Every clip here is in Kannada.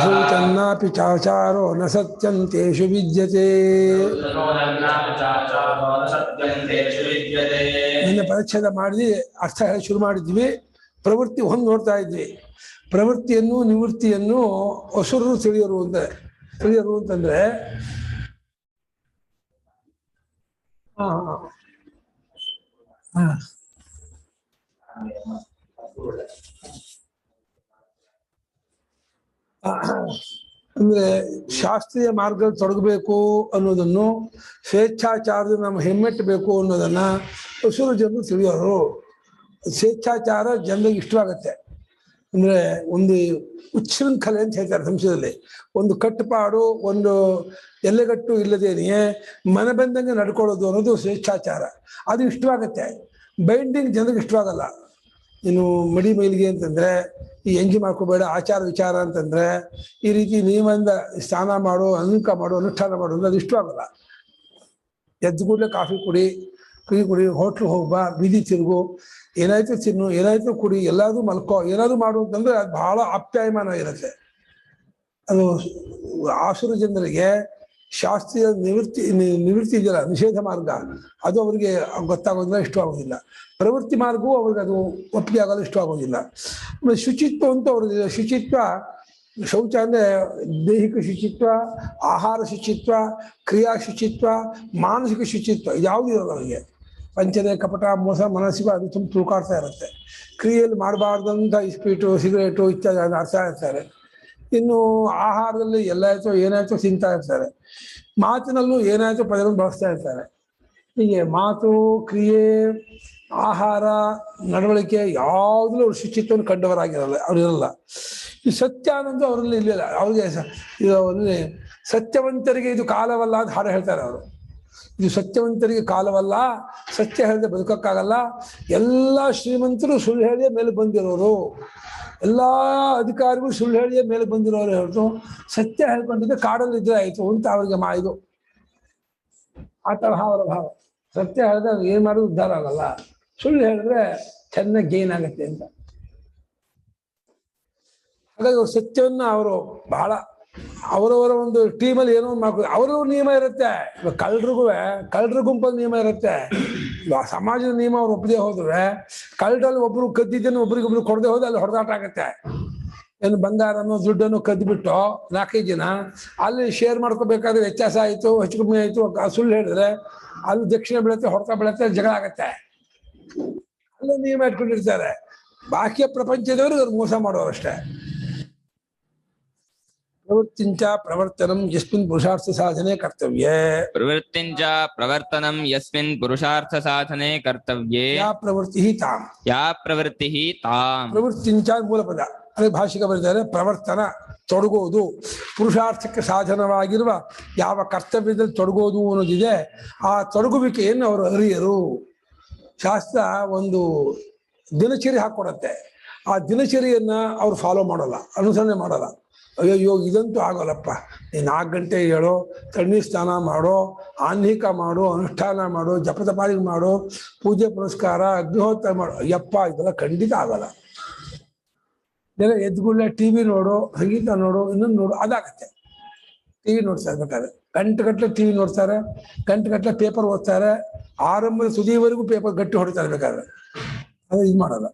ಶೌಚನ್ನಾಪಿ ಚಾಚಾರೋ ನ ಸತ್ಯಂ ತೇಷು ವಿದ್ಯತೆ. ನಿನ್ನೆ ಪರಿಚ್ಛೇದ ಮಾಡಿ ಅರ್ಥ ಹೇಳಿ ಶುರು ಮಾಡಿದ್ವಿ. ಪ್ರವೃತ್ತಿ ಒಂದು ನೋಡ್ತಾ ಇದ್ವಿ. ಪ್ರವೃತ್ತಿಯನ್ನು ನಿವೃತ್ತಿಯನ್ನು ಅಸುರರು ತಿಳಿಯರು ಅಂತಂದ್ರೆ ಅಂದ್ರೆ ಶಾಸ್ತ್ರೀಯ ಮಾರ್ಗದಲ್ಲಿ ತೊಡಗಬೇಕು ಅನ್ನೋದನ್ನು, ಸ್ವೇಚ್ಛಾಚಾರದ ನಮ್ಮ ಹೆಮ್ಮೆಟ್ಟಬೇಕು ಅನ್ನೋದನ್ನ ಅಸುರ ಜನರು ತಿಳಿಯೋರು. ಸ್ವೇಚ್ಛಾಚಾರ ಜನರಿಗೆ ಇಷ್ಟವಾಗತ್ತೆ. ಅಂದ್ರೆ ಒಂದು ಉಚ್ಛೃಂಖಲೆ ಅಂತ ಹೇಳ್ತಾರೆ ಸಂಸ್ಕೃತದಲ್ಲಿ. ಒಂದು ಕಟ್ಟುಪಾಡು, ಒಂದು ಎಲ್ಲೆಗಟ್ಟು ಇಲ್ಲದೇನೆಯೇ ಮನ ಬಂದಂಗೆ ನಡ್ಕೊಳ್ಳೋದು ಅನ್ನೋದು ಸ್ವೇಚ್ಛಾಚಾರ. ಅದು ಇಷ್ಟವಾಗತ್ತೆ. ಬೈಂಡಿಂಗ್ ಜನರಿಗೆ ಇಷ್ಟವಾಗಲ್ಲ. ಇನ್ನು ಮಡಿ ಮೈಲಿಗೆ ಅಂತಂದ್ರೆ ಈ ಎಂಜಿ ಮಾಡ್ಕೋಬೇಡ, ಆಚಾರ ವಿಚಾರ ಅಂತಂದ್ರೆ ಈ ರೀತಿ ನಿಯಮದಿಂದ ಸ್ನಾನ ಮಾಡು, ಅನುಷ್ಠಾನ ಮಾಡು ಅಂದ್ರೆ ಅದು ಇಷ್ಟವಾಗಲ್ಲ. ಎದ್ದು ಕೂಡಲೇ ಕಾಫಿ ಕುಡಿ, ಹೋಟ್ಲು ಹೋಗ್ಬಾ, ಬೀದಿ ತಿರುಗು, ಏನಾಯ್ತು ತಿನ್ನು, ಏನಾಯ್ತು ಕುಡಿ, ಎಲ್ಲಾದ್ರೂ ಮಲ್ಕೋ, ಏನಾದ್ರು ಮಾಡು ಅಂತಂದ್ರೆ ಅದು ಬಹಳ ಆಪ್ಯಾಯಮಾನ ಇರುತ್ತೆ. ಅದು ಆಸುರ ಜನರಿಗೆ ಶಾಸ್ತ್ರೀಯ ನಿವೃತ್ತಿ ಇದೆಯಲ್ಲ, ನಿಷೇಧ ಮಾರ್ಗ, ಅದು ಅವರಿಗೆ ಗೊತ್ತಾಗೋದಿಲ್ಲ, ಇಷ್ಟವಾಗೋದಿಲ್ಲ. ಪ್ರವೃತ್ತಿ ಮಾರ್ಗವೂ ಅವ್ರಿಗೆ ಅದು ಒಪ್ಪಿಗೆ ಆಗಲು ಇಷ್ಟವಾಗೋದಿಲ್ಲ. ಶುಚಿತ್ವ ಅಂತ ಅವ್ರಿಗೆ ಶುಚಿತ್ವ, ಶೌಚ ಅಂದರೆ ದೈಹಿಕ ಶುಚಿತ್ವ, ಆಹಾರ ಶುಚಿತ್ವ, ಕ್ರಿಯಾ ಶುಚಿತ್ವ, ಮಾನಸಿಕ ಶುಚಿತ್ವ, ಯಾವುದು ಇರೋದು ಅವರಿಗೆ. ವಂಚನೆ, ಕಪಟ, ಮೋಸ, ಮನಸ್ಸಿಗೆ ಅದು ತುಂಬ ತೂಕಾಡ್ತಾ ಇರುತ್ತೆ. ಕ್ರಿಯೆಯಲ್ಲಿ ಮಾಡಬಾರ್ದಂಥ ಇಸ್ಪೀಟು, ಸಿಗರೇಟು ಇತ್ಯಾದಿ ಆಡ್ತಾ ಇರ್ತಾರೆ. ಇನ್ನು ಆಹಾರದಲ್ಲಿ ಏನಾಯ್ತೋ ತಿಂತಾ ಇರ್ತಾರೆ. ಮಾತಿನಲ್ಲೂ ಏನಾಯ್ತೋ ಪದಗಳನ್ನು ಬಳಸ್ತಾ ಇರ್ತಾರೆ. ಹೀಗೆ ಮಾತು, ಕ್ರಿಯೆ, ಆಹಾರ, ನಡವಳಿಕೆ ಯಾವುದೂ ಅವ್ರು ಶುಚಿತ್ವವನ್ನು ಕಂಡವರಾಗಿರಲ್ಲ, ಅವ್ರಿರಲ್ಲ. ಈ ಸತ್ಯ ಅನ್ನೋದು ಅವರಲ್ಲಿ ಇರಲಿಲ್ಲ. ಅವ್ರಿಗೆ ಇದು ಸತ್ಯವಂತರಿಗೆ ಇದು ಕಾಲವಲ್ಲ ಅಂತ ಹಾಡು ಹೇಳ್ತಾರೆ ಅವರು. ಇದು ಸತ್ಯವಂತರಿಗೆ ಕಾಲವಲ್ಲ, ಸತ್ಯ ಹೇಳಿದ್ರೆ ಬದುಕಕ್ಕಾಗಲ್ಲ. ಎಲ್ಲ ಶ್ರೀಮಂತರು ಸುಳ್ಳು ಹೇಳಿಯೇ ಮೇಲೆ ಬಂದಿರೋರು, ಎಲ್ಲ ಅಧಿಕಾರಿಗಳು ಸುಳ್ಳು ಹೇಳಿಯೇ ಮೇಲೆ ಬಂದಿರೋರು ಹೇಳ್ತು. ಸತ್ಯ ಹೇಳ್ಕೊಂಡಿದ್ದೆ ಕಾಡಲ್ಲಿದ್ರೆ ಆಯ್ತು ಅಂತ ಅವ್ರಿಗೆ ಇದು ಆ ತರಹ ಅವರ ಭಾವ. ಸತ್ಯ ಹೇಳಿದ್ರೆ ಏನ್ ಮಾಡೋದು ಉದ್ಧಾರ ಆಗಲ್ಲ, ಸುಳ್ಳು ಹೇಳಿದ್ರೆ ಚೆನ್ನಾಗಿ ಗೇನ್ ಆಗತ್ತೆ ಅಂತ. ಹಾಗಾಗಿ ಅವ್ರು ಸತ್ಯವನ್ನ ಅವರು ಬಹಳ ಅವರವರ ಒಂದು ಟೀಮಲ್ಲಿ ಏನೋ ಮಾಡ್ಕೊ, ಅವ್ರವ್ರ ನಿಯಮ ಇರುತ್ತೆ. ಕಳ್ಳರ ಗುಂಪಲ್ಲಿ ನಿಯಮ ಇರುತ್ತೆ. ಸಮಾಜದ ನಿಯಮ ಅವ್ರು ಒಪ್ಪದೇ ಹೋದ್ರೆ, ಕಳ್ಳರಲ್ಲಿ ಒಬ್ರು ಕದ್ದಿದ್ದನ್ನು ಒಬ್ರಿಗೊಬ್ರು ಕೊಡದೆ ಹೋದ್ರೆ ಅಲ್ಲಿ ಹೊಡೆದಾಟ ಆಗತ್ತೆ. ಏನು ಬಂಗಾರನೋ ದುಡ್ಡನ್ನು ಕದ್ದುಬಿಟ್ಟು 4-5 ಜನ ಅಲ್ಲಿ ಶೇರ್ ಮಾಡ್ಕೋಬೇಕಾದ್ರೆ ವ್ಯತ್ಯಾಸ ಆಯಿತು, ಹೆಚ್ಚು ಕಮ್ಮಿ ಆಯಿತು, ಸುಳ್ಳು ಹೇಳಿದ್ರೆ ಅಲ್ಲಿ ದಕ್ಷಿಣ ಬೀಳುತ್ತೆ, ಹೊಡೆತ ಬೀಳುತ್ತೆ, ಜಗಳ ಆಗತ್ತೆ. ಅಲ್ಲೇ ನಿಯಮ ಇಟ್ಕೊಂಡಿರ್ತಾರೆ. ಬಾಕಿಯ ಪ್ರಪಂಚದವ್ರಿಗೆ ಅವ್ರು ಮೋಸ ಮಾಡೋರು ಅಷ್ಟೇ. ಪ್ರವೃತ್ತಿಂಚ ಪ್ರವರ್ತನಂ ಯಸ್ಮಿನ್ ಪುರುಷಾರ್ಥ ಸಾಧನೆ ಕರ್ತವ್ಯೇ. ಪ್ರವೃತ್ತಿಂಚ ಪ್ರವರ್ತನಂ ಯಸ್ಮಿನ್ ಪುರುಷಾರ್ಥ ಸಾಧನೆ ಕರ್ತವ್ಯೇ. ಯಾ ಪ್ರವೃತ್ತಿ ತಾಂ. ಯಾ ಪ್ರವೃತ್ತಿ ತಾಂ. ಪ್ರವೃತ್ತಿಂಚ ಮೂಲಪದ. ಅದೇ ಭಾಷಿಕ ಬರೆದಿದ್ದಾರೆ. ಪ್ರವರ್ತನ ತೊಡಗೋದು, ಪುರುಷಾರ್ಥಕ್ಕೆ ಸಾಧನವಾಗಿರುವ ಯಾವ ಕರ್ತವ್ಯದಲ್ಲಿ ತೊಡಗೋದು ಅನ್ನೋದಿದೆ, ಆ ತೊಡಗುವಿಕೆಯನ್ನು ಅವರು ಅರಿಯರು. ಶಾಸ್ತ್ರ ಒಂದು ದಿನಚರಿ ಹಾಕೊಡತ್ತೆ. ಆ ದಿನಚರಿಯನ್ನ ಅವ್ರು ಫಾಲೋ ಮಾಡಲ್ಲ, ಅನುಸರಣೆ ಮಾಡಲ್ಲ. ಅಯ್ಯೋ ಇದಂತೂ ಆಗೋಲ್ಲಪ್ಪ, ನೀನು 4 ಗಂಟೆ ಹೇಳೋ, ತಣ್ಣೀರು ಸ್ನಾನ ಮಾಡೋ, ಆನ್ಹಿಕ ಮಾಡೋ, ಅನುಷ್ಠಾನ ಮಾಡೋ, ಜಪತಪಾಲಿಗೆ ಮಾಡೋ, ಪೂಜೆ ಪುರಸ್ಕಾರ, ಅಗ್ನಿಹೋತ್ರ ಮಾಡೋ, ಯಪ್ಪ ಇದೆಲ್ಲ ಖಂಡಿತ ಆಗಲ್ಲ. ಇದೆಲ್ಲ ಎದ್ಗುಳ್ಳೆ TV ನೋಡು, ಸಂಗೀತ ನೋಡು, ಇನ್ನೊಂದು ನೋಡು, ಅದಾಗತ್ತೆ. TV ನೋಡ್ತಾ ಇರ್ಬೇಕಾದ್ರೆ ಗಂಟೆಗಟ್ಟಲೆ TV ನೋಡ್ತಾರೆ, ಗಂಟೆಗಟ್ಟಲೆ ಪೇಪರ್ ಓದ್ತಾರೆ, ಆರಂಭದ ಸುದಿವರೆಗೂ ಪೇಪರ್ ಗಟ್ಟಿ ಹೊಡಿತಾ ಇರ್ಬೇಕಾದ್ರೆ. ಅದು ಇದು ಮಾಡಲ್ಲ.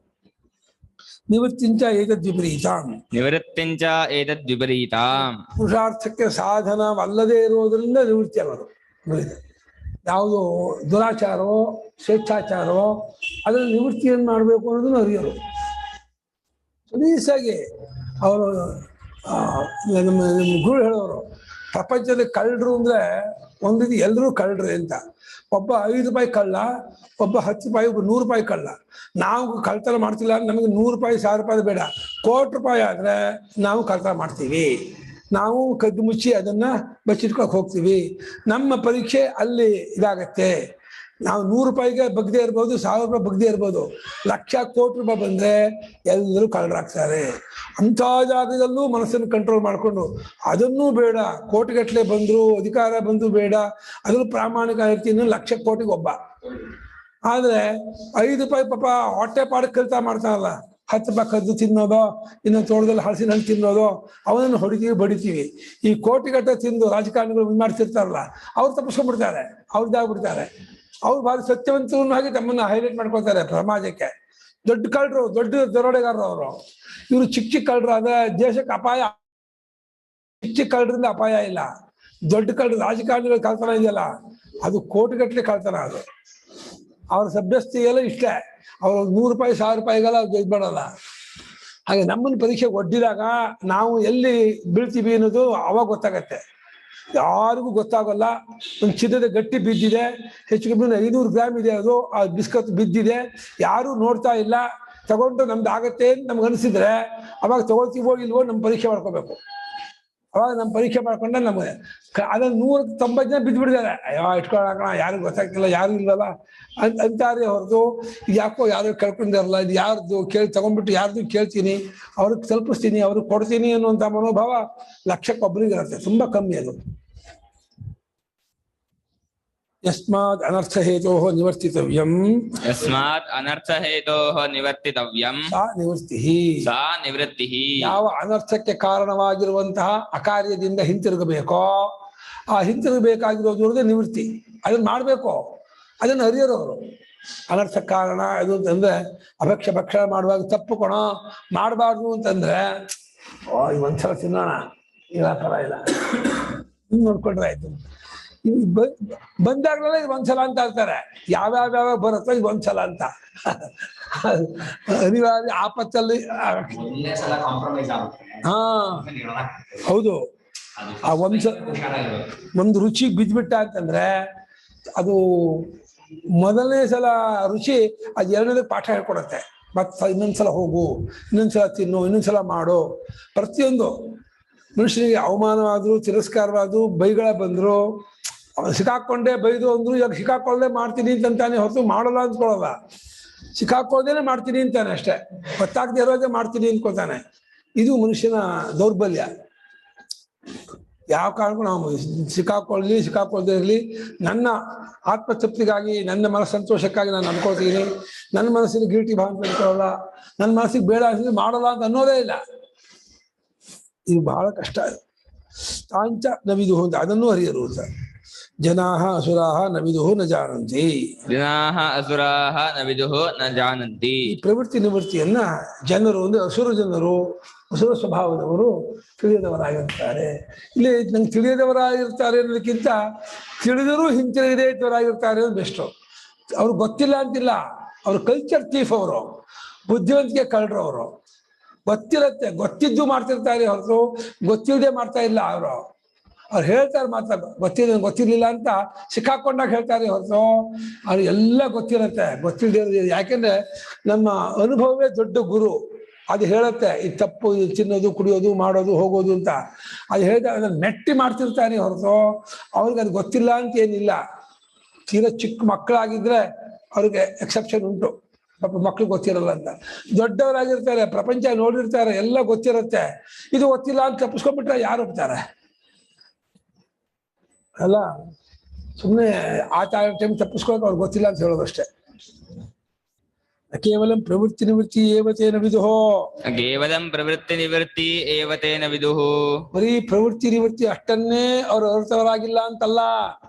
ನಿವೃತ್ತಿಂಚ ಏತದ್ವಿಪರೀತಾಂ. ನಿವೃತ್ತಿಂಚ ಏತದ್ವಿಪರೀತಾಂ. ಪುರುಷಾರ್ಥಕ್ಕೆ ಸಾಧನವಲ್ಲದೆ ಇರೋದ್ರಿಂದ ನಿವೃತ್ತಿ ಆಗೋದು. ಯಾವುದು ದುರಾಚಾರವೋ ಸ್ವೇಚ್ಛಾಚಾರವೋ ಅದನ್ನು ನಿವೃತ್ತಿಯನ್ನು ಮಾಡಬೇಕು ಅನ್ನೋದನ್ನು ಅರಿಯೋರು. ಸಲೀಸಾಗಿ ಅವರು ನಮ್ಮ ಗುರು ಹೇಳೋರು, ಪ್ರಪಂಚದಲ್ಲಿ ಕಳ್ಳರು ಅಂದ್ರೆ ಒಂದು ರೀತಿ ಎಲ್ಲರೂ ಕಳ್ಳರು ಅಂತ. ಒಬ್ಬ 5 ರೂಪಾಯಿ ಕಳ್ಳ, ಒಬ್ಬ 10 ರೂಪಾಯಿ, ಒಬ್ಬ 100 ರೂಪಾಯಿ ಕಳ್ಳ. ನಾವು ಕಳ್ತನ ಮಾಡ್ತಿಲ್ಲ, ನಮಗೆ 100 ರೂಪಾಯಿ 1000 ರೂಪಾಯಿ ಬೇಡ, 1 ಕೋಟಿ ರೂಪಾಯಿ ಆದ್ರೆ ನಾವು ಕಳ್ತನ ಮಾಡ್ತೀವಿ. ನಾವು ಕದ್ದು ಮುಚ್ಚಿ ಅದನ್ನ ಬಚ್ಚಿಟ್ಕೊಳಕ್ ಹೋಗ್ತೀವಿ. ನಮ್ಮ ಪರೀಕ್ಷೆ ಅಲ್ಲಿ ಇದಾಗತ್ತೆ. ನಾವು 100 ರೂಪಾಯಿಗೆ ಬಗ್ದೇ ಇರ್ಬೋದು, 1000 ರೂಪಾಯಿ ಬಗ್ದೇ ಇರ್ಬೋದು, 1,00,000 ಕೋಟಿ ರೂಪಾಯಿ ಬಂದ್ರೆ ಎಲ್ಲರೂ ಕಳ್ಳರಾಗ್ತಾರೆ. ಅಂಥ ಜಾಗದಲ್ಲೂ ಮನಸ್ಸನ್ನು ಕಂಟ್ರೋಲ್ ಮಾಡಿಕೊಂಡು ಅದನ್ನೂ ಬೇಡ, ಕೋಟಿಗಟ್ಟಲೆ ಬಂದ್ರು, ಅಧಿಕಾರ ಬಂದು ಬೇಡ, ಅದ್ರೂ ಪ್ರಾಮಾಣಿಕ ಇರ್ತೀನಿ, 1,00,000 ಕೋಟಿಗೆ ಒಬ್ಬ ಆದ್ರೆ 5 ರೂಪಾಯಿ ಪಾಪ ಹೊಟ್ಟೆ ಪಾಡಕ್ಕೆ ಕೆಲಸ ಮಾಡ್ತಾನಲ್ಲ, 10 ರೂಪಾಯಿ ಕದ್ದು ತಿನ್ನೋದೋ, ಇನ್ನು ತೋಟದಲ್ಲಿ ಹಲಸಿನ ಹಣ್ಣು ತಿನ್ನೋದೋ, ಅವನನ್ನು ಹೊಡಿತೀವಿ ಬಡಿತೀವಿ. ಈ ಕೋಟಿಗಟ್ಟಲೆ ತಿಂದು ರಾಜಕಾರಣಿಗಳು ಮಾಡ್ತಿರ್ತಾರಲ್ಲ, ಅವ್ರು ತಪ್ಪಿಸ್ಕೊಂಡ್ಬಿಡ್ತಾರೆ, ಅವ್ರದ್ದಾಗ್ಬಿಡ್ತಾರೆ. ಅವ್ರು ಭಾರಿ ಸತ್ಯವಂತರನ್ನು ಹಾಗೆ ತಮ್ಮನ್ನ ಹೈಲೈಟ್ ಮಾಡ್ಕೊಳ್ತಾರೆ ಸಮಾಜಕ್ಕೆ. ದೊಡ್ಡ ಕಳ್ಳರು, ದೊಡ್ಡ ದರೋಡೆಗಾರರು ಅವರು. ಇವರು ಚಿಕ್ಕ ಚಿಕ್ಕ ಕಳ್ಳರು. ಆದ್ರೆ ದೇಶಕ್ಕೆ ಅಪಾಯ. ಚಿಕ್ಕ ಚಿಕ್ಕ ಕಳ್ಳರಿಂದ ಅಪಾಯ ಇಲ್ಲ. ದೊಡ್ಡ ಕಳ್ಳರು, ರಾಜಕಾರಣಿಗಳ ಕಳ್ತನ ಇದೆಯಲ್ಲ, ಅದು ಕೋಟಿಗಟ್ಟಲೆ ಕಳ್ತನ. ಅದು ಅವ್ರ ಸಭ್ಯಸ್ಥೆಗೆಲ್ಲ ಇಷ್ಟೇ. ಅವ್ರು 100 ರೂಪಾಯಿ 1000 ರೂಪಾಯಿಗೆಲ್ಲ ಇದು ಮಾಡಲ್ಲ. ಹಾಗೆ ನಮ್ಮನ್ನು ಪರೀಕ್ಷೆಗೆ ಒಡ್ಡಿದಾಗ ನಾವು ಎಲ್ಲಿ ಬೀಳ್ತೀವಿ ಅನ್ನೋದು ಅವಾಗ ಗೊತ್ತಾಗತ್ತೆ. ಯಾರಿಗೂ ಗೊತ್ತಾಗಲ್ಲ. ಒಂದು ಚಿನ್ನದ ಗಟ್ಟಿ ಬಿದ್ದಿದೆ, ಹೆಚ್ಚು ಕಮ್ಮಿ 500 ಗ್ರಾಮ್ ಇದೆ, ಅದು ಆ ಬಿಸ್ಕತ್ ಬಿದ್ದಿದೆ, ಯಾರು ನೋಡ್ತಾ ಇಲ್ಲ. ತಗೊಂಡು ನಮ್ದು ಆಗತ್ತೆ ಅಂತ ನಮ್ಗೆ ಅನಿಸಿದ್ರೆ ಅವಾಗ ತಗೊಳ್ತೀವೋ ಇಲ್ವೋ ನಮ್ಮ ಪರೀಕ್ಷೆ ಮಾಡ್ಕೋಬೇಕು. ಅವಾಗ ನಮ್ಮ ಪರೀಕ್ಷೆ ಮಾಡ್ಕೊಂಡ್ರೆ ನಮಗೆ ಅದನ್ನ 190 ಜನ ಬಿದ್ದುಬಿಟ್ಟಿದ್ದಾರೆ. ಅಯ್ಯೋ ಇಟ್ಕೊಳ್ಳೋಣ, ಯಾರಿಗೂ ಗೊತ್ತಾಗ್ತಿಲ್ಲ, ಯಾರು ಇಲ್ಲಲ್ಲ ಅಂತಾರೆ ಹೊರತು ಯಾಕೋ ಯಾರು ಕೇಳ್ಕೊಂಡಿರಲ್ಲ, ಇದು ಯಾರ್ದು ಕೇಳಿ ತಗೊಂಡ್ಬಿಟ್ಟು ಯಾರ್ದು ಕೇಳ್ತೀನಿ, ಅವ್ರಿಗೆ ತಲುಪಿಸ್ತೀನಿ, ಅವ್ರಿಗೆ ಕೊಡ್ತೀನಿ ಅನ್ನುವಂಥ ಮನೋಭಾವ ಲಕ್ಷಕ್ಕೊಬ್ಬರಿಗೆ ಇರುತ್ತೆ. ತುಂಬಾ ಕಮ್ಮಿ ಅದು. ಯಸ್ಮಾತ್ ಅನರ್ಥ ಹೇತೋ ನಿವರ್ತಿತವ್ಯಂ. ಯಸ್ಮಾತ್ ಅನರ್ಥ ಹೇತೋ ನಿವರ್ತಿತವ್ಯಂ. ಸಾ ನಿವೃತ್ತಿ. ಸಾ ನಿವೃತ್ತಿಃ. ಯಾವ ಅನರ್ಥಕ್ಕೆ ಕಾರಣವಾಗಿರುವಂತಹ ಅಕಾರ್ಯದಿಂದ ಹಿಂತಿರುಗಬೇಕೋ ಆ ಹಿಂತಿರುಗಬೇಕಾಗಿರೋದು ನಿವೃತ್ತಿ. ಅದನ್ನ ಮಾಡ್ಬೇಕು, ಅದನ್ನ ಅರಿಯರೋರು. ಅನರ್ಥ ಕಾರಣ ಅದು ಅಂತಂದ್ರೆ ಅಭಕ್ಷ ಭಕ್ಷಣ ಮಾಡುವಾಗ ತಪ್ಪು ಕೊಣ ಮಾಡಬಾರ್ದು ಅಂತಂದ್ರೆ, ಒಂದ್ಸಲ ತಿನ್ನೋಣ, ಇಲ್ಲ ಪರವಾಗಿಲ್ಲ, ನೋಡ್ಕೊಂಡ್ರೆ ಆಯ್ತು. ಬಂದಾಗಲೆಲ್ಲ ಇದು ಒಂದ್ಸಲ ಅಂತ ಹೇಳ್ತಾರೆ. ಯಾವ್ಯಾವ ಬರುತ್ತೋ ಇದು ಒಂದ್ಸಲ ಅಂತ. ಅನಿವಾರ್ಯ ಆಪತ್ತಲ್ಲಿ. ಹಾ ಹೌದು. ಆ ಒಂದು ರುಚಿ ಬಿದ್ಬಿಟ್ಟ ಅಂತಂದ್ರೆ ಅದು ಮೊದಲನೇ ಸಲ ರುಚಿ ಅದು ಎರಡನೇದಕ್ಕೆ ಪಾಠ ಹೇಳ್ಕೊಡತ್ತೆ. ಮತ್ತೆ ಇನ್ನೊಂದ್ಸಲ ಹೋಗು, ಇನ್ನೊಂದ್ಸಲ ತಿನ್ನು, ಇನ್ನೊಂದ್ಸಲ ಮಾಡು. ಪ್ರತಿಯೊಂದು ಮನುಷ್ಯನಿಗೆ ಅವಮಾನವಾದ್ರು, ತಿರಸ್ಕಾರವಾದ್ರು, ಬೈಗಳ ಬಂದ್ರು, ಸಿಕ್ಕಾಕೊಂಡೆ ಬೈದು ಅಂದ್ರು ಇವಾಗ ಸಿಕ್ಕಾಕೊಳ್ಳದೆ ಮಾಡ್ತೀನಿ ಅಂತಾನೆ ಹೊರತು ಮಾಡಲ್ಲ ಅಂದ್ಕೊಳ್ಳಲ್ಲ. ಸಿಕ್ಕಾಕೊಳ್ಳದೇನೆ ಮಾಡ್ತೀನಿ ಅಂತಾನೆ ಅಷ್ಟೇ, ಗೊತ್ತಾಗದೆ ಇರೋದೇ ಮಾಡ್ತೀನಿ ಅನ್ಕೋತಾನೆ. ಇದು ಮನುಷ್ಯನ ದೌರ್ಬಲ್ಯ. ಯಾವ ಕಾರಣಕ್ಕೂ ನಾವು ಸಿಕ್ಕಾಕೊಳ್ಳದೆ ಇರಲಿ, ನನ್ನ ಆತ್ಮತೃಪ್ತಿಗಾಗಿ, ನನ್ನ ಮನಸ್ಸಂತೋಷಕ್ಕಾಗಿ ನಾನು ಅನ್ಕೊಳ್ತೀನಿ. ನನ್ನ ಮನಸ್ಸಿನ ಗಿಲ್ಟಿ ಭಾವ ಅಂತ ಅನ್ಕೊಳ್ಳಲ್ಲ, ನನ್ನ ಮನಸ್ಸಿಗೆ ಬೇಡ ಅನ್ಸಿದ್ರೆ ಮಾಡಲ್ಲ ಅಂತ ಅನ್ನೋದೇ ಇಲ್ಲ. ಇದು ಬಹಳ ಕಷ್ಟ. ತಾಂಚ ನವಿದು ಅಂತ ಅದನ್ನು ಅರಿಯರು. ಜನಾಹ ಅಸುರಾಹ ನ ವಿದುಃ ನ ಜಾನಂತಿ. ಜನಾಹ ಅಸುರಾಹ ನ ವಿದುಃ ನ ಜಾನಂತಿ. ಪ್ರವೃತ್ತಿ ನಿವೃತ್ತಿಯನ್ನ ಜನರು ಅಂದ್ರೆ ಅಸುರ ಜನರು, ಅಸುರ ಸ್ವಭಾವದವರು ತಿಳಿಯದವರಾಗಿರ್ತಾರೆ. ಇಲ್ಲಿ ನಂಗೆ ತಿಳಿಯದವರಾಗಿರ್ತಾರೆ ಅನ್ನೋದಕ್ಕಿಂತ ತಿಳಿದರೂ ಹಿಂತಿರುಗದೇವರಾಗಿರ್ತಾರೆ ಅನ್ನೋದು ಬೆಸ್ಟು. ಅವ್ರಿಗೆ ಗೊತ್ತಿಲ್ಲ ಅಂತಿಲ್ಲ, ಅವ್ರು ಕಲ್ಚರ್ ಥೀಫ್, ಅವರು ಬುದ್ಧಿವಂತಿಕೆ ಕಳ್ಳರು. ಅವರು ಗೊತ್ತಿರತ್ತೆ, ಗೊತ್ತಿದ್ದು ಮಾಡ್ತಿರ್ತಾರೆ ಹೊರತು ಗೊತ್ತಿಲ್ಲದೆ ಮಾಡ್ತಾ ಇಲ್ಲ. ಅವ್ರು ಹೇಳ್ತಾರೆ ಮಾತ್ರ ಗೊತ್ತಿರ್ಲಿಲ್ಲ ಅಂತ ಸಿಕ್ಕಾಕೊಂಡಾಗ ಹೇಳ್ತಾರೆ ಹೊರತು ಅವ್ರು ಎಲ್ಲ ಗೊತ್ತಿರತ್ತೆ. ಗೊತ್ತಿಲ್ಲದೆ, ಯಾಕೆಂದ್ರೆ ನಮ್ಮ ಅನುಭವವೇ ದೊಡ್ಡ ಗುರು. ಅದು ಹೇಳುತ್ತೆ ಇದು ತಪ್ಪು, ಇದು ತಿನ್ನೋದು, ಕುಡಿಯೋದು, ಮಾಡೋದು, ಹೋಗೋದು ಅಂತ. ಅದು ಹೇಳಿದಾಗ ಅದನ್ನ ಮೆಟ್ಟಿ ಮಾಡ್ತಿರ್ತಾನೆ ಹೊರತು ಅವ್ರಿಗೆ ಅದು ಗೊತ್ತಿಲ್ಲ ಅಂತ ಏನಿಲ್ಲ. ತೀರಾ ಚಿಕ್ಕ ಮಕ್ಕಳಾಗಿದ್ರೆ ಅವ್ರಿಗೆ ಎಕ್ಸೆಪ್ಷನ್ ಉಂಟು, ಪಾಪ ಮಕ್ಳು ಗೊತ್ತಿರಲ್ಲ ಅಂತ. ದೊಡ್ಡವರಾಗಿರ್ತಾರೆ, ಪ್ರಪಂಚ ನೋಡಿರ್ತಾರೆ, ಎಲ್ಲ ಗೊತ್ತಿರುತ್ತೆ, ಇದು ಗೊತ್ತಿಲ್ಲ ಅಂತ ತಪ್ಪಿಸ್ಕೊಂಡ್ಬಿಟ್ರೆ ಯಾರು ಹೋಗ್ತಾರೆ ಅಲ್ಲ. ಸುಮ್ಮನೆ ಆ ಟೈಮ್ ತಪ್ಪಿಸ್ಕೊಳಕ್ ಅವ್ರಿಗೆ ಗೊತ್ತಿಲ್ಲ ಅಂತ ಹೇಳೋದಷ್ಟೇ. ಕೇವಲ ಪ್ರವೃತ್ತಿ ನಿವೃತ್ತಿ ಏವತೇನ ವಿದುಃ. ಕೇವಲಂ ಪ್ರವೃತ್ತಿ ನಿವೃತ್ತಿ ಏವತೇನ ವಿದುಃ. ಬರೀ ಪ್ರವೃತ್ತಿ ನಿವೃತ್ತಿ ಅಷ್ಟನ್ನೇ ಅವ್ರು ಅರ್ಥವರಾಗಿಲ್ಲ ಅಂತಲ್ಲ,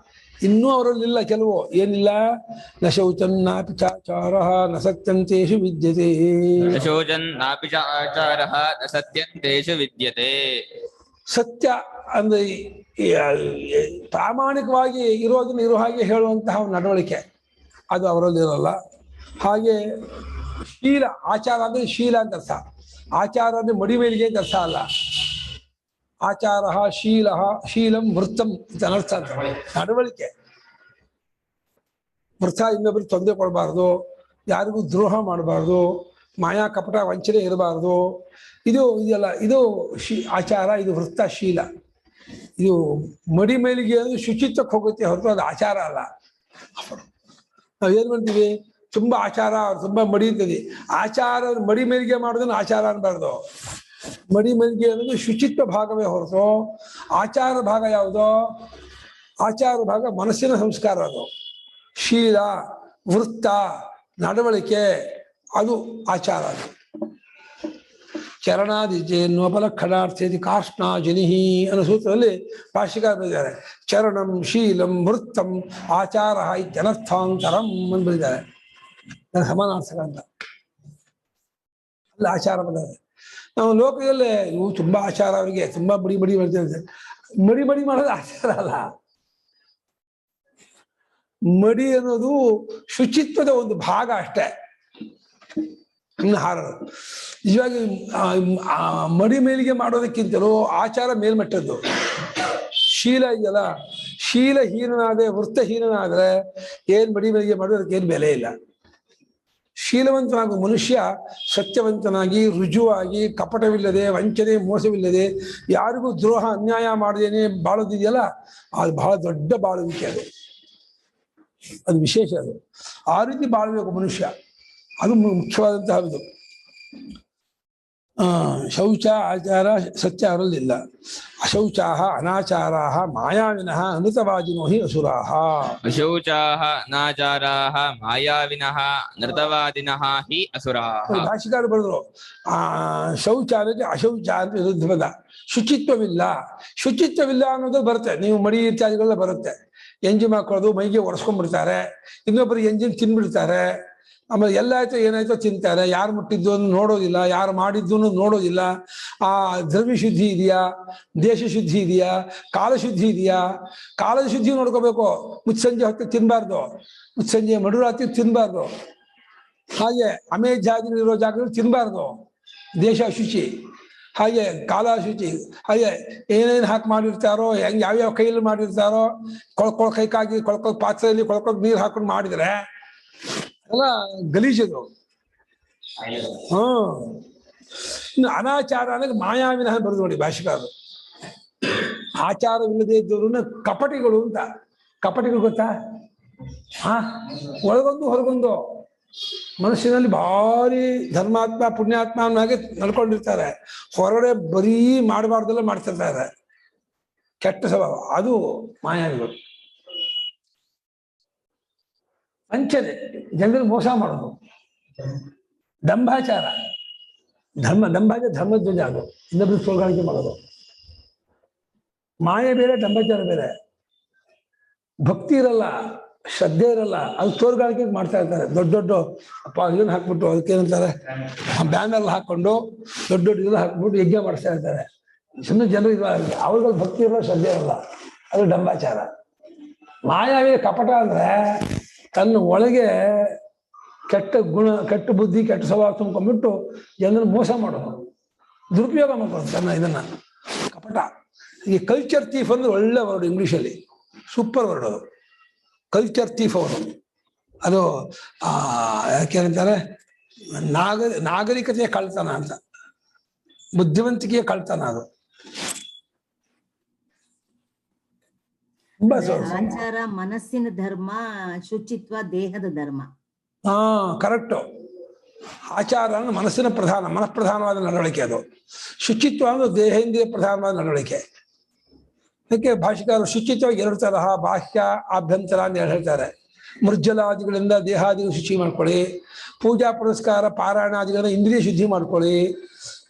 ಇನ್ನೂ ಅವರಲ್ಲಿಲ್ಲ ಕೆಲವು. ಏನಿಲ್ಲ, ನ ಶೌಚಂ ನಾಪಿ ಚಾಚಾರಃ ನ ಸತ್ಯಂತೇಷು ವಿದ್ಯತೆ. ನ ಶೌಚಂ ನಾಪಿ ಚಾಚಾರಃ ನ ಸತ್ಯಂತೇಷು ವಿದ್ಯತೆ. ಸತ್ಯ ಅಂದ್ರೆ ಪ್ರಾಮಾಣಿಕವಾಗಿ ಇರೋದನ್ನ ಇರೋ ಹಾಗೆ ಹೇಳುವಂತಹ ನಡವಳಿಕೆ ಅದು ಅವರಲ್ಲಿರಲ್ಲ. ಹಾಗೆ ಶೀಲ, ಆಚಾರ ಅಂದ್ರೆ ಶೀಲ ಅಂತ ಅರ್ಥ. ಆಚಾರ ಅಂದ್ರೆ ಮಡಿಮೇಲಿಗೆ ಅಂತ ಅರ್ಥ ಅಲ್ಲ. ಆಚಾರ ಶೀಲ, ಶೀಲಂ ವೃತ್ತಂ ಅಂತ ಅನರ್ಥ ಅಂತ. ನಡವಳಿಕೆ, ವೃತ್ತ, ಇನ್ನೊಬ್ರಿಗೆ ತೊಂದರೆ ಕೊಡಬಾರ್ದು, ಯಾರಿಗೂ ದ್ರೋಹ ಮಾಡಬಾರ್ದು, ಮಾಯಾ ಕಪಟ ವಂಚನೆ ಇರಬಾರ್ದು. ಇದೆಲ್ಲ ಇದು ಆಚಾರ, ಇದು ವೃತ್ತ, ಶೀಲ. ಇದು ಮಡಿ ಮೇಲಿಗೆ ಅಂದ್ರೆ ಶುಚಿತ್ವಕ್ಕೆ ಹೋಗುತ್ತೆ ಹೊರತು ಅದು ಆಚಾರ ಅಲ್ಲ. ನಾವೇನ್ ಮಾಡ್ತೀವಿ, ತುಂಬಾ ಆಚಾರ, ಅವ್ರು ತುಂಬಾ ಮಡಿ ಇರ್ತದೆ. ಆಚಾರ ಮಡಿ ಮೇಲಿಗೆ ಮಾಡೋದನ್ನ ಆಚಾರ ಅನ್ಬಾರ್ದು. ಮಡಿ ಮೇಲಿಗೆ ಅನ್ನೋದು ಶುಚಿತ್ವ ಭಾಗವೇ ಹೊರತು ಆಚಾರ ಭಾಗ ಯಾವುದೋ, ಆಚಾರ ಭಾಗ ಮನಸ್ಸಿನ ಸಂಸ್ಕಾರ. ಅದು ಶೀಲ, ವೃತ್ತ ನಡವಳಿಕೆ ಅದು ಆಚಾರ. ಚರಣಾದಿಜೆ ನೋಪಲಕ್ಷಣಾರ್ಥೇತಿ ಕಾರ್ಷ್ಣ ಜನಿಹಿ ಅನ್ನೋ ಸೂತ್ರದಲ್ಲಿ ಭಾಷ್ಯಕಾರ ಬರೆದಿದ್ದಾರೆ. ಚರಣಂ ಶೀಲಂ ವೃತ್ತಂ ಆಚಾರ ಇತ್ಯನರ್ಥಾಂತರಂ ಅಂತ ಬರೆದಿದ್ದಾರೆ. ಸಮಾನಾರ್ಥಕ ಅಂತ ಅಲ್ಲಿ ಆಚಾರ ಬಂದಿದೆ. ನಾವು ಲೋಕದಲ್ಲೇ ಇವು ತುಂಬಾ ಆಚಾರ, ಅವರಿಗೆ ತುಂಬಾ ಬಡಿ ಬರ್ತಿರುತ್ತೆ. ಮಡಿ ಮಾಡೋದು ಆಚಾರ ಅಲ್ಲ. ಮಡಿ ಅನ್ನೋದು ಶುಚಿತ್ವದ ಒಂದು ಭಾಗ ಅಷ್ಟೇ. ಹಾರೋದು ನಿಜವಾಗಿ ಮಡಿ ಮೇಲಿಗೆ ಮಾಡೋದಕ್ಕಿಂತಲೂ ಆಚಾರ ಮೇಲ್ಮಟ್ಟದ್ದು. ಶೀಲ ಇದೆಯಲ್ಲ, ಶೀಲಹೀನನಾದ್ರೆ ವೃತ್ತಹೀನನಾದ್ರೆ ಏನ್ ಮಡಿ ಮೇಲಿಗೆ ಮಾಡೋದಕ್ಕೆ ಏನು ಬೆಲೆ ಇಲ್ಲ. ಶೀಲವಂತನಾಗುವ ಮನುಷ್ಯ ಸತ್ಯವಂತನಾಗಿ, ರುಜುವಾಗಿ, ಕಪಟವಿಲ್ಲದೆ, ವಂಚನೆ, ಮೋಸವಿಲ್ಲದೆ, ಯಾರಿಗೂ ದ್ರೋಹ ಅನ್ಯಾಯ ಮಾಡದೇನೆ ಬಾಳೋದಿದೆಯಲ್ಲ, ಅದು ಬಹಳ ದೊಡ್ಡ ಬಾಳುವಿಕೆ. ಅದು ವಿಶೇಷ. ಅದು ಆ ರೀತಿ ಬಾಳ್ಬೇಕು ಮನುಷ್ಯ. ಅದು ಮುಖ್ಯವಾದಂತಹ ಇದು. ಶೌಚ ಆಚಾರ ಸತ್ಯ ಅವರಲ್ಲಿಲ್ಲ. ಅಶೌಚಾಹ ಅನಾಚಾರಾಹ ಮಾಯಾವಿನಃ ಅನೃತವಾದಿನೋ ಹಿ ಅಸುರಾಹ. ಅಶೌಚಾಹ ಅನಾಚಾರಾಹ ಮಾಯಾವಿನಃ ನೃತವಾದಿನಃ ಹಿ ಅಸುರಾಹ. ಭಾಷಿಕಾರ ಬರೆದ್ರು ಶೌಚಾಲಯಕ್ಕೆ ಅಶೌಚ ಅಂತ ವಿರುದ್ಧ ಪದ. ಶುಚಿತ್ವವಿಲ್ಲ ಅನ್ನೋದು ಬರುತ್ತೆ. ನೀವು ಮಡಿ ಇತ್ಯಾದಿಗಳೆಲ್ಲ ಬರುತ್ತೆ. ಎಂಜಿನ್ ಹಾಕೊಳ್ಳೋದು, ಮೈಗೆ ಒರೆಸ್ಕೊಂಡ್ಬಿಡ್ತಾರೆ, ಇನ್ನೊಬ್ಬರು ಎಂಜಿನ್ ತಿನ್ಬಿಡ್ತಾರೆ, ಆಮೇಲೆ ಎಲ್ಲಾಯ್ತೋ ಏನಾಯ್ತೋ ತಿಂತಾರೆ, ಯಾರು ಮುಟ್ಟಿದ್ದು ನೋಡೋದಿಲ್ಲ, ಯಾರು ಮಾಡಿದ್ದು ನೋಡೋದಿಲ್ಲ. ಆ ದ್ರವ್ಯ ಶುದ್ಧಿ ಇದೆಯಾ, ದೇಶ ಶುದ್ಧಿ ಇದೆಯಾ, ಕಾಲಶುದ್ಧಿ ಇದೆಯಾ. ಕಾಲದ ಶುದ್ಧಿ ನೋಡ್ಕೋಬೇಕು. ಮುತ್ಸಂಜೆ ಹೊತ್ತು ತಿನ್ಬಾರ್ದು, ಮುತ್ಸಂಜೆ ಮಡುರಾತ್ರಿ ತಿನ್ಬಾರ್ದು. ಹಾಗೆ ಅಮೇಜಾದಿಗಳಿರೋ ಜಾಗದಲ್ಲಿ ತಿನ್ಬಾರ್ದು, ದೇಶ ಶುಚಿ. ಹಾಗೆ ಕಾಲ ಶುಚಿ. ಹಾಗೆ ಏನೇನು ಹಾಕಿ ಮಾಡಿರ್ತಾರೋ, ಹೆಂಗೆ ಯಾವ್ಯಾವ ಕೈಯಲ್ಲಿ ಮಾಡಿರ್ತಾರೋ, ಕೈಕಾಗಿ ಪಾತ್ರೆಯಲ್ಲಿ ನೀರು ಹಾಕೊಂಡು ಮಾಡಿದ್ರೆ ಎಲ್ಲ ಗಲೀಜದು. ಇನ್ನು ಅನಾಚಾರ ಅನ್ನೋದು ಮಾಯಾವಿನಃ ಬರೆದು ನೋಡಿ ಭಾಷಿಕಾರರು. ಆಚಾರವಿಲ್ಲದೆ ಇದ್ದವ್ರನ್ನ ಕಪಟಿಗಳು ಅಂತ. ಕಪಟಿಗಳು ಗೊತ್ತಾ? ಒಳಗೊಂದು ಹೊರಗೊಂದು. ಮನಸ್ಸಿನಲ್ಲಿ ಭಾರಿ ಧರ್ಮಾತ್ಮ ಪುಣ್ಯಾತ್ಮ ಹಾಗೆ ನಡ್ಕೊಂಡಿರ್ತಾರೆ, ಹೊರಗಡೆ ಬರೀ ಮಾಡಬಾರ್ದೆಲ್ಲ ಮಾಡ್ತಿರ್ತಾರೆ. ಕೆಟ್ಟ ಸ್ವಭಾವ ಅದು ಮಾಯಾವಿಗಳು. ವಂಚನೆ, ಜನರಿಗೆ ಮೋಸ ಮಾಡೋದು, ದಂಭಾಚಾರ. ಧರ್ಮಧ್ವಜ ಅದು, ಇನ್ನೊಬ್ರು ಸೋಗಾಣಿಕೆ ಮಾಡೋದು. ಮಾಯೆ ಬೇರೆ, ದಂಭಾಚಾರ ಬೇರೆ. ಭಕ್ತಿ ಇರಲ್ಲ, ಶ್ರದ್ಧೆ ಇರಲ್ಲ, ಅದು ತೋರ್ಗಾಣಿಕೆ ಮಾಡ್ತಾ ಇರ್ತಾರೆ. ದೊಡ್ಡ ಇದನ್ನ ಹಾಕ್ಬಿಟ್ಟು, ಅದಕ್ಕೇನಂತಾರೆ, ಬ್ಯಾನರ್ ಹಾಕೊಂಡು ದೊಡ್ಡ ಇದನ್ನ ಹಾಕ್ಬಿಟ್ಟು ಯಜ್ಞ ಮಾಡಿಸ್ತಾ ಇರ್ತಾರೆ. ಸುಮ್ಮನೆ ಜನರು ಇದು ಅವ್ರಿಗೆ ಭಕ್ತಿ ಇರಲ್ಲ, ಶ್ರದ್ಧೆ ಇರಲ್ಲ, ಅದು ದಂಭಾಚಾರ. ಮಾಯಾವಿ ಕಪಟ ಅಂದ್ರೆ ತನ್ನ ಒಳಗೆ ಕೆಟ್ಟ ಗುಣ, ಕೆಟ್ಟ ಬುದ್ಧಿ, ಕೆಟ್ಟ ಸ್ವಭಾವ ತುಂಬ್ಕೊಂಡ್ಬಿಟ್ಟು ಜನರನ್ನು ಮೋಸ ಮಾಡೋದು, ದುರುಪಯೋಗ ಮಾಡ್ಕೊಂಡು ತನ್ನ ಇದನ್ನ. ಕಪಟ. ಈ ಕಲ್ಚರ್ ಥೀಫ್ ಅಂದ್ರೆ ಒಳ್ಳೆ ವರ್ಡ್, ಇಂಗ್ಲೀಷಲ್ಲಿ ಸೂಪರ್ ವರ್ಡ್ ಅದು. ಕಲ್ಚರ್ ಥೀಫ್ ಅವರು. ಅದು ಯಾಕೆಂತಾರೆ, ನಾಗರಿಕತೆಯ ಕಳ್ತನ ಅಂತ, ಬುದ್ಧಿವಂತಿಕೆಯ ಕಳ್ತನ ಅದು. ಆಚಾರ ಮನಸ್ಸಿನ ಧರ್ಮ, ಶುಚಿತ್ವ ದೇಹದ ಧರ್ಮ. ಕರೆಕ್ಟು. ಆಚಾರ ಅಂದ್ರೆ ಮನಸ್ಸಿನ ಮನಃಪ್ರಧಾನವಾದ ನಡವಳಿಕೆ. ಅದು ಶುಚಿತ್ವ ಅಂದ್ರೆ ದೇಹೇಂದ್ರಿಯ ಪ್ರಧಾನವಾದ ನಡವಳಿಕೆ. ಅದಕ್ಕೆ ಭಾಷಿಕಾರರು ಶುಚಿತ್ವ ಎರಡು ತರಹ, ಬಾಹ್ಯ ಆಭ್ಯಂತರ ಅಂತ ಹೇಳ್ತಾರೆ. ಮೃಜ್ಜಲಾದಿಗಳಿಂದ ದೇಹಾದಿಗಳು ಶುಚಿ ಮಾಡ್ಕೊಳ್ಳಿ, ಪೂಜಾ ಪುರಸ್ಕಾರ ಪಾರಾಯಣಾದಿಗಳನ್ನ ಇಂದ್ರಿಯ ಶುದ್ಧಿ ಮಾಡ್ಕೊಳ್ಳಿ,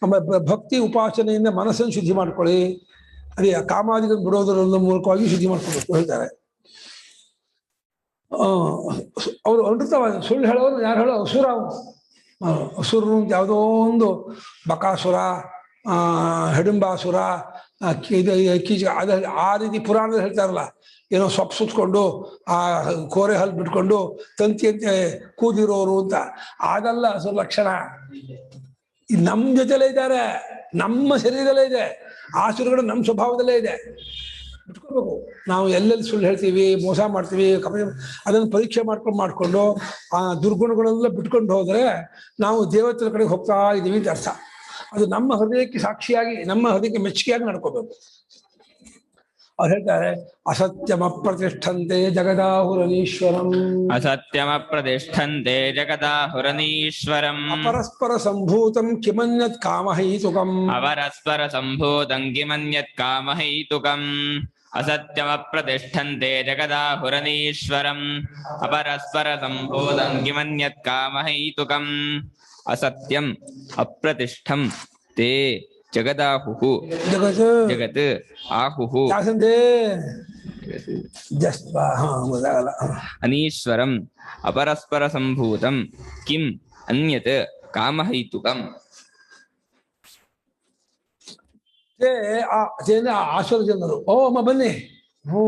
ಆಮೇಲೆ ಭಕ್ತಿ ಉಪಾಸನೆಯಿಂದ ಮನಸ್ಸನ್ನು ಶುದ್ಧಿ ಮಾಡ್ಕೊಳ್ಳಿ, ಅದೇ ಕಾಮಾದಿಗಳನ್ನು ಬಿಡೋದರ ಮೂಲಕವಾಗಿ ಶುದ್ಧಿ ಮಾಡ್ಕೊಳ್ಬೇಕು ಹೇಳ್ತಾರೆ. ಅವರು ಅಮೃತವಾದ ಸುಳ್ಳು ಹೇಳೋರು ಯಾರು ಹೇಳೋ ಅಸುರ. ಅಸುರರು ಅಂತ ಯಾವುದೋ ಒಂದು ಬಕಾಸುರ, ಹಿಡಿಂಬಾಸುರ, ಆ ರೀತಿ ಪುರಾಣದಲ್ಲಿ ಹೇಳ್ತಾರಲ್ಲ, ಏನೋ ಸೊಪ್ಪು ಸುತ್ಕೊಂಡು ಆ ಕೋರೆ ಹಲ್ಲು ಬಿಟ್ಕೊಂಡು ತಂತಿಯಂತೆ ಕೂದಿರೋರು ಅಂತ. ಅದಲ್ಲ ಅಸುರ ಲಕ್ಷಣ. ನಮ್ಮ ಜೊತೆಲೇ ಇದ್ದಾರೆ, ನಮ್ಮ ಶರೀರದಲ್ಲೇ ಇದೆ. ಆಸುರಗಳು ನಮ್ಮ ಸ್ವಭಾವದಲ್ಲೇ ಇದೆ. ಬಿಟ್ಕೋಬೇಕು. ನಾವು ಎಲ್ಲೆಲ್ಲಿ ಸುಳ್ಳು ಹೇಳ್ತೀವಿ, ಮೋಸ ಮಾಡ್ತೀವಿ, ಅದನ್ನು ಪರೀಕ್ಷೆ ಮಾಡ್ಕೊಂಡು ಆ ದುರ್ಗುಣಗಳೆಲ್ಲ ಬಿಟ್ಕೊಂಡು ಹೋದ್ರೆ ನಾವು ದೇವತೆಗಳ ಕಡೆಗೆ ಹೋಗ್ತಾ ಇದ್ದೀವಿ ಅಂತ ಅರ್ಥ. ಅದು ನಮ್ಮ ಹೃದಯಕ್ಕೆ ಸಾಕ್ಷಿಯಾಗಿ, ನಮ್ಮ ಹೃದಯಕ್ಕೆ ಮೆಚ್ಚುಗೆಯಾಗಿ ನಡ್ಕೋಬೇಕು. ಅವ್ರು ಹೇಳ್ತಾರೆ, ಅಸತ್ಯಮ ಪ್ರತಿಷ್ಠಂತೆ ಜಗದಾಹುರನೀಶ್ವರಂ. ಅಸತ್ಯಮ ಪ್ರತಿಷ್ಠಂತೆ ಜಗದಾಹುರನೀಶ್ವರಂ. ಅಪರಸ್ಪರ ಸಂಭೂತಂ ಕಿಮನ್ಯತ್ ಕಾಮಹೈತುಕಂ. ಅಪರಸ್ಪರ ಸಂಭೂತಂ ಕಿಮನ್ಯತ್ ಕಾಮಹೈತುಕಂ. असत्यमप्रतिष्ठन्ते जगदाहुरनीश्वरम् अपरस्परसम्भूतं किमन्यत् कामहैतुकम् असत्यम् अप्रतिष्ठं ते जगदाहुः जगत् आहुः ಯಾಕಂದ್ರೆ ಜಸ್ಟ್ ಗೊತ್ತಾಗಲ್ಲ. अनीश्वरम् अपरस्परसम्भूतं किम् अन्यत् कामहैतुकम् ಆಶ್ವರ ಜನರು ಓ ಅಮ್ಮ ಬನ್ನಿ. ಓ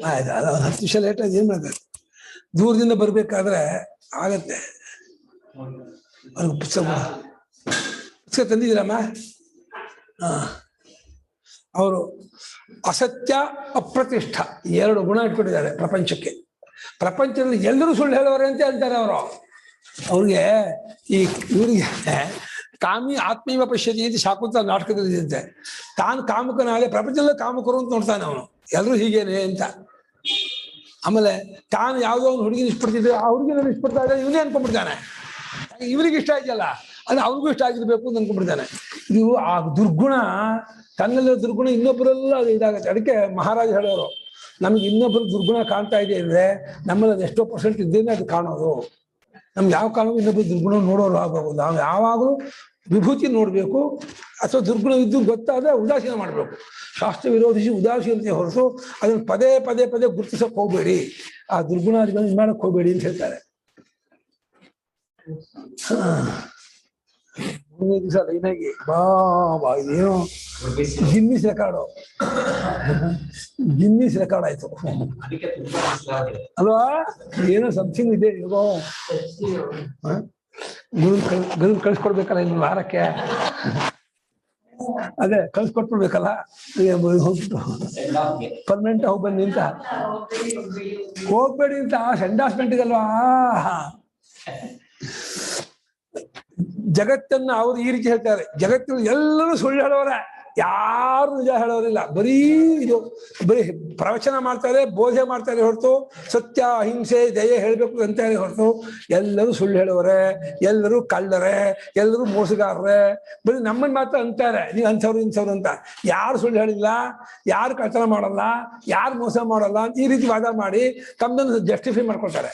ಆಯ್ತು, ಅದ 10 ನಿಮಿಷ ಲೇಟ್ ಆಗಿ ಏನ್ ಮಾಡ್ತಾರೆ, ದೂರದಿಂದ ಬರ್ಬೇಕಾದ್ರೆ ಆಗತ್ತೆ. ಪುಸ್ತಕ ತಂದಿದ್ದೀರಮ್ಮ? ಅವರು ಅಸತ್ಯ ಅಪ್ರತಿಷ್ಠ 2 ಗುಣ ಇಟ್ಕೊಂಡಿದ್ದಾರೆ ಪ್ರಪಂಚಕ್ಕೆ. ಪ್ರಪಂಚದಲ್ಲಿ ಎಲ್ಲರೂ ಸುಳ್ಳು ಹೇಳೋರೆ ಅಂತ ಅಂತಾರೆ ಅವರು. ಅವ್ರಿಗೆ ಇವರಿಗೆ ಕಾಮಿ ಆತ್ಮೀಯ ಪಶ್ಯತಿ ಅಂತ ಶಾಕುಂತ ನಾಟಕದಲ್ಲಿದೆ. ತಾನು ಕಾಮಕನಾಗಲಿ ಪ್ರಪಂಚದಲ್ಲೇ ಕಾಮಕರು ಅಂತ ನೋಡ್ತಾನೆ ಅವನು, ಎಲ್ಲರೂ ಹೀಗೇನೆ ಅಂತ. ಆಮೇಲೆ ತಾನು ಯಾವುದೋ ಒಂದು ಹುಡುಗಿನ ಇಷ್ಟಪಡ್ತಿದ್ರೆ ಆ ಹುಡುಗಿನ ಇಷ್ಟಪಡ್ತಾ ಇದ್ರೆ ಇವನೇ ಅನ್ಕೊಂಡ್ಬಿಡ್ತಾನೆ. ಇವನಿಗೆ ಇಷ್ಟ ಆಯ್ತಲ್ಲ ಅದು ಅವ್ರಿಗೂ ಇಷ್ಟ ಆಗಿರ್ಬೇಕು ಅಂತ ಅನ್ಕೊಂಡ್ಬಿಡ್ತಾನೆ. ಇದು ಆ ದುರ್ಗುಣ, ತನ್ನಲ್ಲಿರೋ ದುರ್ಗುಣ ಇನ್ನೊಬ್ಬರೆಲ್ಲ ಅದು ಇದಾಗತ್ತೆ. ಅದಕ್ಕೆ ಮಹಾರಾಜ ಹೇಳೋರು, ನಮ್ಗೆ ಇನ್ನೊಬ್ಬರು ದುರ್ಗುಣ ಕಾಣ್ತಾ ಇದೆ ಅಂದ್ರೆ ನಮ್ಮಲ್ಲಿ ಅದು ಎಷ್ಟೋ % ಇದ್ದೇನೆ ಅದು ಕಾಣೋದು. ನಮ್ಗೆ ಯಾವ ಕಾರಣಕ್ಕೂ ಇನ್ನೊಬ್ಬರು ದುರ್ಗುಣ ನೋಡೋರು ಆಗೋದು. ನಾವು ಯಾವಾಗಲೂ ವಿಭೂತಿ ನೋಡಬೇಕು, ಅಥವಾ ದುರ್ಗುಣ ಇದ್ದು ಗೊತ್ತಾದ್ರೆ ಉದಾಸೀನ ಮಾಡಬೇಕು. ಶಾಸ್ತ್ರ ವಿರೋಧಿಸಿ ಉದಾಸೀನತೆ ಹೊರತು ಅದನ್ನು ಪದೇ ಪದೇ ಪದೇ ಗುರುತಿಸಕ್ಕೆ ಹೋಗ್ಬೇಡಿ, ಆ ದುರ್ಗುಣಾದಿಗಳನ್ನು ಮಾಡಕ್ಕೆ ಹೋಗ್ಬೇಡಿ ಅಂತ ಹೇಳ್ತಾರೆ. 3 ದಿವಸ ಲೈನಾಗಿ ಬಾ ಇದೇನೋ ಗಿನ್ನಿಸ್ ರೆಕಾರ್ಡ್ ಆಯ್ತು ಅಲ್ವಾ? ಏನೋ ಸಮಥಿಂಗ್ ಇದೆ. ಇವಾಗೋ ಗುರು ಕಳ್ಸ್ಕೊಡ್ಬೇಕಲ್ಲ ಇನ್ನು ವಾರಕ್ಕೆ, ಅದೇ ಕಳ್ಸ್ಕೊಟ್ಬಿಡ್ಬೇಕಲ್ಲ. ಹೋಗ್ಬಿಟ್ಟು ಪರ್ಮನೆಂಟ್ ಹೋಗಿ ಬನ್ನಿ ಅಂತ ಹೋಗ್ಬೇಡಿ ಅಂತ ಸೆಂಡಾಸ್ಮೆಂಟ್ ಇದಲ್ವಾ. ಜಗತ್ತನ್ನ ಅವರು ಈ ರೀತಿ ಹೇಳ್ತಾರೆ, ಜಗತ್ತಿನ ಎಲ್ಲರೂ ಸುಳ್ಳು ಹೇಳೋರೆ, ಯಾರು ನಿಜ ಹೇಳೋರಿಲ್ಲ. ಬರೀ ಪ್ರವಚನ ಮಾಡ್ತಾರೆ, ಬೋಧೆ ಮಾಡ್ತಾರೆ ಹೊರತು ಸತ್ಯ ಅಹಿಂಸೆ ದಯೆ ಹೇಳ್ಬೇಕು ಅಂತಾರೆ ಹೊರತು ಎಲ್ಲರೂ ಸುಳ್ಳು ಹೇಳೋರೆ, ಎಲ್ಲರೂ ಕಳ್ಳರೆ, ಎಲ್ಲರೂ ಮೋಸಗಾರರೆ. ಬರೀ ನಮ್ಮನ್ನ ಮಾತ್ರ ಅಂತಾರೆ ನೀವು ಅಂಥವ್ರು ಇಂಥವ್ರು ಅಂತ. ಯಾರು ಸುಳ್ಳು ಹೇಳಿಲ್ಲ, ಯಾರು ಕಳ್ತನ ಮಾಡಲ್ಲ, ಯಾರು ಮೋಸ ಮಾಡಲ್ಲ ಅಂತ ಈ ರೀತಿ ವಾದ ಮಾಡಿ ತಮ್ಮದನ್ನು ಜಸ್ಟಿಫೈ ಮಾಡ್ಕೊಳ್ತಾರೆ.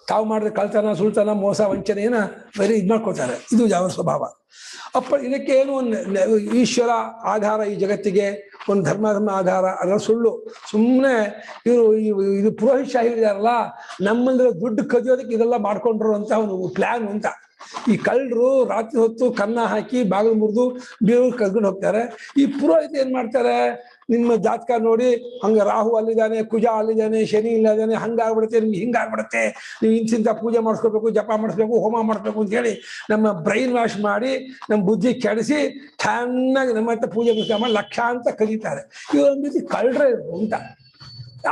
ತಾವು ಮಾಡಿದ್ರೆ ಕಳ್ತನ, ಸುಳ್ತನ, ಮೋಸ, ವಂಚನೆಯನ್ನ ಬರೀ ಇದು ಮಾಡ್ಕೊಳ್ತಾರೆ. ಇದು ಯಾವ ಸ್ವಭಾವ. ಇದಕ್ಕೆ ಏನು ಒಂದು ಈಶ್ವರ ಆಧಾರ, ಈ ಜಗತ್ತಿಗೆ ಒಂದು ಧರ್ಮ ಆಧಾರ, ಅದರ ಸುಳ್ಳು. ಸುಮ್ಮನೆ ಇದು ಪುರೋಹಿತಶಾಹಿ ಇದಾರಲ್ಲ, ನಮ್ಮಂದ್ರೆ ದುಡ್ಡು ಕದಿಯೋದಕ್ಕೆ ಇದೆಲ್ಲ ಮಾಡ್ಕೊಂಡ್ರು ಅಂತ ಒಂದು ಪ್ಲಾನ್ ಅಂತ. ಈ ಕಳ್ಳರು ರಾತ್ರಿ ಹೊತ್ತು ಕನ್ನ ಹಾಕಿ ಬಾಗಿಲು ಮುರಿದು ಬೀರು ಕದ್ಕೊಂಡು ಹೋಗ್ತಾರೆ. ಈ ಪುರೋಹಿತ ಏನ್ ಮಾಡ್ತಾರೆ, ನಿಮ್ಮ ಜಾತಕ ನೋಡಿ ಹಂಗ ರಾಹು ಅಲ್ಲಿದ್ದಾನೆ, ಕುಜ ಅಲ್ಲಿದ್ದಾನೆ, ಶನಿ ಇಲ್ಲದಾನೆ, ಹಂಗಾಗ್ಬಿಡುತ್ತೆ, ನಿಮ್ಗೆ ಹಿಂಗಾಗ್ಬಿಡುತ್ತೆ, ನೀವು ಇಂತಿಂತ ಪೂಜೆ ಮಾಡಿಸ್ಕೋಬೇಕು, ಜಪ ಮಾಡಿಸ್ಬೇಕು, ಹೋಮ ಮಾಡಿಸ್ಬೇಕು ಅಂತ ಹೇಳಿ ನಮ್ಮ ಬ್ರೈನ್ ವಾಶ್ ಮಾಡಿ ನಮ್ಮ ಬುದ್ಧಿ ಕೆಡಿಸಿ ಚೆನ್ನಾಗಿ ನಮ್ಮ ಹತ್ರ ಪೂಜೆ ಪುಸ್ತಕ ಮಾಡಿ ಲಕ್ಷ ಅಂತ ಕದೀತಾರೆ. ಇವೊಂದು ರೀತಿ ಕಳ್ಳರೆ ಅಂತ,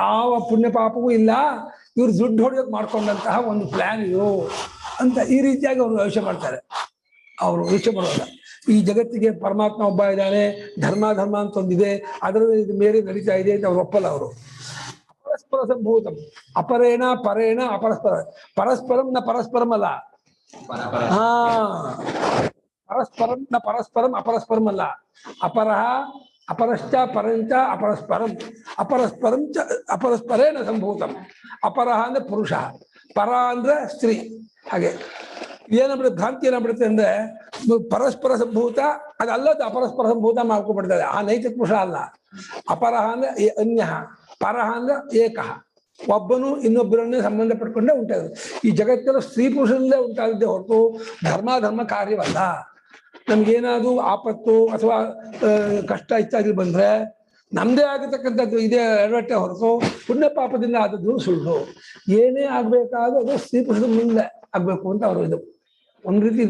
ಯಾವ ಪುಣ್ಯ ಪಾಪವೂ ಇಲ್ಲ, ಇವ್ರು ದುಡ್ಡು ಹೊಡೆಯೋಕೆ ಮಾಡ್ಕೊಂಡಂತಹ ಒಂದು ಪ್ಲಾನ್ ಇದು ಅಂತ ಈ ರೀತಿಯಾಗಿ ಅವರು ಯೋಚನೆ ಮಾಡ್ತಾರೆ. ಅವರು ಯೋಚನೆ ಮಾಡೋಲ್ಲ ಈ ಜಗತ್ತಿಗೆ ಪರಮಾತ್ಮ ಒಬ್ಬ ಇದ್ದಾನೆ, ಧರ್ಮ ಅಂತ ಒಂದಿದೆ, ಅದರಲ್ಲಿ ಇದು ಮೇರೆ ನಡೀತಾ ಇದೆ ಅಂತ ಅವ್ರು ಒಪ್ಪಲ್ಲ. ಅವರು ಪರಸ್ಪರ ಸಂಭೂತಂ ಅಪರೇಣ ಪರೇಣ ಅಪರಸ್ಪರ, ಪರಸ್ಪರಂ ನ ಪರಸ್ಪರಂ ಅಲ್ಲ, ಪರಸ್ಪರಂ ನ ಪರಸ್ಪರಂ ಅಪರಸ್ಪರಂ ಅಲ್ಲ, ಅಪರಹ ಅಪರಶ್ಚ ಪರಂಚ ಅಪರಸ್ಪರಂ, ಅಪರಸ್ಪರಂ ಚ ಅಪರಸ್ಪರೇಣ ಸಂಭೂತಂ. ಅಪರಹ ಅಂದ್ರೆ ಪುರುಷ, ಪರ ಅಂದ್ರೆ ಸ್ತ್ರೀ. ಹಾಗೆ ಏನಾಗ್ಬಿಡುತ್ತೆ, ಭ್ರಾಂತಿ ಏನಾಗ್ಬಿಡುತ್ತೆ ಅಂದ್ರೆ ಪರಸ್ಪರ ಸಂಭೂತ ಅದಲ್ಲದ ಅಪರಸ್ಪರ ಸಂಭೂತ ಮಾಡ್ಕೊಬಿಡ್ತಾರೆ. ಆ ನೈತಿಕ ಪುರುಷ ಅಲ್ಲ. ಅಪರಹ ಅಂದ್ರೆ ಅನ್ಯ, ಪರಹ ಅಂದ್ರೆ ಏಕಃ, ಒಬ್ಬನು ಇನ್ನೊಬ್ಬರನ್ನೇ ಸಂಬಂಧ ಪಡ್ಕೊಂಡೇ ಉಂಟಾಗ. ಈ ಜಗತ್ತೆಲ್ಲ ಸ್ತ್ರೀ ಪುರುಷನಲ್ಲೇ ಉಂಟಾಗಿದ್ದೆ ಹೊರತು ಧರ್ಮ ಕಾರ್ಯವಲ್ಲ. ನಮ್ಗೇನಾದ್ರು ಆಪತ್ತು ಅಥವಾ ಕಷ್ಟ ಇತ್ಯಾದಿ ಬಂದ್ರೆ ನಮ್ದೇ ಆಗತಕ್ಕಂಥದ್ದು ಇದೇ ಎಡವಟ್ಟೆ ಹೊರತು ಪುಣ್ಯ ಪಾಪದಿಂದ ಆದದ್ದು ಸುಳ್ಳು. ಏನೇ ಆಗ್ಬೇಕಾದ್ರೂ ಅದು ಸ್ತ್ರೀ ಪುರುಷದ ಮುಂದೆ ಆಗ್ಬೇಕು ಅಂತ ಅವರು ಇದು ಒಂದು ರೀತಿ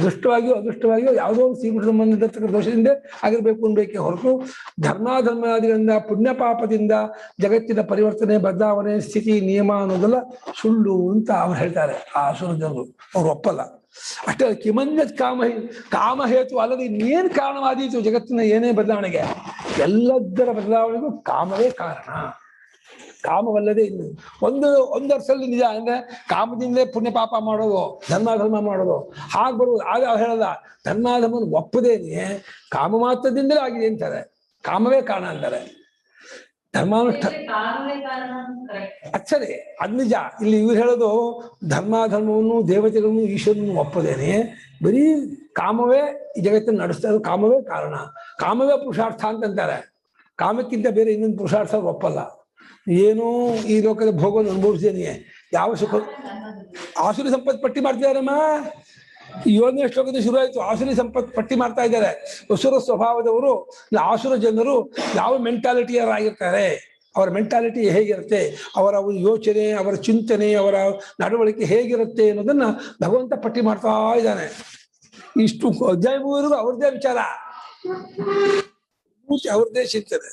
ದೃಷ್ಟವಾಗಿಯೋ ಅದೃಷ್ಟವಾಗಿಯೋ ಯಾವುದೋ ಒಂದು ಸ್ತ್ರೀ ಪುರುಷ ಸಂಬಂಧಿಸಿರ್ತಕ್ಕಂಥ ದೋಷದಿಂದ ಆಗಿರ್ಬೇಕು ಅನ್ಬೇಕೆ ಹೊರತು ಧರ್ಮಾದಿಗಳಿಂದ ಪುಣ್ಯ ಪಾಪದಿಂದ ಜಗತ್ತಿನ ಪರಿವರ್ತನೆ, ಬದಲಾವಣೆ, ಸ್ಥಿತಿ, ನಿಯಮ ಅನ್ನೋದೆಲ್ಲ ಸುಳ್ಳು ಅಂತ ಅವ್ರು ಹೇಳ್ತಾರೆ. ಆ ಅಸುರಜರು ಅವ್ರು ಒಪ್ಪಲ್ಲ. ಅಷ್ಟೇ ಕಿಮನ್ಯತ್ ಕಾಮಹೇತು ಅಲ್ಲದೆ ಇನ್ನೇನು ಕಾರಣವಾದೀತು ಜಗತ್ತಿನ ಏನೇ ಬದಲಾವಣೆಗೆ? ಎಲ್ಲದರ ಬದಲಾವಣೆಗೂ ಕಾಮವೇ ಕಾರಣ. ಕಾಮವಲ್ಲದೆ ಇನ್ನು ಒಂದು ಅರ್ಥದಲ್ಲಿ ನಿಜ ಅಂದ್ರೆ ಕಾಮದಿಂದಲೇ ಪುಣ್ಯ ಪಾಪ ಮಾಡೋದು, ಧರ್ಮ ಮಾಡೋದು ಹಾಗೆ ಬರುವುದು. ಆಗ ಹೇಳಲ್ಲ ಧರ್ಮಾಧರ್ಮವನ್ನು ಒಪ್ಪದೇನೆ ಕಾಮ ಮಾತ್ರದಿಂದಲೇ ಆಗಿದೆ ಅಂತಾರೆ. ಕಾಮವೇ ಕಾರಣ ಅಂತಾರೆ. ಧರ್ಮಾನುಷ್ಠಾನ ಅಚ್ಚರಿ ಅದ್ ನಿಜ. ಇಲ್ಲಿ ಇವ್ರು ಹೇಳೋದು ಧರ್ಮಾಧರ್ಮವನ್ನು ದೇವತೆಗಳನ್ನು ಈಶ್ವರನ್ನು ಒಪ್ಪದೇನೆ ಬರೀ ಕಾಮವೇ ಈ ಜಗತ್ತನ್ನು ನಡೆಸ್ತಾ ಇರೋದು. ಕಾಮವೇ ಕಾರಣ, ಕಾಮವೇ ಪುರುಷಾರ್ಥ ಅಂತಂತಾರೆ. ಕಾಮಕ್ಕಿಂತ ಬೇರೆ ಇನ್ನೊಂದು ಪುರುಷಾರ್ಥ ಒಪ್ಪಲ್ಲ. ಏನೋ ಈ ಲೋಕದ ಭೋಗವನ್ನು ಅನುಭವಿಸಿದೇನೆ ಯಾವ ಸುಖ. ಆಸುರಿ ಸಂಪತ್ತು ಪಟ್ಟಿ ಮಾಡ್ತಿದಾರಮ್ಮ. 7ನೇ ಶ್ಲೋಕದ ಶುರು ಆಯ್ತು. ಆಸುರಿ ಸಂಪತ್ತು ಪಟ್ಟಿ ಮಾಡ್ತಾ ಇದ್ದಾರೆ. ಅಸುರ ಸ್ವಭಾವದವರು, ಆಸುರ ಜನರು ಯಾವ ಮೆಂಟಾಲಿಟಿಯರಾಗಿರ್ತಾರೆ, ಅವರ ಮೆಂಟಾಲಿಟಿ ಹೇಗಿರುತ್ತೆ, ಅವರ ಯೋಚನೆ, ಅವರ ಚಿಂತನೆ, ಅವರ ನಡವಳಿಕೆ ಹೇಗಿರುತ್ತೆ ಅನ್ನೋದನ್ನ ಭಗವಂತ ಪಟ್ಟಿ ಮಾಡ್ತಾ ಇದ್ದಾನೆ. ಇಷ್ಟು ಅಧ್ಯಾಯ ಮುಗಿದ್ರು ಅವ್ರದ್ದೇ ವಿಚಾರ, ಅವ್ರದ್ದೇ ಚಿಂತನೆ.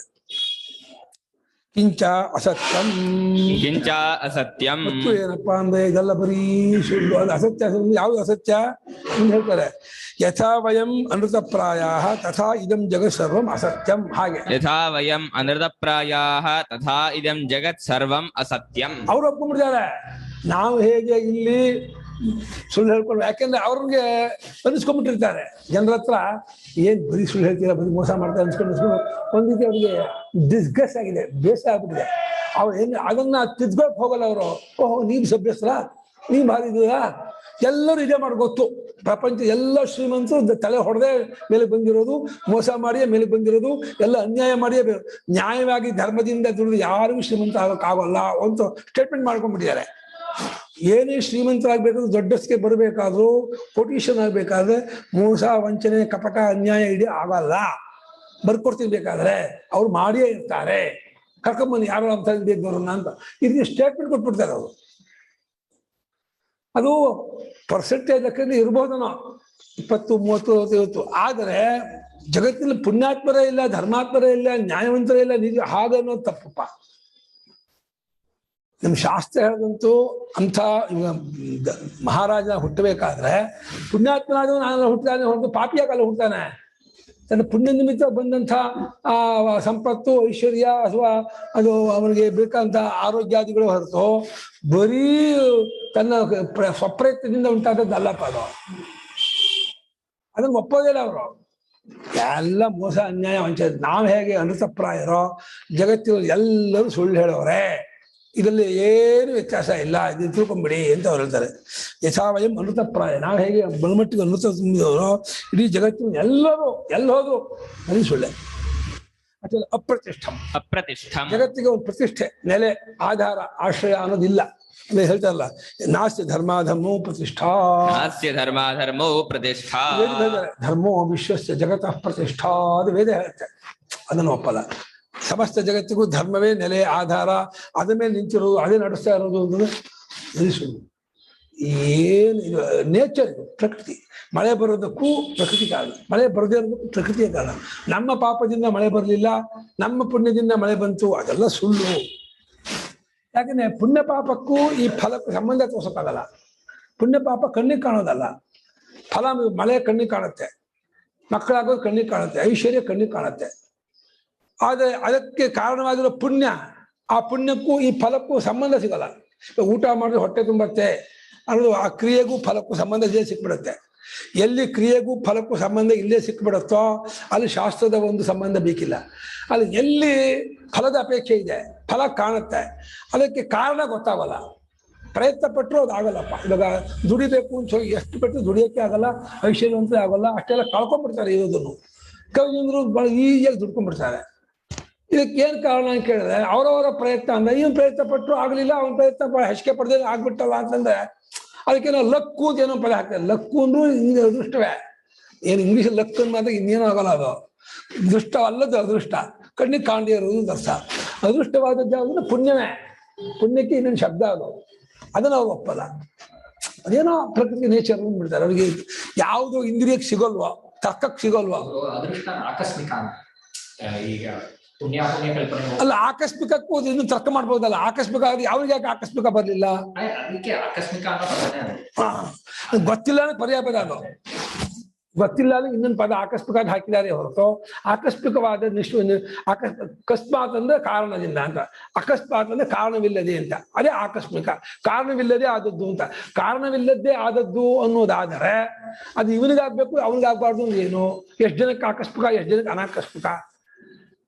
ಕಿಂಚ ಅಸತ್ಯಂ, ಕಿಂಚ ಅಸತ್ಯಂ. ಮತ್ತು ಏನಪ್ಪಾ ಅಂದ್ರೆ ಇದೆಲ್ಲ ಬರೀ ಸುಳ್ಳು. ಅದು ಅಸತ್ಯ. ಯಾವ್ದು ಅಸತ್ಯ ಅಂತ ಹೇಳ್ತಾರೆ. ಯಥಾ ವಯಂ ಅನೃತಪ್ರಾಯಾಃ ತಥಾ ಇದಂ ಜಗತ್ ಸರ್ವಂ ಅಸತ್ಯಂ. ಹಾಗೆ ಯಥಾ ವಯಂ ಅನೃತಪ್ರಾಯಾಃ ತಥಾ ಇದಂ ಜಗತ್ ಸರ್ವಂ ಅಸತ್ಯಂ. ಅವ್ರು ಒಪ್ಕೊಂಡ್ಬಿಡ್ತಾರೆ. ನಾವು ಹೇಗೆ ಇಲ್ಲಿ ಸುಳ್ಳು ಹೇಳ್ಕೊಂಡು, ಯಾಕೆಂದ್ರೆ ಅವ್ರಿಗೆ ಅನಿಸ್ಕೊಂಡ್ಬಿಟ್ಟಿರ್ತಾರೆ ಜನರ ಹತ್ರ, ಏನ್ ಬರೀ ಸುಳ್ಳು ಹೇಳ್ತೀರಾ, ಬರೀ ಮೋಸ ಮಾಡ್ತಾರೆ ಅನ್ಸ್ಕೊಂಡು ಒಂದ್ ರೀತಿ ಅವ್ರಿಗೆ ಡಿಸ್ಗಸ್ಟ್ ಆಗಿದೆ, ಬೇಸರ ಆಗ್ಬಿಟ್ಟಿದೆ. ಅವ್ರು ಏನ್ ಅದನ್ನ ತಿದ್ಕೊಳಕ್ ಹೋಗಲ್ಲ ಅವರು. ಓಹೋ, ನೀವು ಸಭ್ಯಸ್ರ, ನೀವು ಭಾರಿ ಇದೀರಾ, ಎಲ್ಲರೂ ಇದೇ ಮಾಡಿ ಗೊತ್ತು. ಪ್ರಪಂಚ ಎಲ್ಲ ಶ್ರೀಮಂತರು ತಲೆ ಹೊಡೆದೇ ಮೇಲೆ ಬಂದಿರೋದು, ಮೋಸ ಮಾಡಿಯೇ ಮೇಲೆ ಬಂದಿರೋದು, ಎಲ್ಲ ಅನ್ಯಾಯ ಮಾಡಿಯೇ ನ್ಯಾಯವಾಗಿ ಧರ್ಮದಿಂದ ದುಡಿದು ಯಾರಿಗೂ ಶ್ರೀಮಂತ ಆಗೋಕ್ಕಾಗಲ್ಲ ಅಂತ ಸ್ಟೇಟ್ಮೆಂಟ್ ಮಾಡ್ಕೊಂಡ್ಬಿಟ್ಟಿದ್ದಾರೆ. ಏನೇ ಶ್ರೀಮಂತರಾಗಬೇಕಾದ್ರೂ, ದೊಡ್ಡಸ್ಗೆ ಬರಬೇಕಾದ್ರೂ, ಕೊಟೇಶನ್ ಆಗ್ಬೇಕಾದ್ರೆ ಮೋಸ, ವಂಚನೆ, ಕಪಟ, ಅನ್ಯಾಯ ಇಡೀ ಆಗಲ್ಲ. ಬರ್ಕೊಡ್ತೀನಿ ಬೇಕಾದ್ರೆ ಅವ್ರು ಮಾಡಿಯೇ ಇರ್ತಾರೆ. ಕರ್ಕೊಂಬನ್ನಿ ಯಾರು ಅಂತ ಬರೋಣ ಅಂತ ಇದಕ್ಕೆ ಸ್ಟೇಟ್ಮೆಂಟ್ ಕೊಟ್ಬಿಡ್ತಾರೆ ಅವರು. ಅದು ಪರ್ಸೆಂಟೇಜ್ ಲೆಕ್ಕದಲ್ಲಿ ಇರ್ಬೋದನೋ 20, 30, 50. ಆದರೆ ಜಗತ್ತಿನಲ್ಲಿ ಪುಣ್ಯಾತ್ಮರೇ ಇಲ್ಲ, ಧರ್ಮಾತ್ಮರೇ ಇಲ್ಲ, ನ್ಯಾಯವಂತರೇ ಇಲ್ಲ, ನಿಜ ಹಾಗನ್ನೋದು ತಪ್ಪಪ್ಪ. ನಮ್ಮ ಶಾಸ್ತ್ರ ಹೇಳದಂತೂ ಅಂಥ ಮಹಾರಾಜ ಹುಟ್ಟಬೇಕಾದ್ರೆ ಪುಣ್ಯಾತ್ಮನಾದವ ನಾನು ಹುಟ್ಟಾನೆ ಹೊರತು ಪಾಪಿಯಾಗಲ್ಲ ಹುಟ್ಟಾನೆ. ತನ್ನ ಪುಣ್ಯ ನಿಮಿತ್ತ ಬಂದಂಥ ಆ ಸಂಪತ್ತು, ಐಶ್ವರ್ಯ ಅಥವಾ ಅದು ಅವನಿಗೆ ಬೇಕಾದಂಥ ಆರೋಗ್ಯಾದಿಗಳು ಹೊರತು ಬರೀ ತನ್ನ ಸ್ವಪ್ರಯತ್ನದಿಂದ ಉಂಟಾದದ್ದಲ್ಲಪ್ಪ ಅದು. ಅದನ್ನು ಒಪ್ಪೋದಿಲ್ಲ ಅವರು. ಎಲ್ಲ ಮೋಸ, ಅನ್ಯಾಯ, ವಂಚನೆ. ನಾವು ಹೇಗೆ ಅನೃತಪ್ರಾಯರೋ ಜಗತ್ತಿನಲ್ಲಿ ಎಲ್ಲರೂ ಸುಳ್ಳು ಹೇಳೋರೆ, ಇದರಲ್ಲಿ ಏನು ವ್ಯತ್ಯಾಸ ಇಲ್ಲ, ಇದು ತಿಳ್ಕೊಂಬಿಡಿ ಅಂತ ಅವ್ರು ಹೇಳ್ತಾರೆ. ಯಥಾವಯಂ ಅನೃತಪ್ರಾಯ, ನಾವು ಹೇಗೆ ಬಲಮಟ್ಟಿಗೆ ಅನೃತ ತುಂಬಿದವರು ಇಡೀ ಜಗತ್ತಿನ ಎಲ್ಲರೂ ಹೋದ್ರು ಅದು ಸುಳ್ಳೆ. ಅಥವಾ ಅಪ್ರತಿಷ್ಠಂ, ಅಪ್ರತಿಷ್ಠಂ. ಜಗತ್ತಿಗೆ ಒಂದು ಪ್ರತಿಷ್ಠೆ, ನೆಲೆ, ಆಧಾರ, ಆಶ್ರಯ ಅನ್ನೋದಿಲ್ಲ. ಅಂದ್ರೆ ಹೇಳ್ತಾರಲ್ಲ, ನಾಸ್ತಿ ಧರ್ಮಾಧರ್ಮೋ ಪ್ರತಿಷ್ಠಾ, ನಾಸ್ತಿ ಧರ್ಮಾಧರ್ಮೋ ಪ್ರತಿಷ್ಠಾ. ಧರ್ಮೋ ವಿಶ್ವಸ್ಯ ಜಗತಃ ಪ್ರತಿಷ್ಠಾ ಅದು ವೇದ ಹೇಳುತ್ತೆ. ಅದನ್ನು ಒಪ್ಪಲ್ಲ. ಸಮಸ್ತ ಜಗತ್ತಿಗೂ ಧರ್ಮವೇ ನೆಲೆ, ಆಧಾರ, ಅದ ಮೇಲೆ ನಿಂತಿರೋದು, ಅದೇ ನಡೆಸ್ತಾ ಇರೋದು ಅಂದ್ರೆ ಸುಳ್ಳು. ಏನು ಇದು ನೇಚರ್, ಇದು ಪ್ರಕೃತಿ. ಮಳೆ ಬರೋದಕ್ಕೂ ಪ್ರಕೃತಿ ಕಾರಣ, ಮಳೆ ಬರದೇ ಇರೋದಕ್ಕೂ ಪ್ರಕೃತಿಯ ಕಾರಣ. ನಮ್ಮ ಪಾಪದಿಂದ ಮಳೆ ಬರಲಿಲ್ಲ, ನಮ್ಮ ಪುಣ್ಯದಿಂದ ಮಳೆ ಬಂತು, ಅದೆಲ್ಲ ಸುಳ್ಳು. ಯಾಕಂದ್ರೆ ಪುಣ್ಯ ಪಾಪಕ್ಕೂ ಈ ಫಲಕ್ಕೂ ಸಂಬಂಧ ತೋರ್ಸಕ್ಕಾಗಲ್ಲ. ಪುಣ್ಯ ಪಾಪ ಕಣ್ಣಿಗೆ ಕಾಣೋದಲ್ಲ, ಫಲ ಮಳೆ ಕಣ್ಣಿಗೆ ಕಾಣುತ್ತೆ, ಮಕ್ಕಳಾಗೋದು ಕಣ್ಣಿಗೆ ಕಾಣುತ್ತೆ, ಐಶ್ವರ್ಯ ಕಣ್ಣಿಗೆ ಕಾಣುತ್ತೆ. ಆದರೆ ಅದಕ್ಕೆ ಕಾರಣವಾಗಿರೋ ಪುಣ್ಯ, ಆ ಪುಣ್ಯಕ್ಕೂ ಈ ಫಲಕ್ಕೂ ಸಂಬಂಧ ಸಿಗಲ್ಲ. ಊಟ ಮಾಡಿದ್ರೆ ಹೊಟ್ಟೆ ತುಂಬತ್ತೆ ಅನ್ನೋದು ಆ ಕ್ರಿಯೆಗೂ ಫಲಕ್ಕೂ ಸಂಬಂಧ ಇಲ್ಲೇ ಸಿಕ್ಬಿಡುತ್ತೆ. ಎಲ್ಲಿ ಕ್ರಿಯೆಗೂ ಫಲಕ್ಕೂ ಸಂಬಂಧ ಇಲ್ಲೇ ಸಿಕ್ಬಿಡುತ್ತೋ ಅಲ್ಲಿ ಶಾಸ್ತ್ರದ ಒಂದು ಸಂಬಂಧ ಬೇಕಿಲ್ಲ. ಅಲ್ಲಿ ಎಲ್ಲಿ ಫಲದ ಅಪೇಕ್ಷೆ ಇದೆ, ಫಲ ಕಾಣುತ್ತೆ, ಅದಕ್ಕೆ ಕಾರಣ ಗೊತ್ತಾಗಲ್ಲ. ಪ್ರಯತ್ನ ಪಟ್ಟರು ಅದು ಆಗಲ್ಲಪ್ಪ. ಇವಾಗ ದುಡಿಬೇಕು ಅಂತ ಎಷ್ಟು ಪಟ್ಟು ದುಡಿಯೋಕ್ಕೆ ಆಗಲ್ಲ, ಐಶ್ವರ್ಯವಂತ ಆಗಲ್ಲ, ಅಷ್ಟೆಲ್ಲ ಕಳ್ಕೊಂಡ್ಬಿಡ್ತಾರೆ. ಇರೋದನ್ನು ಕವಿಂದ್ರು ಭಾಳ ಈಸಿಯಾಗಿ ದುಡ್ಕೊಂಡ್ಬಿಡ್ತಾರೆ. ಇದಕ್ಕೆ ಏನು ಕಾರಣ ಅಂತ ಕೇಳಿದ್ರೆ ಅವರವರ ಪ್ರಯತ್ನ. ಅಂದ್ರೆ ಇವನು ಪ್ರಯತ್ನ ಪಟ್ಟರು ಆಗಲಿಲ್ಲ, ಅವನ ಪ್ರಯತ್ನ ಹೆಚ್ಚಿಗೆ ಪಡೆದೇ ಆಗ್ಬಿಟ್ಟಲ್ಲ ಅಂತಂದ್ರೆ ಅದಕ್ಕೆ ನಾವು ಲಕ್ಕು ಅಂತ ಏನೋ ಪದ ಹಾಕ್ತಾರೆ. ಲಕ್ಕು ಅಂದ್ರೂ ಹಿಂಗೆ ಅದೃಷ್ಟವೇ. ಏನು ಇಂಗ್ಲೀಷ್ ಲಕ್ ಮಾತ್ರ ಇನ್ನೇನು ಆಗಲ್ಲ. ಅದು ದೃಷ್ಟವಲ್ಲದು, ಅದೃಷ್ಟ ಕಣ್ಣಿಗೆ ಕಾಣದೇ ಇರೋದು ಅರ್ಥ. ಅದೃಷ್ಟವಾದದ್ದು ಯಾವುದಂದ್ರೆ ಪುಣ್ಯವೇ. ಪುಣ್ಯಕ್ಕೆ ಇನ್ನೊಂದು ಶಬ್ದ ಅದು, ಅದನ್ನು ಅವ್ರು ಒಪ್ಪಲ್ಲ. ಅದೇನೋ ಪ್ರಕೃತಿ ನೇಚರ್ ಬಿಡ್ತಾರೆ. ಅವ್ರಿಗೆ ಯಾವುದು ಇಂದ್ರಿಯಕ್ಕೆ ಸಿಗೋಲ್ವೋ, ತರ್ಕಕ್ಕೆ ಸಿಗೋಲ್ವೋ. ಅದೃಷ್ಟ ಆಕಸ್ಮಿಕ ಈಗ ಅಲ್ಲ, ಆಕಸ್ಮಿಕಕ್ಕೂ ಇನ್ನು ತರ್ಕ ಮಾಡ್ಬೋದಲ್ಲ. ಆಕಸ್ಮಿಕ ಆದ್ರೆ ಯಾವ್ರಿಗೆ ಯಾಕೆ ಆಕಸ್ಮಿಕ ಬರ್ಲಿಲ್ಲ? ಅದಕ್ಕೆ ಆಕಸ್ಮಿಕ ಗೊತ್ತಿಲ್ಲ ಅಂದ್ರೆ ಪರ್ಯಾಯ ಪದ ಅದು. ಗೊತ್ತಿಲ್ಲ ಅಂದ್ರೆ ಇನ್ನೊಂದು ಪದ ಆಕಸ್ಮಿಕ ಅಂತ ಹಾಕಿದ್ದಾರೆ ಹೊರತು ಆಕಸ್ಮಿಕವಾದ ಅಕಸ್ಮಾತ್ ಅಂದ್ರೆ ಕಾರಣದಿಂದ ಅಂತ, ಅಕಸ್ಮಾತ್ ಅಂದ್ರೆ ಕಾರಣವಿಲ್ಲದೆ ಅಂತ, ಅದೇ ಆಕಸ್ಮಿಕ. ಕಾರಣವಿಲ್ಲದೆ ಆದದ್ದು ಅಂತ. ಕಾರಣವಿಲ್ಲದೆ ಆದದ್ದು ಅನ್ನೋದಾದರೆ ಅದು ಇವನಿಗಾಗ್ಬೇಕು ಅವನಿಗಾಗಬಾರ್ದು ಅಂದ್ರೆ ಏನು? ಎಷ್ಟು ಜನಕ್ಕೆ ಆಕಸ್ಮಿಕ, ಎಷ್ಟು ಜನಕ್ಕೆ ಅನಾಕಸ್ಮಿಕ,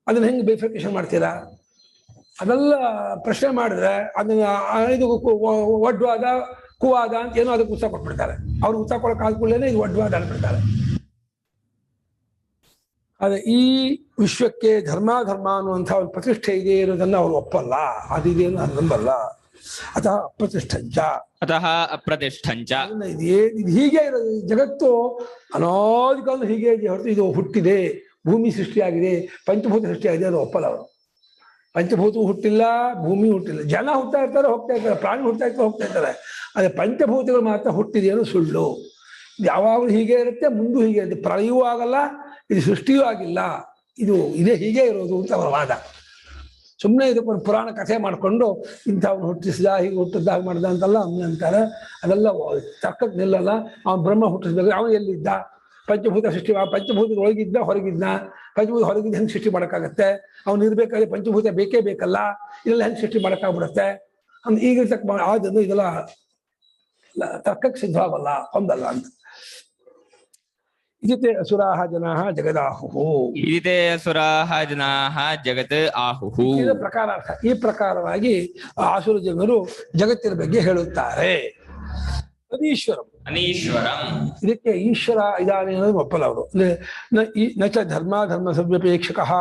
ಅದನ್ನ ಹೆಂಗೆ ಬೈಫರ್ಕೇಶನ್ ಮಾಡ್ತೀರಾ? ಅದೆಲ್ಲ ಪ್ರಶ್ನೆ ಮಾಡಿದ್ರೆ ಅದನ್ನ ಇದು ಒಡ್ವಾದ ಕುವಾದ ಅಂತ ಏನೋ ಅದಕ್ಕೆ ಉತ್ಸಾಹ ಕೊಟ್ಬಿಡ್ತಾರೆ. ಅವ್ರು ಉತ್ಸಾಹ ಕೊಡೋಕೆ ಆದ್ಕೂಡಲೇ ಇದು ಒಡ್ವಾದ ಅಂದ್ಬಿಡ್ತಾರೆ. ಆದ್ರೆ ಈ ವಿಶ್ವಕ್ಕೆ ಧರ್ಮ ಅನ್ನುವಂಥ ಒಂದು ಪ್ರತಿಷ್ಠೆ ಇದೆ ಇರೋದನ್ನ ಅವ್ರು ಒಪ್ಪಲ್ಲ. ಅದಿದೆ ಅನ್ನೋ ನಂಬಲ್ಲ. ಅಥವಾ ಅಪ್ರತಿಷ್ಠಂಚ, ಅತಃ ಅಪ್ರತಿಷ್ಠಂಚ, ಇದು ಹೀಗೆ ಇರೋದು. ಜಗತ್ತು ಅನಾದಿ ಕಾಲ ಹೀಗೆ ಇದೆ ಹೊರತು ಇದು ಹುಟ್ಟಿದೆ, ಭೂಮಿ ಸೃಷ್ಟಿಯಾಗಿದೆ, ಪಂಚಭೂತ ಸೃಷ್ಟಿಯಾಗಿದೆ ಅದು ಒಪ್ಪಲ್ಲ ಅವರು. ಪಂಚಭೂತ ಹುಟ್ಟಿಲ್ಲ, ಭೂಮಿ ಹುಟ್ಟಿಲ್ಲ. ಜನ ಹುಟ್ತಾ ಇರ್ತಾರೆ, ಹೋಗ್ತಾ ಇರ್ತಾರೆ, ಪ್ರಾಣಿ ಹುಟ್ತಾ ಇರ್ತಾರೆ, ಹೋಗ್ತಾ ಇರ್ತಾರೆ. ಅದೇ ಪಂಚಭೂತಗಳು ಮಾತ್ರ ಹುಟ್ಟಿದೆ ಅನ್ನೋ ಸುಳ್ಳು. ಇದು ಯಾವಾಗಲೂ ಹೀಗೆ ಇರುತ್ತೆ, ಮುಂದೂ ಹೀಗೆ ಇರುತ್ತೆ. ಪ್ರಳಯವೂ ಆಗಲ್ಲ, ಇದು ಸೃಷ್ಟಿಯೂ ಆಗಿಲ್ಲ, ಇದು ಇದೇ ಹೀಗೆ ಇರೋದು ಅಂತ ಅವರ ವಾದ. ಸುಮ್ಮನೆ ಇದಕ್ಕೊಂದು ಪುರಾಣ ಕಥೆ ಮಾಡಿಕೊಂಡು ಇಂಥವ್ನು ಹುಟ್ಟಿಸಿದ, ಹೀಗೆ ಹುಟ್ಟಿದ, ಹಾಗೆ ಮಾಡ್ದ ಅಂತೆಲ್ಲ ಅಂತಾರೆ. ಅದೆಲ್ಲ ತರ್ಕಕ್ಕೆ ನಿಲ್ಲಲ್ಲ. ಅವನು ಬ್ರಹ್ಮ ಹುಟ್ಟಿಸ್ಬೇಕು, ಅವನು ಎಲ್ಲಿದ್ದ? ಪಂಚಭೂತ ಸೃಷ್ಟಿ, ಪಂಚಭೂತದ ಒಳಗಿದ್ದ ಹೊರಗಿದ್ದ? ಪಂಚಭೂತ ಹೊರಗಿದ್ದ ಹೆಂಗೆ ಸೃಷ್ಟಿ ಮಾಡೋಕ್ಕಾಗತ್ತೆ? ಅವ್ನು ಇರ್ಬೇಕಾದ್ರೆ ಪಂಚಭೂತ ಬೇಕೇ ಬೇಕಲ್ಲ, ಇದೆಲ್ಲ ಹೆಂಗೆ ಸೃಷ್ಟಿ ಮಾಡೋಕ್ಕಾಗ್ಬಿಡುತ್ತೆ? ಈಗ ಆದನ್ನು ಇದೆಲ್ಲ ತರ್ಕಕ್ಕೆ ಸಿದ್ಧವಾಗಲ್ಲ, ಹೊಂದಲ್ಲ ಅಂತ. ಇದಿತೆ ಅಸುರಾಹ ಜನಾಃ ಜಗದಾಹುಃ. ಇದಿತೆ ಅಸುರಾಹ ಜನಾಃ ಜಗತ್ ಆಹುಃ. ಇದರ ಪ್ರಕಾರ ಅರ್ಥ. ಈ ಪ್ರಕಾರವಾಗಿ ಆಸುರ ಜನರು ಜಗತ್ತಿನ ಬಗ್ಗೆ ಹೇಳುತ್ತಾರೆ. ಅದೀಶ್ವರಂ, ಅನೀಶ್ವರಂ. ಇದಕ್ಕೆ ಈಶ್ವರ ಇದಾನೆ ಅನ್ನೋದು ಒಪ್ಪಲ್ಲ ಅವರು. ನಚ ಧರ್ಮ ಸವ್ಯಪೇಕ್ಷಕಃ,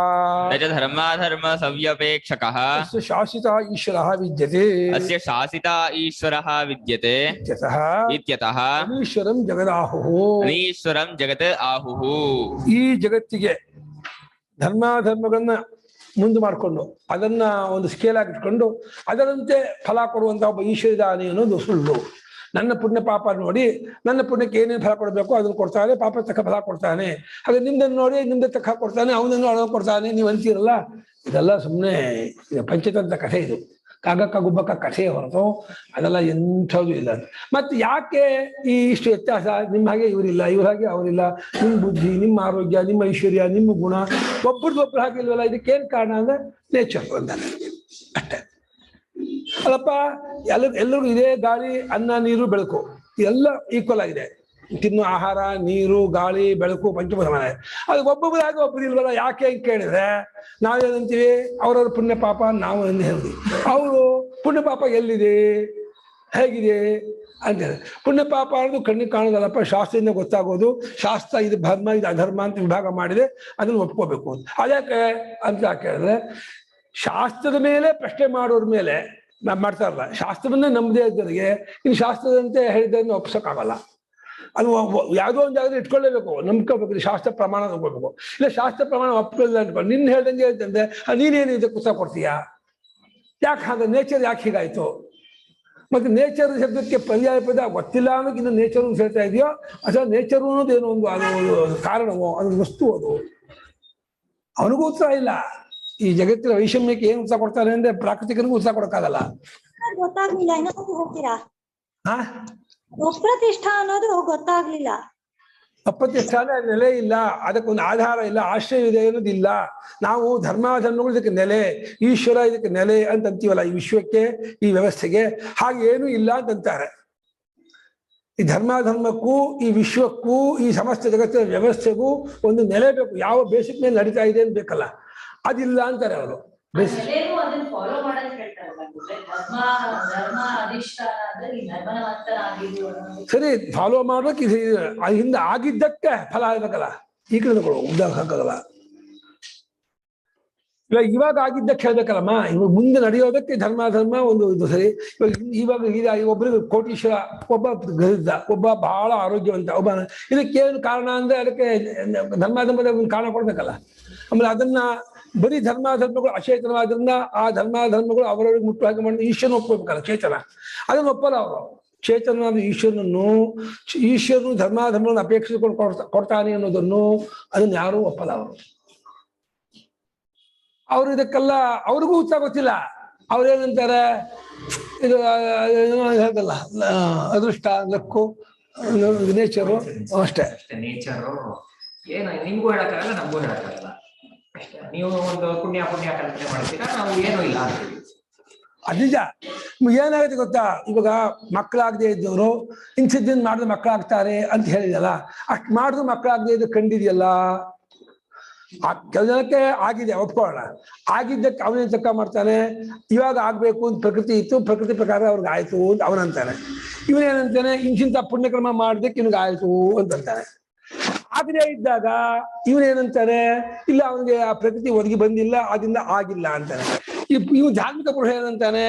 ನಚ ಧರ್ಮ ಸವ್ಯಪೇಕ್ಷಕಃ, ಅಸ್ಯ ಶಾಸಿತ ಈಶ್ವರಃ ವಿದ್ಯತೆ, ಅಸ್ಯ ಶಾಸಿತ ಈಶ್ವರಃ ವಿದ್ಯತೆ ಇತ್ಯತಃ ಅನೀಶ್ವರಂ ಜಗದಾಹುಃ. ಅನೀಶ್ವರಂ ಜಗತ್ ಆಹುಃ. ಈ ಜಗತ್ತಿಗೆ ಧರ್ಮಗಳನ್ನ ಮುಂದೆ ಮಾಡಿಕೊಂಡು ಅದನ್ನ ಒಂದು ಸ್ಕೇಲ್ ಆಗಿ ಇಟ್ಕೊಂಡು ಅದರಂತೆ ಫಲ ಕೊಡುವಂತ ಒಬ್ಬ ಈಶ್ವರ ಇದ್ದಾನೆ ಅನ್ನೋದು ಸುಳ್ಳು. ನನ್ನ ಪುಣ್ಯ ಪಾಪ ನೋಡಿ ನನ್ನ ಪುಣ್ಯಕ್ಕೆ ಏನೇನು ಫಲ ಕೊಡಬೇಕು ಅದನ್ನು ಕೊಡ್ತಾನೆ, ಪಾಪ ತಕ್ಕ ಫಲ ಕೊಡ್ತಾನೆ. ಹಾಗೆ ನಿಮ್ದನ್ನು ನೋಡಿ ನಿಮ್ದೆ ತಕ್ಕ ಕೊಡ್ತಾನೆ, ಅವನನ್ನು ಅಳೋ ಕೊಡ್ತಾನೆ. ನೀವು ಅಂತೀರಲ್ಲ, ಇದೆಲ್ಲ ಸುಮ್ಮನೆ ಪಂಚತಂತ್ರ ಕಥೆ. ಇದು ಕಾಗಕ್ಕ ಗುಬ್ಬಕ್ಕ ಕಥೆ ಹೊರತು ಅದೆಲ್ಲ ಎಂಥದ್ದು ಇಲ್ಲ. ಮತ್ತೆ ಯಾಕೆ ಈ ಇಷ್ಟು ವ್ಯತ್ಯಾಸ? ನಿಮ್ಮ ಹಾಗೆ ಇವರಿಲ್ಲ, ಇವ್ರ ಹಾಗೆ ಅವರಿಲ್ಲ, ನಿಮ್ಮ ಬುದ್ಧಿ, ನಿಮ್ಮ ಆರೋಗ್ಯ, ನಿಮ್ಮ ಐಶ್ವರ್ಯ, ನಿಮ್ಮ ಗುಣ ಒಬ್ಬರದೊಬ್ಬರು ಹಾಗೆ ಇಲ್ವಲ್ಲ. ಇದಕ್ಕೇನು ಕಾರಣ ಅಂದ್ರೆ ನೇಚರ್ ಅಂತಾನೆ ಅಷ್ಟೇ. ಅಲ್ಲಪ್ಪ, ಎಲ್ಲರಿಗೂ ಇದೇ ಗಾಳಿ, ಅನ್ನ, ನೀರು, ಬೆಳಕು ಇದೆಲ್ಲ ಈಕ್ವಲ್ ಆಗಿದೆ. ತಿನ್ನೋ ಆಹಾರ, ನೀರು, ಗಾಳಿ, ಬೆಳಕು ಪಂಚಭೂತ ಸಮಾನ. ಅದು ಒಬ್ಬೊಬ್ಬರಾಗಿ ಒಬ್ಬರು ಇಲ್ವಲ್ಲ. ಯಾಕೆ ಅಂತ ಕೇಳಿದ್ರೆ ನಾವೇನಂತೀವಿ? ಅವ್ರವ್ರ ಪುಣ್ಯ ಪಾಪ ನಾವು ಎಂದು ಹೇಳಿದ್ವಿ. ಅವರು ಪುಣ್ಯ ಪಾಪ ಎಲ್ಲಿದೆ, ಹೇಗಿದೆ ಅಂತ ಹೇಳಿ. ಪುಣ್ಯ ಪಾಪ ಅನ್ನೋದು ಕಣ್ಣಿಗೆ ಕಾಣೋದಲ್ಲಪ್ಪ, ಶಾಸ್ತ್ರದಿಂದ ಗೊತ್ತಾಗೋದು. ಶಾಸ್ತ್ರ ಇದು ಧರ್ಮ, ಇದು ಅಧರ್ಮ ಅಂತ ವಿಭಾಗ ಮಾಡಿದೆ, ಅದನ್ನು ಒಪ್ಕೋಬೇಕು ಅಂತ. ಅದಕ್ಕೆ ಅಂತ ಕೇಳಿದ್ರೆ ಶಾಸ್ತ್ರದ ಮೇಲೆ ಪ್ರಶ್ನೆ ಮಾಡೋರ ಮೇಲೆ ಮಾಡ್ತಾರಲ್ಲ, ಶಾಸ್ತ್ರವನ್ನೇ ನಂಬದೇ ಇದ್ದವರಿಗೆ ಇನ್ನು ಶಾಸ್ತ್ರದಂತೆ ಹೇಳಿದ್ದನ್ನು ಒಪ್ಸೋಕ್ಕಾಗಲ್ಲ. ಅದು ಯಾವುದೋ ಒಂದು ಜಾಗದಲ್ಲಿ ಇಟ್ಕೊಳ್ಳೇಬೇಕು, ನಂಬ್ಕೋಬೇಕು. ಶಾಸ್ತ್ರ ಪ್ರಮಾಣ ತಗೋಬೇಕು. ಇಲ್ಲ ಶಾಸ್ತ್ರ ಪ್ರಮಾಣ ಒಪ್ಕೊಳ್ಳಿಲ್ಲ ಅನ್ಕೊಂಡು ನಿನ್ನ ಹೇಳ್ದಂಗೆ ಹೇಳ್ತಂದ್ರೆ ನೀನೇನು ಇದಕ್ಕೆ ಉತ್ತರ ಕೊಡ್ತೀಯಾ? ಯಾಕೆ ಹಾಗೆ? ನೇಚರ್ ಯಾಕೆ ಹೀಗಾಯ್ತು? ಮತ್ತೆ ನೇಚರ್ ಶಬ್ದಕ್ಕೆ ಪರ್ಯಾಯ ಪದ ಗೊತ್ತಿಲ್ಲ ಅನ್ನೋಕೆ ಇನ್ನು ನೇಚರ್ ಹೇಳ್ತಾ ಇದೆಯೋ, ಅಥವಾ ನೇಚರು ಅನ್ನೋದೇನೋ ಒಂದು ಅದು ಕಾರಣವೋ, ಅದು ವಸ್ತು, ಅದು ಅವನಿಗೂ ಉತ್ತರ ಇಲ್ಲ. ಈ ಜಗತ್ತಿನ ವೈಷಮ್ಯಕ್ಕೆ ಏನ್ ಉತ್ಸಾಹ ಕೊಡ್ತಾರೆ ಅಂದ್ರೆ ಪ್ರಾಕೃತಿಕನಿಗೂ ಉತ್ಸಾಹ ಕೊಡಕ್ಕಾಗಲ್ಲ. ಗೊತ್ತಾಗ್ಲಿಲ್ಲ, ಇನ್ನೊಂದು ಹೇಳ್ತೀರಾ? ಹಾ, ಅಪ್ರತಿಷ್ಠಾ ಅನ್ನೋದು ಗೊತ್ತಾಗ್ಲಿಲ್ಲ. ಅಪ್ರತಿಷ್ಠಾನ ನೆಲೆ ಇಲ್ಲ, ಅದಕ್ಕೊಂದು ಆಧಾರ ಇಲ್ಲ, ಆಶ್ರಯ ಇದೆ ಅನ್ನೋದಿಲ್ಲ. ನಾವು ಧರ್ಮಾಧರ್ಮಗಳು ಇದಕ್ಕೆ ನೆಲೆ, ಈಶ್ವರ ಇದಕ್ಕೆ ನೆಲೆ ಅಂತ ಅಂತೀವಲ್ಲ, ಈ ವಿಶ್ವಕ್ಕೆ, ಈ ವ್ಯವಸ್ಥೆಗೆ. ಹಾಗೇನು ಇಲ್ಲ ಅಂತಂತಾರೆ. ಈ ಧರ್ಮಾಧರ್ಮಕ್ಕೂ ಈ ವಿಶ್ವಕ್ಕೂ ಈ ಸಮಸ್ತ ಜಗತ್ತಿನ ವ್ಯವಸ್ಥೆಗೂ ಒಂದು ನೆಲೆ ಬೇಕು. ಯಾವ ಬೇಸಿಕ್ ಮೇಲೆ ನಡೀತಾ ಇದೆ ಅಂತ ಬೇಕಲ್ಲ, ಅದಿಲ್ಲ ಅಂತಾರೆ ಅವರು. ಸರಿ, ಫಾಲೋ ಮಾಡ್ಬೇಕು. ಹಿಂದೆ ಆಗಿದ್ದಕ್ಕೆ ಫಲ ಆಗ್ಬೇಕಲ್ಲ. ಈ ಕಡೆಗಳು ಉದಾಹರಣೆ ಹಾಕಲ್ಲ. ಇವಾಗ ಆಗಿದ್ದಕ್ಕೆ ಹೇಳ್ಬೇಕಲ್ಲಮ್ಮ. ಇವಾಗ ಮುಂದೆ ನಡೆಯೋದಕ್ಕೆ ಧರ್ಮ ಒಂದು ಇದು ಸರಿ. ಇವಾಗ ಒಬ್ಬರಿಗೆ ಕೋಟೀಶ್ವರ, ಒಬ್ಬ ಗರಿದ್ದ, ಒಬ್ಬ ಬಹಳ ಆರೋಗ್ಯವಂತ, ಒಬ್ಬ. ಇದಕ್ಕೇನು ಕಾರಣ ಅಂದ್ರೆ ಅದಕ್ಕೆ ಧರ್ಮಾಧರ್ಮದ ಒಂದು ಕಾರಣ ಕೊಡ್ಬೇಕಲ್ಲ. ಆಮೇಲೆ ಅದನ್ನ ಬರೀ ಧರ್ಮಾಧರ್ಮಗಳು ಅಚೇತನವಾದ್ರಿಂದ ಆ ಧರ್ಮಾಧರ್ಮಗಳು ಅವರವರಿಗೆ ಮುಟ್ಟು ಹಾಗೆ ಮಾಡಿದ್ರೆ ಈಶ್ವರನ ಒಪ್ಕೋಬೇಕಲ್ಲ, ಚೇತನ. ಅದನ್ನು ಒಪ್ಪಲ್ಲ ಅವರು. ಚೇತನಾದ ಈಶ್ವರನು ಧರ್ಮಾಧರ್ಮಗಳನ್ನು ಅಪೇಕ್ಷಿಸಿಕೊಂಡು ಕೊಡ್ತಾನೆ ಅನ್ನೋದನ್ನು ಅದನ್ನು ಯಾರೂ ಒಪ್ಪಲ್ಲ ಅವರು. ಅವ್ರು ಇದಕ್ಕೆಲ್ಲ ಅವ್ರಿಗೂ ಉತ್ಸಾಹ ಗೊತ್ತಿಲ್ಲ. ಅವ್ರೇನಂತಾರೆ, ಇದು ಹೇಳ್ತಲ್ಲ, ಅದೃಷ್ಟ, ಲಕ್ಕು, ನೇಚರು ಅಷ್ಟೇ. ಅಷ್ಟೇ ನೇಚರು. ಏನು ನಿಮ್ಗೂ ಹೇಳಕ್ಕಾಗಲ್ಲ, ನಮಗೂ ಹೇಳಕ್ಕಾಗಲ್ಲ ಅಷ್ಟೇ. ನೀವು ಒಂದು ಪುಣ್ಯ ಕಲ್ಪನೆ ಮಾಡ್ತೀರಾ, ನಾವು ಏನೂ ಇಲ್ಲ ಅಂತೀವಿ. ಅದು ನಿಜ. ಏನಾಗುತ್ತೆ ಗೊತ್ತಾ, ಇವಾಗ ಮಕ್ಕಳಾಗದೆ ಇದ್ದವರು ಇಂಥದ್ದನ್ನು ಮಾಡಿದ್ರೆ ಮಕ್ಕಳಾಗ್ತಾರೆ ಅಂತ ಹೇಳಿದಲ್ಲ, ಅಷ್ಟು ಮಾಡಿದ್ರು ಮಕ್ಕಳಾಗದೆ ಇದ್ದು ಕಂಡಿದೆಯಲ್ಲ. ಕೆಲವು ಜನಕ್ಕೆ ಆಗಿದೆ, ಒಪ್ಕೊಳ್ಳೋಣ. ಆಗಿದ್ದಕ್ಕೆ ಅವನೇ ತಕ್ಕ ಮಾಡ್ತಾನೆ, ಇವಾಗ ಆಗ್ಬೇಕು ಅಂತ ಪ್ರಕೃತಿ ಇತ್ತು, ಪ್ರಕೃತಿ ಪ್ರಕಾರ ಅವ್ರಿಗೆ ಆಯ್ತು ಅಂತ ಅವನಂತಾನೆ. ಇವನೇನಂತಾನೆ, ಇಂಚಿಂತ ಪುಣ್ಯಕ್ರಮ ಮಾಡಿದಕ್ಕೆ ಇವ್ನಿಗೆ ಆಯ್ತು ಅಂತಂತಾನೆ. ಆಗದೆ ಇದ್ದಾಗ ಇವನೇನಂತಾನೆ, ಇಲ್ಲ ಅವನಿಗೆ ಆ ಪ್ರಕೃತಿ ಒದಗಿ ಬಂದಿಲ್ಲ, ಅದರಿಂದ ಆಗಿಲ್ಲ ಅಂತಾನೆ. ಇವ್ ಧಾರ್ಮಿಕ ಪುರುಷ ಏನಂತಾನೆ,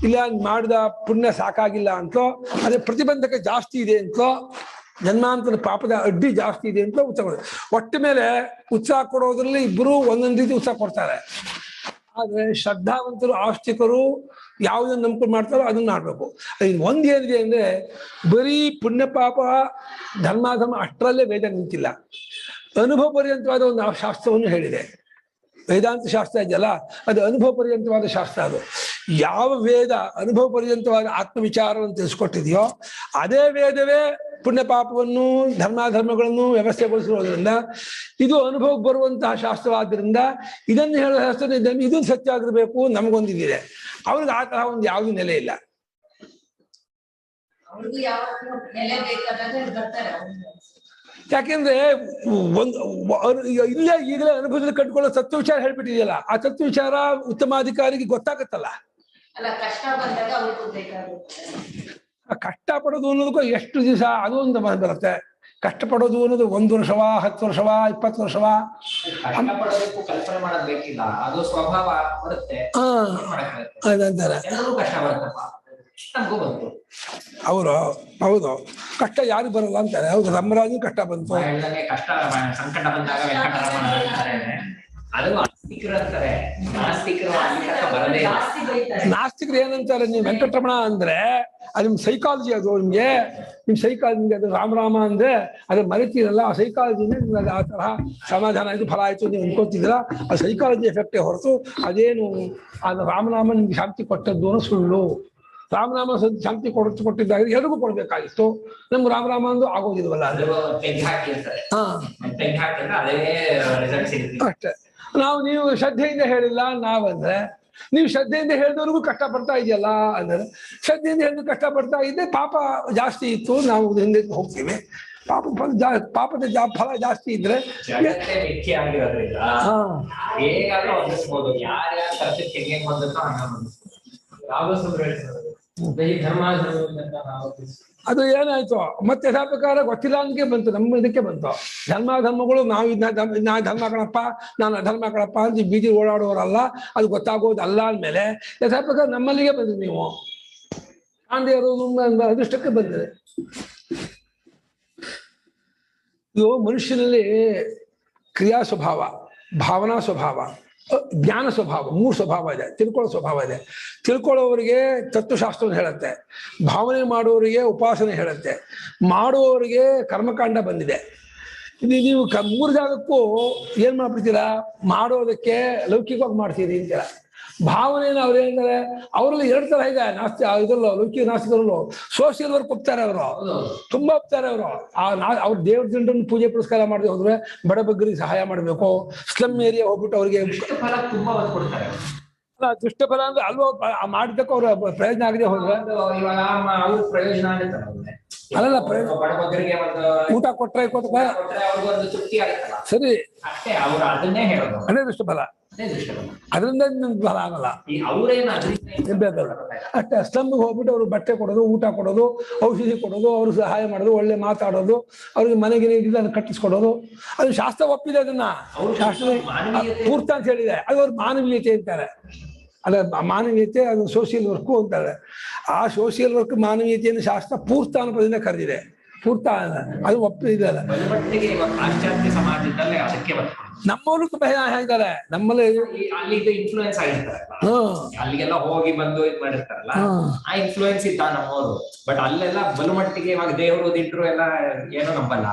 ಇಲ್ಲ ಮಾಡಿದ ಪುಣ್ಯ ಸಾಕಾಗಿಲ್ಲ ಅಂತೋ, ಅದೇ ಪ್ರತಿಬಂಧಕ ಜಾಸ್ತಿ ಇದೆ ಅಂತೋ, ಜನ್ಮಾಂತರ ಪಾಪದ ಅಡ್ಡಿ ಜಾಸ್ತಿ ಇದೆ ಅಂತ ಉತ್ಸಾಹ ಕೊಡ್ತಾರೆ. ಒಟ್ಟ ಮೇಲೆ ಉತ್ಸಾಹ ಕೊಡೋದ್ರಲ್ಲಿ ಇಬ್ಬರು ಒಂದೊಂದು ರೀತಿ ಉತ್ಸಾಹ ಕೊಡ್ತಾರೆ. ಆದ್ರೆ ಶ್ರದ್ಧಾವಂತರು ಆಸ್ತಿಕರು ಯಾವುದನ್ನು ನಂಬಿಕೊಂಡು ಮಾಡ್ತಾರೋ ಅದನ್ನ ಮಾಡ್ಬೇಕು. ಒಂದ್ ಏನಿದೆ ಅಂದ್ರೆ, ಬರೀ ಪುಣ್ಯ ಪಾಪ ಧರ್ಮಾಧರ್ಮ ಅಷ್ಟರಲ್ಲೇ ವೇದ ನಿಂತಿಲ್ಲ. ಅನುಭವ ಪರ್ಯಂತವಾದ ಒಂದು ಶಾಸ್ತ್ರವನ್ನು ಹೇಳಿದೆ. ವೇದಾಂತ ಶಾಸ್ತ್ರ ಇದೆಯಲ್ಲ, ಅದು ಅನುಭವ ಪರ್ಯಂತವಾದ ಶಾಸ್ತ್ರ. ಅದು ಯಾವ ವೇದ ಅನುಭವ ಪರ್ಯಂತವಾದ ಆತ್ಮವಿಚಾರವನ್ನು ತಿಳಿಸ್ಕೊಟ್ಟಿದೆಯೋ ಅದೇ ವೇದವೇ ಪುಣ್ಯ ಪಾಪವನ್ನು ಧರ್ಮಾಧರ್ಮಗಳನ್ನು ವ್ಯವಸ್ಥೆಗೊಳಿಸಿರೋದ್ರಿಂದ ಇದು ಅನುಭವಕ್ಕೆ ಬರುವಂತಹ ಶಾಸ್ತ್ರವಾದ್ರಿಂದ ಇದನ್ನು ಹೇಳೋ ಶಾಸ್ತ್ರ ಇದು ಸತ್ಯ ಆಗಿರ್ಬೇಕು ನಮಗೊಂದಿದೆ. ಅವ್ರಿಗೆ ಆ ತರಹ ಒಂದು ಯಾವುದೂ ನೆಲೆ ಇಲ್ಲ. ಯಾಕೆಂದ್ರೆ ಇಲ್ಲೇ ಈಗಲೇ ಅನುಭವದಲ್ಲಿ ಕಟ್ಕೊಳ್ಳೋ ತತ್ವ ವಿಚಾರ ಹೇಳ್ಬಿಟ್ಟಿದೆಯಲ್ಲ, ಆ ತತ್ವ ವಿಚಾರ ಉತ್ತಮಾಧಿಕಾರಿಗೆ ಗೊತ್ತಾಗತ್ತಲ್ಲ. ಕಷ್ಟ ಪಡೋದು ಅನ್ನೋದಕ್ಕೂ ಎಷ್ಟು ದಿವಸ ಅದು ಒಂದು ಬರುತ್ತೆ. ಕಷ್ಟಪಡೋದು ಅನ್ನೋದು 1 ವರ್ಷವಾ 10 ವರ್ಷವಾ 20 ವರ್ಷವಾ ಕಷ್ಟಪಡೋದಕ್ಕೂ ಕಲ್ಪನೆ ಮಾಡೋದು ಬೇಕಿಲ್ಲ, ಅದು ಸ್ವಭಾವ ಬರುತ್ತೆ. ಅದಂತಾರೆ ಕಷ್ಟ ಬರುತ್ತಪ್ಪ, ನಮಗೂ ಬಂತು. ಅವರು ಹೌದು, ಕಷ್ಟ ಯಾರಿಗೆ ಬರಲ್ಲ ಅಂತಾರೆ. ಹೌದು, ರಾಮರಾಜು ಕಷ್ಟ ಬಂತು. ಕಷ್ಟ ಸಂಕಟ ಬಂದಾಗ ವೆಂಕಟರಮಣ ಅಂತಾರೆ. ಅದು ಆಸ್ತಿಕರು ಅಂತಾರೆ, ನಾಸ್ತಿಕರು ಬರದೇ ಇಲ್ಲ. ನಾಸ್ತಿಕರು ಏನಂತಾರೆ, ನೀವು ವೆಂಕಟರಮಣ ಅಂದ್ರೆ ಅದು ನಿಮ್ ಸೈಕಾಲಜಿ, ಅದು ನಿಮ್ ಸೈಕಾಲಜಿ. ಅದು ರಾಮ ಅಂದ್ರೆ ಅದು ಮರೆತಿರಲ್ಲ, ಆ ಸೈಕಾಲಜಿನೇ ನಿಮ್ಗೆ ಆ ತರಹ ಸಮಾಧಾನ ಆಯ್ತು, ಫಲ ಆಯ್ತು ನೀವು ಅನ್ಕೋತಿದ್ದೀರಾ. ಆ ಸೈಕಾಲಜಿ ಎಫೆಕ್ಟೇ ಹೊರತು ಅದೇನು ಅದು ರಾಮನಾಮ ನಿಮ್ಗೆ ಶಾಂತಿ ಕೊಟ್ಟದ್ದು ಅನ್ನೋ ಸುಳ್ಳು. ರಾಮನಾಮ ಶಾಂತಿ ಕೊಟ್ಟಿದ್ದಾಗ ಎಲ್ರಿಗೂ ಕೊಡ್ಬೇಕಾಗಿತ್ತು. ನಮ್ಗೆ ರಾಮರಾಮ ಅಂದು ಆಗೋದಿಲ್ವಲ್ಲ. ಅಷ್ಟೇ. ನೀವು ಶ್ರದ್ಧೆಯಿಂದ ಹೇಳಿಲ್ಲ, ನಾವಂದ್ರೆ ನೀವು ಶ್ರದ್ಧೆಯಿಂದ ಹೇಳಿದವ್ರಿಗೂ ಕಷ್ಟ ಪಡ್ತಾ ಇದೆಯಲ್ಲ ಅಂದ್ರೆ, ಶ್ರದ್ಧೆಯಿಂದ ಹೇಳಿದ ಕಷ್ಟ ಪಡ್ತಾ ಇದ್ದೆ, ಪಾಪ ಜಾಸ್ತಿ ಇತ್ತು, ನಾವು ಹಿಂದೆ ಹೋಗ್ತೀವಿ. ಪಾಪದ ಫಲ ಜಾಸ್ತಿ ಇದ್ರೆ ಅದು ಏನಾಯ್ತು ಮತ್ತೆ ಯಥಾ ಪ್ರಕಾರ ಗೊತ್ತಿಲ್ಲ ಅಂದಕ್ಕೆ ಬಂತು, ನಮ್ಮ ಇದಕ್ಕೆ ಬಂತು. ಧರ್ಮಗಳು ನಾವು ನಾ ಧರ್ಮ ಕಣಪ್ಪ, ನಾನು ಅಧರ್ಮ ಕಣಪ್ಪ ಅಂತ ಬೀದಿ ಓಡಾಡುವವರಲ್ಲ, ಅದು ಗೊತ್ತಾಗೋದಲ್ಲ ಅಂದಮೇಲೆ ಯಥಾ ಪ್ರಕಾರ ನಮ್ಮಲ್ಲಿಗೆ ಬಂದ್ರಿ ನೀವು. ಗಾಂಧಿಯರು ಅದೃಷ್ಟಕ್ಕೆ ಬಂದಿದೆ. ಇದು ಮನುಷ್ಯನಲ್ಲಿ ಕ್ರಿಯಾ ಸ್ವಭಾವ, ಭಾವನಾ ಸ್ವಭಾವ, ಜ್ಞಾನ ಸ್ವಭಾವ, 3 ಸ್ವಭಾವ ಇದೆ. ತಿಳ್ಕೊಳ್ಳೋ ಸ್ವಭಾವ ಇದೆ. ತಿಳ್ಕೊಳ್ಳೋವರಿಗೆ ತತ್ವಶಾಸ್ತ್ರವನ್ನು ಹೇಳುತ್ತೆ, ಭಾವನೆ ಮಾಡುವವರಿಗೆ ಉಪಾಸನೆ ಹೇಳುತ್ತೆ, ಮಾಡುವವರಿಗೆ ಕರ್ಮಕಾಂಡ ಬಂದಿದೆ. ನೀವು 3 ಜಾಗಕ್ಕೂ ಏನ್ ಮಾಡ್ಬಿಡ್ತೀರಾ, ಮಾಡೋದಕ್ಕೆ ಲೌಕಿಕವಾಗಿ ಮಾಡ್ತೀರಿ ಅಂತೀರ. ಭಾವನೆಯನ್ನು ಅವ್ರು ಏನಂದ್ರೆ ಅವರಲ್ಲಿ 2 ತರ ಇದೆ. ಇದ್ರಲ್ಲೂ ಲೌಕಿಕ ನಾಸ್ತಿಕರಲ್ಲೂ ಸೋಷಿಯಲ್ ವರ್ಕ್ ಒಪ್ತಾರೆ, ಅವರು ತುಂಬಾ ಒಪ್ತಾರೆ. ಅವ್ರು ದೇವ್ರ ಜನರನ್ನು ಪೂಜೆ ಪುರಸ್ಕಾರ ಮಾಡದೆ ಹೋದ್ರೆ ಬಡ ಬಗ್ಗರಿಗೆ ಸಹಾಯ ಮಾಡಬೇಕು, ಸ್ಲಮ್ ಏರಿಯಾ ಹೋಗ್ಬಿಟ್ಟು ಅವ್ರಿಗೆ ತುಂಬಾ ಒತ್ತು ಕೊಡ್ತಾರೆ. ದುಷ್ಟ ಫಲ ಅಂದ್ರೆ ಅಲ್ವೋ ಮಾಡಿದ್ದಕ್ಕೆ ಅವ್ರ ಪ್ರಯೋಜನ ಆಗದೆ ಹೋದ್ರೆ ಪ್ರಯೋಜನ ಅಲ್ಲ, ಊಟ ಕೊಟ್ರೆ ಸರಿ, ಅದನ್ನೇ ಹೇಳೋದು, ಅದೇ ದುಷ್ಟ ಫಲ. ಅದರಿಂದ ಫಲ ಆಗಲ್ಲ, ಅಷ್ಟೇ. ಸ್ಲಮ್ಗೆ ಹೋಗ್ಬಿಟ್ಟು ಅವ್ರು ಬಟ್ಟೆ ಕೊಡೋದು, ಊಟ ಕೊಡೋದು, ಔಷಧಿ ಕೊಡೋದು, ಅವ್ರು ಸಹಾಯ ಮಾಡೋದು, ಒಳ್ಳೆ ಮಾತಾಡೋದು, ಅವ್ರಿಗೆ ಮನೆಗೆ ಅದನ್ನು ಕಟ್ಟಿಸ್ಕೊಡೋದು, ಅದು ಶಾಸ್ತ್ರ ಒಪ್ಪಿದೆ. ಅದನ್ನ ಶಾಸ್ತ್ರ ಪೂರ್ತ ಅಂತ ಹೇಳಿದೆ. ಅದು ಅವ್ರ ಮಾನವೀಯತೆ ಅಂತಾರೆ. ಅದ ಮಾನವೀಯತೆ, ಅದು ಸೋಷಿಯಲ್ ವರ್ಕು ಅಂತಾರೆ. ಆ ಸೋಷಿಯಲ್ ವರ್ಕ್ ಮಾನವೀಯತೆಯನ್ನು ಶಾಸ್ತ್ರ ಪೂರ್ತ ಅನ್ನೋದನ್ನ ಕರೆದಿದೆ. ಪೂರ್ತ ಅದು ಒಪ್ಪಿದಲ್ಲ. ನಮ್ಮವರು ತುಂಬಾ ಹೇಳಿದ್ದಾರೆ. ನಮ್ಮಲ್ಲಿ ಇನ್ಫ್ಲೂಯೆನ್ಸ್ ಆಗಿರ್ತಾರೆ, ಅಲ್ಲಿಗೆಲ್ಲ ಹೋಗಿ ಬಂದು ಇದು ಮಾಡಿರ್ತಾರಲ್ಲ, ಆ ಇನ್ಫ್ಲೂಯೆನ್ಸ್ ಇದ್ದ ನಮ್ಮವರು. ಬಟ್ ಅಲ್ಲೆಲ್ಲ ಬಲುಮಟ್ಟಿಗೆ ಇವಾಗ ದೇವರು ದಿಟ್ರು ಎಲ್ಲ ಏನೋ ನಂಬಲ್ಲ,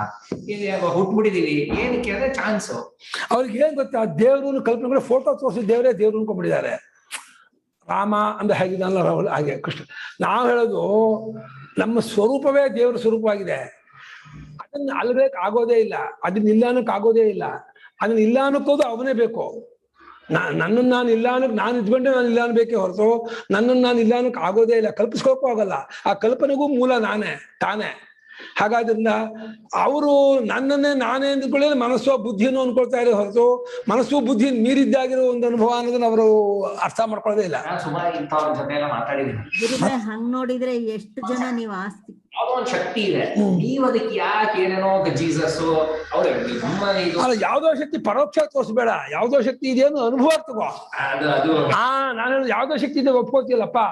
ಹುಟ್ಬಿಟ್ಟಿದೀವಿ. ಏನಕ್ಕೆ ಅಂದ್ರೆ ಚಾನ್ಸು. ಅವ್ರಿಗೆ ಏನ್ ಗೊತ್ತಾ, ದೇವ್ರನ್ನು ಕಲ್ಪನೆ ಫೋಟೋ ತೋರಿಸಿ ದೇವರೇ ದೇವ್ರು ಅನ್ಕೊಂಡ್ಬಿಟ್ಟಿದ್ದಾರೆ. ರಾಮ ಅಂದ್ರೆ ಹೇಗಿದ್ದಾನಲ್ಲ ಹಾಗೆ ಕೃಷ್ಣ. ನಾವು ಹೇಳೋದು ನಮ್ಮ ಸ್ವರೂಪವೇ ದೇವರ ಸ್ವರೂಪವಾಗಿದೆ. ಅದನ್ನ ಅಲ್ಬೇಕು ಆಗೋದೇ ಇಲ್ಲ, ಅದನ್ನ ಇಲ್ಲ ಅನ್ನಕ್ ಆಗೋದೇ ಇಲ್ಲ. ಅದನ್ನ ಇಲ್ಲ ಅನ್ನಕ್ಕೋದು ಅವನೇ ಬೇಕು. ನನ್ನನ್ನು ನಾನು ಇಲ್ಲ ಅನ್ನಕ್ ನಾನು ಇದ್ಕೊಂಡೆ ನಾನು ಇಲ್ಲ ಅನ್ಬೇಕೇ ಹೊರತು ನನ್ನನ್ನು ನಾನು ಇಲ್ಲ ಅನ್ನಕ್ ಆಗೋದೇ ಇಲ್ಲ, ಕಲ್ಪಿಸ್ಕೊಳಕ್ಕೂ ಆಗಲ್ಲ. ಆ ಕಲ್ಪನೆಗೂ ಮೂಲ ತಾನೇ. ಹಾಗಾದ್ರಿಂದ ಅವರು ನನ್ನನ್ನೇ ನಾನೇ ಅಂದ್ಕೊಳ್ಳಿ ಮನಸ್ಸು ಬುದ್ಧಿಯನ್ನು ಅನ್ಕೊಳ್ತಾ ಇರೋ ಹೊರತು ಮನಸ್ಸು ಬುದ್ಧಿ ಮೀರಿದ್ದಾಗಿರೋ ಒಂದು ಅನುಭವ ಅನ್ನೋದನ್ನ ಅವರು ಅರ್ಥ ಮಾಡ್ಕೊಳ್ಳೋದೇ ಇಲ್ಲ. ಗುರುಗಳೇ, ಹಂಗ್ ನೋಡಿದ್ರೆ ಎಷ್ಟು ಜನ ನೀವು ಆಸ್ತಿ ಯಾವುದೋ ಒಂದು ಶಕ್ತಿ ಇದೆ, ನೀವು ಅದಕ್ಕೆ ಯಾಕೆ ಏನೇನೋ ಜೀಸಸ್ ಅಲ್ಲ, ಯಾವ್ದೋ ಶಕ್ತಿ ಪರೋಕ್ಷ ತೋರಿಸ್ಬೇಡ, ಯಾವ್ದೋ ಶಕ್ತಿ ಇದೆಯನ್ನು ಅನುಭವ ತಗೋ. ನಾನು ಯಾವ್ದೋ ಶಕ್ತಿ ಇದೆ ಒಪ್ಕೋತೀಯಲ್ಲಪ್ಪ,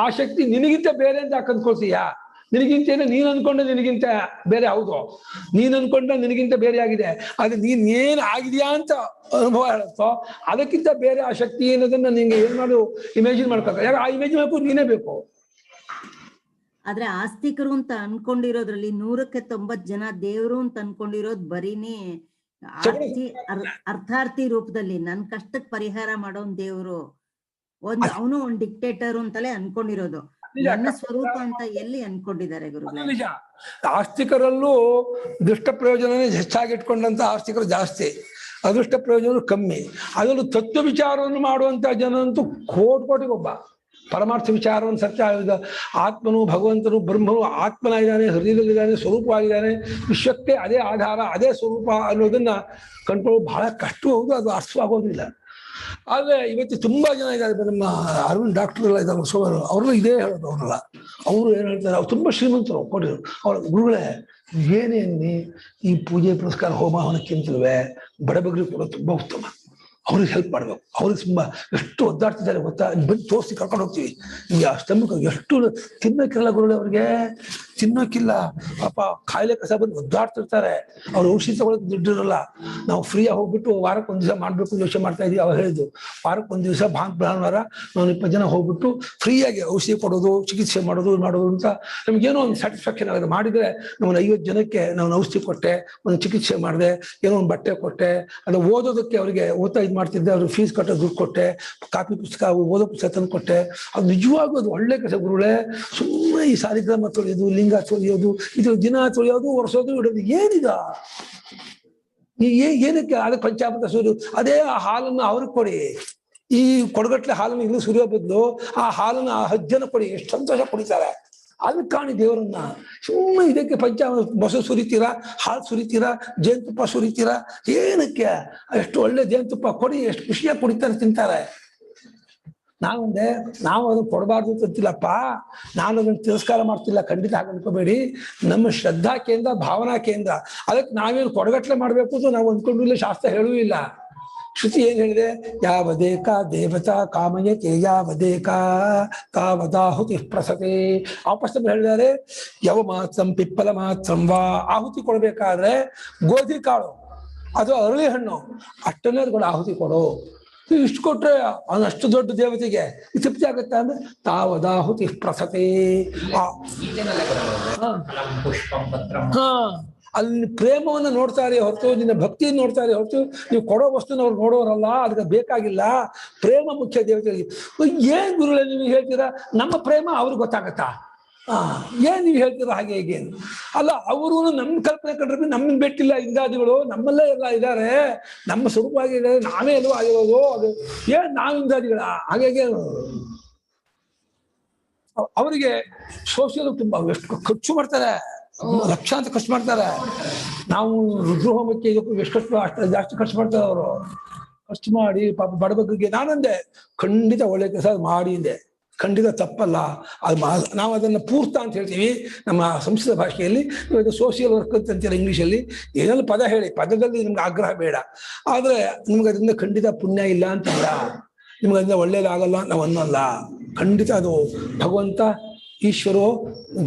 ಆ ಶಕ್ತಿ ನಿನಗಿಂತ ಬೇರೆ ಅಂತ ಅಂದ್ಕೊಳ್ತೀಯ. ನಿನಗಿಂತ ನೀನ್ ಅನ್ಕೊಂಡ ನಿನಗಿಂತ ಬೇರೆ. ಹೌದು, ನೀನ್ ಅನ್ಕೊಂಡ ನಿನಗಿಂತ ಬೇರೆ ಆಗಿದೆ. ಅದು ನೀನ್ ಏನ್ ಆಗಿದ್ಯಾ ಅಂತ ಅನುಭವ ಹೇಳುತ್ತೋ ಅದಕ್ಕಿಂತ ಬೇರೆ ಆ ಶಕ್ತಿ ಅನ್ನೋದನ್ನ ನಿಂಗೆ ಏನ್ ಮಾಡು ಇಮ್ಯಾಜಿನ್ ಮಾಡ್ಕೊತ. ಯಾಕೆ ಆ ಇಮ್ಯಾಜಿನ್ ಮಾಡ್ಕೊಂಡು ನೀನೇ ಬೇಕು. ಆದ್ರೆ ಆಸ್ತಿಕರು ಅಂತ ಅನ್ಕೊಂಡಿರೋದ್ರಲ್ಲಿ 100% ಜನ ದೇವ್ರು ಅಂತ ಅನ್ಕೊಂಡಿರೋದ್ ಬರೀನೇ ಅರ್ಥಾರ್ಥಿ ರೂಪದಲ್ಲಿ ನನ್ ಕಷ್ಟಕ್ ಪರಿಹಾರ ಮಾಡೋನ್ ದೇವ್ರು, ಅವನು ಒಂದ್ ಡಿಕ್ಟೇಟರ್ ಅಂತಲೇ ಅನ್ಕೊಂಡಿರೋದು. ನನ್ನ ಸ್ವರೂಪ ಅಂತ ಎಲ್ಲಿ ಅನ್ಕೊಂಡಿದ್ದಾರೆ ಗುರುಗಳೇ? ನಿಜ. ಆಸ್ತಿಕರಲ್ಲೂ ದುಷ್ಟ ಪ್ರಯೋಜನನೇ ಹೆಚ್ಚಾಗಿ ಇಟ್ಕೊಂಡಂತ ಆಸ್ತಿಕರು ಜಾಸ್ತಿ, ಅದೃಷ್ಟ ಪ್ರಯೋಜನ ಕಮ್ಮಿ. ಅದರಲ್ಲೂ ತತ್ವ ವಿಚಾರವನ್ನು ಮಾಡುವಂತ ಜನ ಅಂತೂ ಕೋಟಿಗೊಬ್ಬ. ಪರಮಾರ್ಥ ವಿಚಾರವನ್ನು ಸತ್ಯ ಆತ್ಮನು ಭಗವಂತನು ಬ್ರಹ್ಮನು ಆತ್ಮನಾಗಿದ್ದಾನೆ, ಹೃದಯದಲ್ಲಿದ್ದಾನೆ, ಸ್ವರೂಪವಾಗಿದ್ದಾನೆ, ವಿಶ್ವಕ್ಕೆ ಅದೇ ಆಧಾರ, ಅದೇ ಸ್ವರೂಪ ಅನ್ನೋದನ್ನ ಕಂಡುಕೊಳ್ಳೋದು ಬಹಳ ಕಷ್ಟ. ಹೌದು, ಅದು ಅರ್ಥವಾಗೋದಿಲ್ಲ. ಆದ್ರೆ ಇವತ್ತು ತುಂಬಾ ಜನ ಇದ್ದಾರೆ, ನಮ್ಮ ಅರವಿಂದ್ ಡಾಕ್ಟರ್ ಎಲ್ಲ ಇದ್ದಾರೆ, ಸೋಮರು, ಅವ್ರಲ್ಲ ಇದೇ ಹೇಳೋದು. ಅವ್ರಲ್ಲ ಅವರು ಏನ್ ಹೇಳ್ತಾರೆ, ಅವ್ರು ತುಂಬಾ ಶ್ರೀಮಂತರು ಕೊಟ್ಟಿರು. ಅವ್ರ ಗುರುಗಳೇ ಏನೇನಿ ಈ ಪೂಜೆ ಪುರಸ್ಕಾರ ಹೋಮ ಹವನಕ್ಕಿಂತಲೇ ಬಡಬಗ್ರಿಗೆ ಕೂಡ ತುಂಬಾ ಉತ್ತಮ. ಅವ್ರಿಗೆ ಹೆಲ್ಪ್ ಮಾಡ್ಬೇಕು. ಅವ್ರಿಗೆ ತುಂಬಾ ಎಷ್ಟು ಒದ್ದಾಡ್ತಿದ್ದಾರೆ ಗೊತ್ತಾ, ಬಂದು ತೋರಿಸಿ ಕರ್ಕೊಂಡು ಹೋಗ್ತೀವಿ. ಈ ಸ್ಟಮಕ್ ಎಷ್ಟು ತಿನ್ನೋಕ್ಕಿಲ್ಲ ಗುರುಗಳೇ, ಅವ್ರಿಗೆ ತಿನ್ನೋಕ್ಕಿಲ್ಲ ಪಾಪ, ಕಾಯಿಲೆ ಕಸ ಬಂದು ಒದ್ದಾಡ್ತಿರ್ತಾರೆ. ಅವ್ರು ಔಷಧಿ ತಗೊಳಕ್ ದುಡ್ಡಿರಲ್ಲ. ನಾವು ಫ್ರೀಯಾಗಿ ಹೋಗ್ಬಿಟ್ಟು ವಾರಕ್ಕೆ ಒಂದ್ ದಿವಸ ಮಾಡ್ಬೇಕು ಯೋಚನೆ ಮಾಡ್ತಾ ಇದೀವಿ. ಅವ್ರು ಹೇಳಿದ್ರು ವಾರಕ್ಕೆ ಒಂದ್ ದಿವಸ ಭಾನುವಾರ ನಾವು 20 ಜನ ಹೋಗ್ಬಿಟ್ಟು ಫ್ರೀಯಾಗಿ ಔಷಧಿ ಕೊಡೋದು, ಚಿಕಿತ್ಸೆ ಮಾಡೋದು ಅಂತ ನಮ್ಗೇನೋ ಒಂದು ಸ್ಯಾಟಿಸ್ಫ್ಯಾಕ್ಷನ್ ಆಗುತ್ತೆ. ಮಾಡಿದ್ರೆ ನಾವು 50 ಜನಕ್ಕೆ ನಾನು ಔಷಧಿ ಕೊಟ್ಟೆ, ಒಂದು ಚಿಕಿತ್ಸೆ ಮಾಡಿದೆ, ಏನೋ ಒಂದು ಬಟ್ಟೆ ಕೊಟ್ಟೆ, ಅದು ಓದೋದಕ್ಕೆ ಅವ್ರಿಗೆ ಓದ್ತಾ ಇದು ಮಾಡ್ತಿದ್ದೆ, ಅವ್ರಿಗೆ ಫೀಸ್ ಕಟ್ಟೋ ದುಡ್ಡು ಕೊಟ್ಟೆ, ಕಾಪಿ ಪುಸ್ತಕ ಓದೋ ಪುಸ್ತಕ ತಂದು ಕೊಟ್ಟೆ. ಅದು ನಿಜವಾಗೂ ಅದು ಒಳ್ಳೆ ಕೆಲಸ ಗುರುಗಳೇ. ಸುಮ್ಮನೆ ಈ ಸಾಲಿಗ್ರಾಮ ತೊಳೆಯೋದು, ಲಿಂಗ ತೊಳೆಯೋದು, ಇದು ದಿನ ತೊಳೆಯೋದು, ಒರೆಸೋದು, ಇಡೋದು ಏನಿದ? ಏನಕ್ಕೆ? ಅದಕ್ಕೆ ಪಂಚಾಮೃತ ಸೂರ್ಯ, ಅದೇ ಆ ಹಾಲನ್ನು ಅವ್ರಿಗೆ ಕೊಡಿ. ಈ ಕೊಡಗಟ್ಲೆ ಹಾಲನ್ನು ಇಲ್ಲಿ ಸುರಿಯೋ ಬದಲು ಆ ಹಾಲನ್ನು ಆ 10 ಜನ ಕೊಡಿ, ಎಷ್ಟು ಸಂತೋಷ ಕುಡಿತಾರೆ. ಅದಕ್ಕೆ ಕಾಣಿ ದೇವರನ್ನ. ಸುಮ್ಮನೆ ಇದಕ್ಕೆ ಮೊಸರು ಸುರಿತೀರಾ, ಹಾಲು ಸುರಿತೀರಾ, ಜೇನುತುಪ್ಪ ಸುರಿತೀರಾ, ಏನಕ್ಕೆ? ಎಷ್ಟು ಒಳ್ಳೆ ಜೇನುತುಪ್ಪ ಕೊಡಿ, ಎಷ್ಟು ಖುಷಿಯಾಗಿ ಕುಡಿತಾರೆ, ತಿಂತಾರೆ. ನಾನೊಂದೆ ನಾವು ಅದನ್ನು ಕೊಡಬಾರ್ದು ಅಂತಿಲ್ಲಪ್ಪ, ನಾನು ಅದನ್ನು ತಿರಸ್ಕಾರ ಮಾಡ್ತಿಲ್ಲ, ಖಂಡಿತ ಹಾಗೆ ಅನ್ಕೋಬೇಡಿ. ನಮ್ಮ ಶ್ರದ್ಧಾ ಕೇಂದ್ರ, ಭಾವನಾ ಕೇಂದ್ರ, ಅದಕ್ಕೆ ನಾವೇನು ಕೊಡಗಟ್ಲೆ ಮಾಡ್ಬೇಕು ಅಂತ ನಾವು ಅಂದ್ಕೊಂಡಿಲ್ಲ, ಶಾಸ್ತ್ರ ಹೇಳೂ ಇಲ್ಲ. ಶ್ರುತಿ ಏನ್ ಹೇಳಿದೆ? ಯಾವದೇಕ ದೇವತಾ ಕಾಮಯತೆ ಯಾವದೇಕ ತಾವದಾಹುತಿ ಪ್ರಸತೆ. ವಾಪಸ್ ಹೇಳಿದ್ದಾರೆ, ಯಾವ ಮಾತ್ರಂ ಪಿಪ್ಪಲ ಮಾತ್ರಂ ವಾ. ಆಹುತಿ ಕೊಡ್ಬೇಕಾದ್ರೆ ಗೋಧಿ ಕಾಳು, ಅದು ಅರಳಿ ಹಣ್ಣು, ಅಷ್ಟನ್ನೇ ಕೂಡ ಆಹುತಿ ಕೊಡು. ಇಷ್ಟು ಕೊಟ್ರೆ ಅಷ್ಟು ದೊಡ್ಡ ದೇವತೆಗೆ ತೃಪ್ತಿ ಆಗುತ್ತೆ ಅಂದ್ರೆ ತಾವದಾಹುತಿ ಪ್ರಸತೆ. ಅಲ್ಲಿ ಪ್ರೇಮವನ್ನು ನೋಡ್ತಾರೆ ಹೊರತು, ನಿನ್ನ ಭಕ್ತಿಯನ್ನು ನೋಡ್ತಾರೆ ಹೊರತು ನೀವು ಕೊಡೋ ವಸ್ತುನ ಅವ್ರು ನೋಡೋರಲ್ಲ. ಅದಕ್ಕೆ ಬೇಕಾಗಿಲ್ಲ, ಪ್ರೇಮ ಮುಖ್ಯ ದೇವತೆಗಳಿಗೆ. ಏನ್ ಗುರುಗಳೇ ನೀವು ಹೇಳ್ತೀರಾ ನಮ್ಮ ಪ್ರೇಮ ಅವ್ರಿಗೆ ಗೊತ್ತಾಗತ್ತಾ? ಏನ್ ನೀವು ಹೇಳ್ತೀರಾ ಹಾಗೆ ಹೀಗೆ? ಅಲ್ಲ, ಅವರು ನಮ್ಮ ಕಲ್ಪನೆ ಕಂಡ್ರೆ ನಮ್ಮನ್ನ ಬಿಟ್ಟಿಲ್ಲ, ಇಂದಾದಿಗಳು ನಮ್ಮಲ್ಲೇ ಎಲ್ಲ ಇದ್ದಾರೆ, ನಮ್ಮ ಸ್ವರೂಪವಾಗಿದ್ದಾರೆ, ನಾವೇ ಎಲ್ಲೋ ಆಗಿರೋದು. ಅದು ಏನ್ ನಾವು ಇಂದಾದಿಗಳ? ಹಾಗೆ ಅವರಿಗೆ ಸೋಷಿಯಲ್ ತುಂಬಾ ಎಷ್ಟು ಖರ್ಚು ಮಾಡ್ತಾರೆ, ಲಕ್ಷಾಂತರ ಖರ್ಚು ಮಾಡ್ತಾರೆ. ನಾವು ರುದ್ರಹೋಮಕ್ಕೆ ಇದಕ್ಕೂ ಎಷ್ಟು ಖರ್ಚು, ಅಷ್ಟು ಜಾಸ್ತಿ ಖರ್ಚು ಮಾಡ್ತಾರೆ ಅವರು. ಖರ್ಚು ಮಾಡಿ ಪಾಪ ಬಡಬಗ್ಗರಿಗೆ ನಾನಂದೆ ಖಂಡಿತ ಒಳ್ಳೆ ಕೆಲಸ ಮಾಡಿ ಅಂದೆ, ಖಂಡಿತ ತಪ್ಪಲ್ಲ. ಅದು ನಾವು ಅದನ್ನು ಪೂರ್ತ ಅಂತ ಹೇಳ್ತೀವಿ ನಮ್ಮ ಸಂಸ್ಕೃತ ಭಾಷೆಯಲ್ಲಿ. ಇದು ಸೋಷಿಯಲ್ ವರ್ಕ್ ಅಂತೀರ ಇಂಗ್ಲೀಷಲ್ಲಿ. ಏನೆಲ್ಲ ಪದ ಹೇಳಿ, ಪದದಲ್ಲಿ ನಿಮ್ಗೆ ಆಗ್ರಹ ಬೇಡ, ಆದ್ರೆ ನಿಮ್ಗೆ ಅದರಿಂದ ಖಂಡಿತ ಪುಣ್ಯ ಇಲ್ಲ ಅಂತಲ್ಲ, ನಿಮ್ಗೆ ಅದರಿಂದ ಒಳ್ಳೇದಾಗಲ್ಲ ನಾವು ಅನ್ನಲ್ಲ. ಖಂಡಿತ ಅದು ಭಗವಂತ ಈಶ್ವರೋ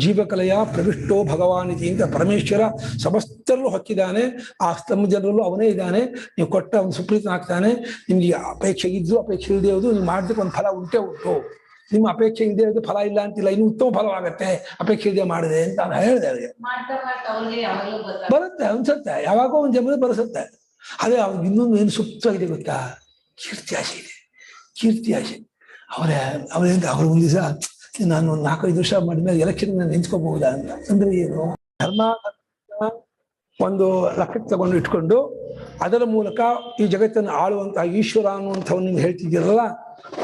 ಜೀವಕಲೆಯ ಪ್ರವಿಷ್ಟೋ ಭಗವಾನಿತಿ ಅಂತ ಪರಮೇಶ್ವರ ಸಮಸ್ತರಲ್ಲೂ ಹೊಕ್ಕಿದ್ದಾನೆ. ಆ ಸ್ತಂಭ ಜನರಲ್ಲೂ ಅವನೇ ಇದ್ದಾನೆ. ನೀವು ಕೊಟ್ಟ ಒಂದು ಸುಪ್ರೀತನಾಗ್ತಾನೆ. ನಿಮ್ಗೆ ಅಪೇಕ್ಷೆ ಇದ್ದು ಅಪೇಕ್ಷೆ ಇಲ್ಲದೆ ಇರೋದು ನೀವು ಮಾಡಿದಕ್ಕೆ ಒಂದು ಫಲ ಉಂಟು. ನಿಮ್ಮ ಅಪೇಕ್ಷೆ ಇಲ್ಲದೆ ಇರೋದು ಫಲ ಇಲ್ಲ ಅಂತಿಲ್ಲ, ಇನ್ನು ಉತ್ತಮ ಫಲವಾಗತ್ತೆ ಅಪೇಕ್ಷೆ ಇದೆ ಮಾಡಿದೆ ಅಂತ ನಾನು ಹೇಳಿದೆ. ಅವರಿಗೆ ಬರುತ್ತೆ, ಅನ್ಸುತ್ತೆ, ಯಾವಾಗೋ ಒಂದು ಜನ್ಮದಲ್ಲಿ ಬರೆಸುತ್ತೆ. ಅದೇ ಅವ್ರಿಗೆ ಇನ್ನೊಂದು ಏನು ಸುಪ್ತವಾಗಿದೆ ಗೊತ್ತಾ? ಕೀರ್ತಿ ಆಸೆ ಇದೆ, ಕೀರ್ತಿ ಆಸೆ. ಅವ್ರ ಒಂದ್ ದಿವಸ ನಾನು 4-5 ವರ್ಷ ಮಾಡಿದ್ಮೇಲೆ ಎಲೆಕ್ಷನ್ ನಾನು ನಿಂತ್ಕೋಬಹುದಾ ಅಂತ. ಅಂದ್ರೆ ಏನು, ಧರ್ಮ ಒಂದು ಲೆಕ್ಕಕ್ಕೆ ತಗೊಂಡು ಇಟ್ಕೊಂಡು ಅದರ ಮೂಲಕ ಈ ಜಗತ್ತನ್ನು ಆಳುವಂತಹ ಈಶ್ವರ ಅನ್ನುವಂಥವ್ರು ನೀವು ಹೇಳ್ತಿದ್ದೀರಲ್ಲ,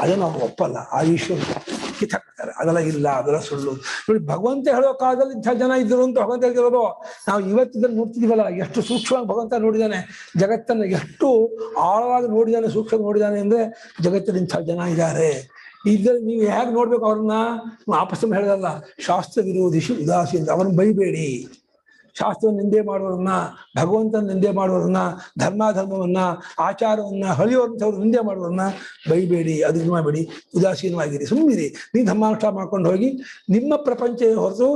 ಅದನ್ನು ಅವ್ರು ಒಪ್ಪಲ್ಲ. ಆ ಈಶ್ವರ ಕಿತ್ತಾಕ್ತಾರೆ, ಅದೆಲ್ಲ ಇಲ್ಲ, ಅದೆಲ್ಲ ಸುಳ್ಳು. ನೋಡಿ, ಭಗವಂತ ಹೇಳೋ ಕಾಲದಲ್ಲಿ ಇಂಥ ಜನ ಇದ್ರು ಅಂತ ಭಗವಂತ ಹೇಳ್ತಿರೋದು. ನಾವು ಇವತ್ತಿದ್ದಲ್ಲಿ ನೋಡ್ತಿದೀವಲ್ಲ, ಎಷ್ಟು ಸೂಕ್ಷ್ಮವಾಗಿ ಭಗವಂತ ನೋಡಿದ್ದಾನೆ ಜಗತ್ತನ್ನು, ಎಷ್ಟು ಆಳವಾಗಿ ನೋಡಿದ್ದಾನೆ, ಸೂಕ್ಷ್ಮ ನೋಡಿದ್ದಾನೆ ಅಂದ್ರೆ ಜಗತ್ತಲ್ಲಿ ಇಂಥ ಜನ ಇದ್ದಾರೆ. ಇದ್ರಲ್ಲಿ ನೀವು ಹೇಗೆ ನೋಡ್ಬೇಕು ಅವ್ರನ್ನ? ವಾಪಸ್ ಹೇಳೋದಲ್ಲ, ಶಾಸ್ತ್ರ ವಿರೋಧಿಸಿ ಉದಾಸೀನ, ಅವ್ರನ್ನ ಬೈಬೇಡಿ. ಶಾಸ್ತ್ರವನ್ನು ನಿಂದೆ ಮಾಡೋರನ್ನ, ಭಗವಂತನ ನಿಂದೆ ಮಾಡೋರನ್ನ, ಧರ್ಮಾಧರ್ಮವನ್ನ, ಆಚಾರವನ್ನ ಹಳಿಯುವಂಥವ್ರು ನಿಂದೆ ಮಾಡೋರನ್ನ ಬೈಬೇಡಿ, ಅದು ಮಾಡಬೇಡಿ, ಉದಾಸೀನವಾಗಿರಿ, ಸುಮ್ಮನಿರಿ. ನೀವು ಧರ್ಮಾನುಷ್ಠಾನ ಮಾಡ್ಕೊಂಡು ಹೋಗಿ. ನಿಮ್ಮ ಪ್ರಪಂಚ ಹೊರತು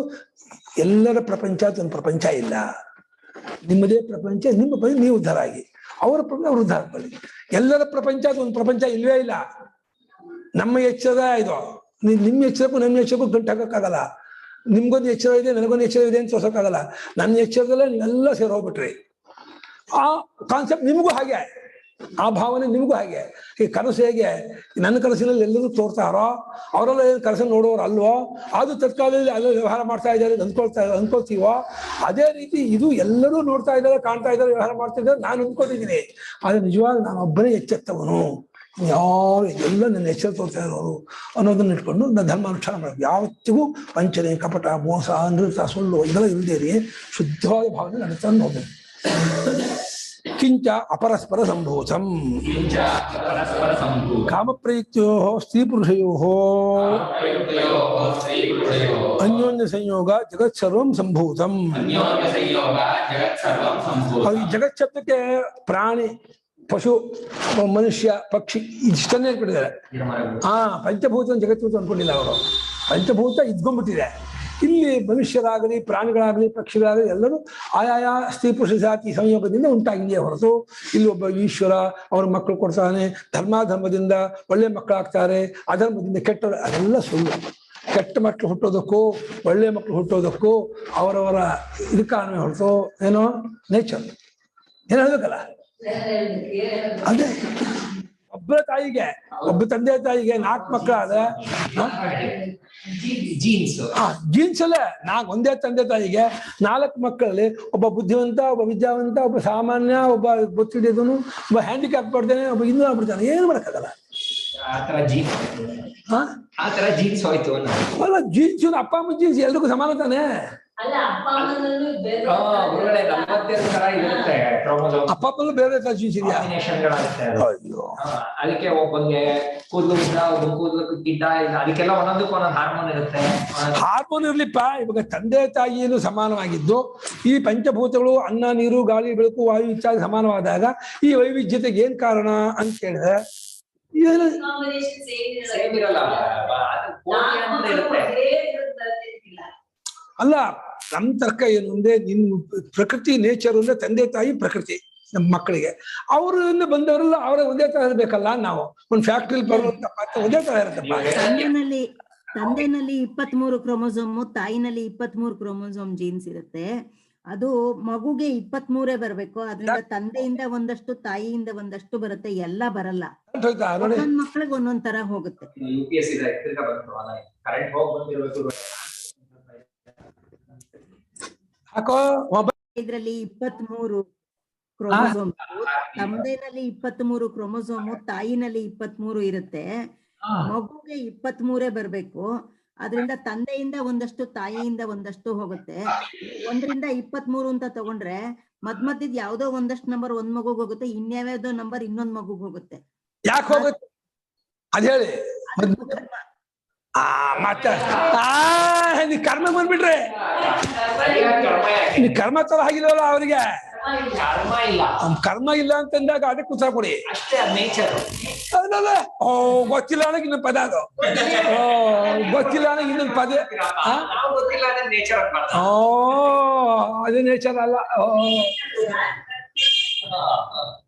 ಎಲ್ಲರ ಪ್ರಪಂಚ ತನ್ನ ಪ್ರಪಂಚ ಇಲ್ಲ. ನಿಮ್ಮದೇ ಪ್ರಪಂಚ, ನಿಮ್ಮ ಪ್ರಪಂಚ ನೀವು ಉದ್ಧಾರ ಆಗಿ, ಅವರ ಪ್ರಪಂಚ ಅವರು ಉದ್ಧಾರ ಮಾಡಿ. ಎಲ್ಲರ ಪ್ರಪಂಚ ಒಂದು ಪ್ರಪಂಚ ಇಲ್ವೇ ಇಲ್ಲ. ನಮ್ಮ ಎಚ್ಚರ ಇದು, ನಿಮ್ಮ ಎಚ್ಚರಕ್ಕೂ ನಮ್ಮ ಎಚ್ಚರಕ್ಕೂ ಗಂಟು ಹಾಕೋಕ್ಕಾಗಲ್ಲ. ನಿಮ್ಗೊಂದು ಎಚ್ಚರ ಇದೆ, ನನಗೊಂದು ಎಚ್ಚರ ಇದೆ ಅಂತ ತೋರ್ಸೋಕ್ಕಾಗಲ್ಲ. ನನ್ನ ಎಚ್ಚರದಲ್ಲೇ ನೀವೆಲ್ಲ ಸೇರಿ ಹೋಗ್ಬಿಟ್ರಿ. ಆ ಕಾನ್ಸೆಪ್ಟ್ ನಿಮಗೂ ಹಾಗೆ, ಆ ಭಾವನೆ ನಿಮಗೂ ಹಾಗೆ. ಈ ಕನಸು ಹೇಗೆ ನನ್ನ ಕನಸಿನಲ್ಲಿ ಎಲ್ಲರೂ ತೋರ್ತಾರೋ, ಅವರೆಲ್ಲ ಏನು ಕನಸನ್ನು ನೋಡೋರು ಅಲ್ವೋ, ಅದು ತತ್ಕಾಲದಲ್ಲಿ ಅಲ್ಲೇ ವ್ಯವಹಾರ ಮಾಡ್ತಾ ಇದ್ದಾರೆ ಅಂದ್ಕೊಳ್ತೀವೋ, ಅದೇ ರೀತಿ ಇದು ಎಲ್ಲರೂ ನೋಡ್ತಾ ಇದ್ದಾರೆ, ಕಾಣ್ತಾ ಇದ್ದಾರೆ, ವ್ಯವಹಾರ ಮಾಡ್ತಾ ಇದ್ದಾರೆ. ನಾನು ಅಂದ್ಕೊಂಡಿದ್ದೀನಿ, ಆದರೆ ನಿಜವಾಗ ನಾನು ಒಬ್ಬನೇ ಎಚ್ಚೆತ್ತವನು, ಯಾರು ಎಲ್ಲ ನನ್ನ ಎಚ್ಚರ ತೋರ್ತಾ ಇರೋರು ಅನ್ನೋದನ್ನ ಇಟ್ಕೊಂಡು ನಾನು ಧರ್ಮಾನುಷ್ಠಾನ ಮಾಡೋದು. ಯಾವತ್ತಿಗೂ ವಂಚನೆ, ಕಪಟ, ಮೋಸ, ನೃತ, ಸುಳ್ಳು ಇದೆಲ್ಲ ಇಲ್ಲದೇರಿ ಶುದ್ಧವಾದ ಭಾವನೆ ನನ್ನ ತಂದು ಹೋಗ್ಬೇಕು. ಕಿಂಚ ಅಪರಸ್ಪರ ಸಂಭೂತಂ ಕಾಮಪ್ರಯುಕ್ತೋ ಸ್ತ್ರೀ ಪುರುಷಯೋ ಅನ್ಯೋನ್ಯ ಸಂಯೋಗ ಜಗತ್ ಸರ್ವಂ ಸಂಭೂತಂ. ಜಗತ್ ಶಬ್ದಕ್ಕೆ ಪ್ರಾಣಿ, ಪಶು, ಮನುಷ್ಯ, ಪಕ್ಷಿ ಇಷ್ಟನ್ನೇ ಅನ್ಕೊಂಡಿದ್ದಾರೆ. ಪಂಚಭೂತ ಜಗತ್ತು ಅನ್ಕೊಂಡಿಲ್ಲ ಅವರು. ಪಂಚಭೂತ ಇದ್ಕೊಂಡ್ಬಿಟ್ಟಿದೆ. ಇಲ್ಲಿ ಮನುಷ್ಯರಾಗಲಿ, ಪ್ರಾಣಿಗಳಾಗಲಿ, ಪಕ್ಷಿಗಳಾಗಲಿ ಎಲ್ಲರೂ ಆಯಾಯ ಸ್ತ್ರೀ ಪುರುಷ ಜಾತಿ ಸಂಯೋಗದಿಂದ ಉಂಟಾಗಿದೆಯೇ ಹೊರತು ಇಲ್ಲಿ ಒಬ್ಬ ಈಶ್ವರ ಅವ್ರ ಮಕ್ಕಳು ಕೊಡ್ತಾನೆ, ಧರ್ಮಾಧರ್ಮದಿಂದ ಒಳ್ಳೆ ಮಕ್ಕಳಾಗ್ತಾರೆ, ಅಧರ್ಮದಿಂದ ಕೆಟ್ಟವರು, ಅದೆಲ್ಲ ಸುಳ್ಳು. ಕೆಟ್ಟ ಮಕ್ಕಳು ಹುಟ್ಟೋದಕ್ಕೂ ಒಳ್ಳೆ ಮಕ್ಕಳು ಹುಟ್ಟೋದಕ್ಕೂ ಅವರವರ ಇದು ಕಾರಣ ಹೊರತು ಏನೋ ನೇಚರ್ ಏನು ಹೇಳ್ಬೇಕಲ್ಲ. ಅದೇ ಒಬ್ಬ ತಾಯಿಗೆ, ಒಬ್ಬ ತಂದೆ ತಾಯಿಗೆ 4 ಮಕ್ಕಳಾದ್ರೆ ಜೀನ್ಸ್ ಅಲ್ಲೇ ಒಂದೇ ತಂದೆ ತಾಯಿಗೆ 4 ಮಕ್ಕಳಲ್ಲಿ ಒಬ್ಬ ಬುದ್ಧಿವಂತ, ಒಬ್ಬ ವಿದ್ಯಾವಂತ, ಒಬ್ಬ ಸಾಮಾನ್ಯ, ಒಬ್ಬ ಗೊತ್ತಿಡಿದನು, ಒಬ್ಬ ಹ್ಯಾಂಡಿಕ್ಯಾಪ್ ಪಡ್ತಾನೆ, ಒಬ್ಬ ಇನ್ನೂ ಆಗ್ಬಿಡ್ತಾನೆ. ಏನು ಮಾಡಕ್ಕಾಗಲ್ಲ. ಆತರ ಜೀನ್ಸ್ ಹೋಯ್ತು ಅಲ್ಲ, ಜೀನ್ಸ್ ಅಪ್ಪ ಅಮ್ಮ ಜೀನ್ಸ್ ಎಲ್ರಿಗೂ ಸಮಾನ ತಾನೆ. ಅಪ್ಪ ಅಪ್ಪಲ್ಲೂ ಬೇರೆ ಜೀನ್ಸ್ ಇದೆಯಾ? ಅದಕ್ಕೆ ಒಬ್ಬಂಗೆ ಕೂದಲು ಉದ್ದ, ಒಬ್ಬ ಕೂದಲು ಗಿಡ್ಡ, ಅದಕ್ಕೆಲ್ಲ ಒಂದೊಂದಕ್ಕೆ ಒಂದೊಂದು ಹಾರ್ಮೋನ್ ಇರುತ್ತೆ. ಹಾರ್ಮೋನ್ ಇರ್ಲಿಪ್ಪ. ಇವಾಗ ತಂದೆ ತಾಯಿಯನ್ನು ಸಮಾನವಾಗಿದ್ದು ಈ ಪಂಚಭೂತಗಳು ಅನ್ನ, ನೀರು, ಗಾಳಿ, ಬೆಳಕು, ವಾಯು ಇತ್ಯಾದಿ ಸಮಾನವಾದಾಗ ಈ ವೈವಿಧ್ಯತೆಗೆ ಏನ್ ಕಾರಣ ಅಂತ ಕೇಳಿದ್ರೆ ಅಲ್ಲ. ನಮ್ ತರ್ಕ ಏನು ಅಂದ್ರೆ, ನಿಮ್ ಪ್ರಕೃತಿ ನೇಚರ್ ಅಂದ್ರೆ ತಂದೆ ತಾಯಿ ಪ್ರಕೃತಿ ನಮ್ಮ ಮಕ್ಕಳಿಗೆ, ಅವರಿಂದ ಬಂದವರೆಲ್ಲ ಅವರ ಒಂದೇ ತರ ಇರ್ಬೇಕಲ್ಲ. ನಾವು ಒಂದ್ ಫ್ಯಾಕ್ಟ್ರಿಲಿ ಬರುವಂತ ಒಂದೇ ತರ ಇರುತ್ತಪ್ಪ. ತಂದೆನಲ್ಲಿ 23 ಕ್ರೋಮೋಸೋಮ್, ತಾಯಿನಲ್ಲಿ 23 ಕ್ರೋಮೋಸೋಮ್ ಜೀನ್ಸ್ ಇರುತ್ತೆ. ಅದು ಮಗುಗೆ 23 ಬರ್ಬೇಕು. ಅದ್ರಿಂದ ತಂದೆಯಿಂದ ಒಂದಷ್ಟು, ತಾಯಿಯಿಂದ ಒಂದಷ್ಟು ಬರುತ್ತೆ, ಎಲ್ಲ ಬರಲ್ಲ. ಒಂದೊಂದ್ ಮಕ್ಳಿಗೆ ಒಂದೊಂದ್ ತರ ಹೋಗುತ್ತೆ. ಇದ್ರಲ್ಲಿ 23 ಕ್ರೋಮೋಸೋಮ್, ತಂದೆನಲ್ಲಿ 23 ಕ್ರೋಮೋಸೋಮ್, ತಾಯಿನಲ್ಲಿ 23 ಇರುತ್ತೆ. ಮಗುಗೆ 23 ಬರ್ಬೇಕು. ಅದರಿಂದ ತಂದೆಯಿಂದ ಒಂದಷ್ಟು, ತಾಯಿಯಿಂದ ಒಂದಷ್ಟು ಹೋಗುತ್ತೆ. 1ರಿಂದ 23 ಅಂತ ತಗೊಂಡ್ರೆ ಮಧ್ಯದ್ ಯಾವ್ದೋ ಒಂದಷ್ಟು ನಂಬರ್ ಒಂದ್ ಮಗುಗ್ ಹೋಗುತ್ತೆ, ಇನ್ಯಾವ್ಯಾವ್ದೋ ನಂಬರ್ ಇನ್ನೊಂದ್ ಮಗುಗ್ ಹೋಗುತ್ತೆ. ಯಾಕೆ ಹೋಗುತ್ತೆ ಅದ್ ಹೇಳಿ. ಮತ್ತೆ ನೀ ಕರ್ಮ ಬಂದ್ಬಿಟ್ರೆ, ನೀ ಕರ್ಮ ತರ ಆಗಿಲ್ವಲ್ಲ ಅವ್ರಿಗೆ. ಕರ್ಮ ಇಲ್ಲ ಅಂತಂದಾಗ ಅದಕ್ಕೆ ಉತ್ತರ ಕೊಡಿ. ಓ ಗೊತ್ತಿಲ್ಲ ಅನ್ನೋಕೆ ಇನ್ನೊಂದು ಪದ, ಅದು ಗೊತ್ತಿಲ್ಲ ಅನ್ನೋಕೆ ಇನ್ನೊಂದು ಪದ. ಅದೇ ನೇಚರ್ ಅಲ್ಲ.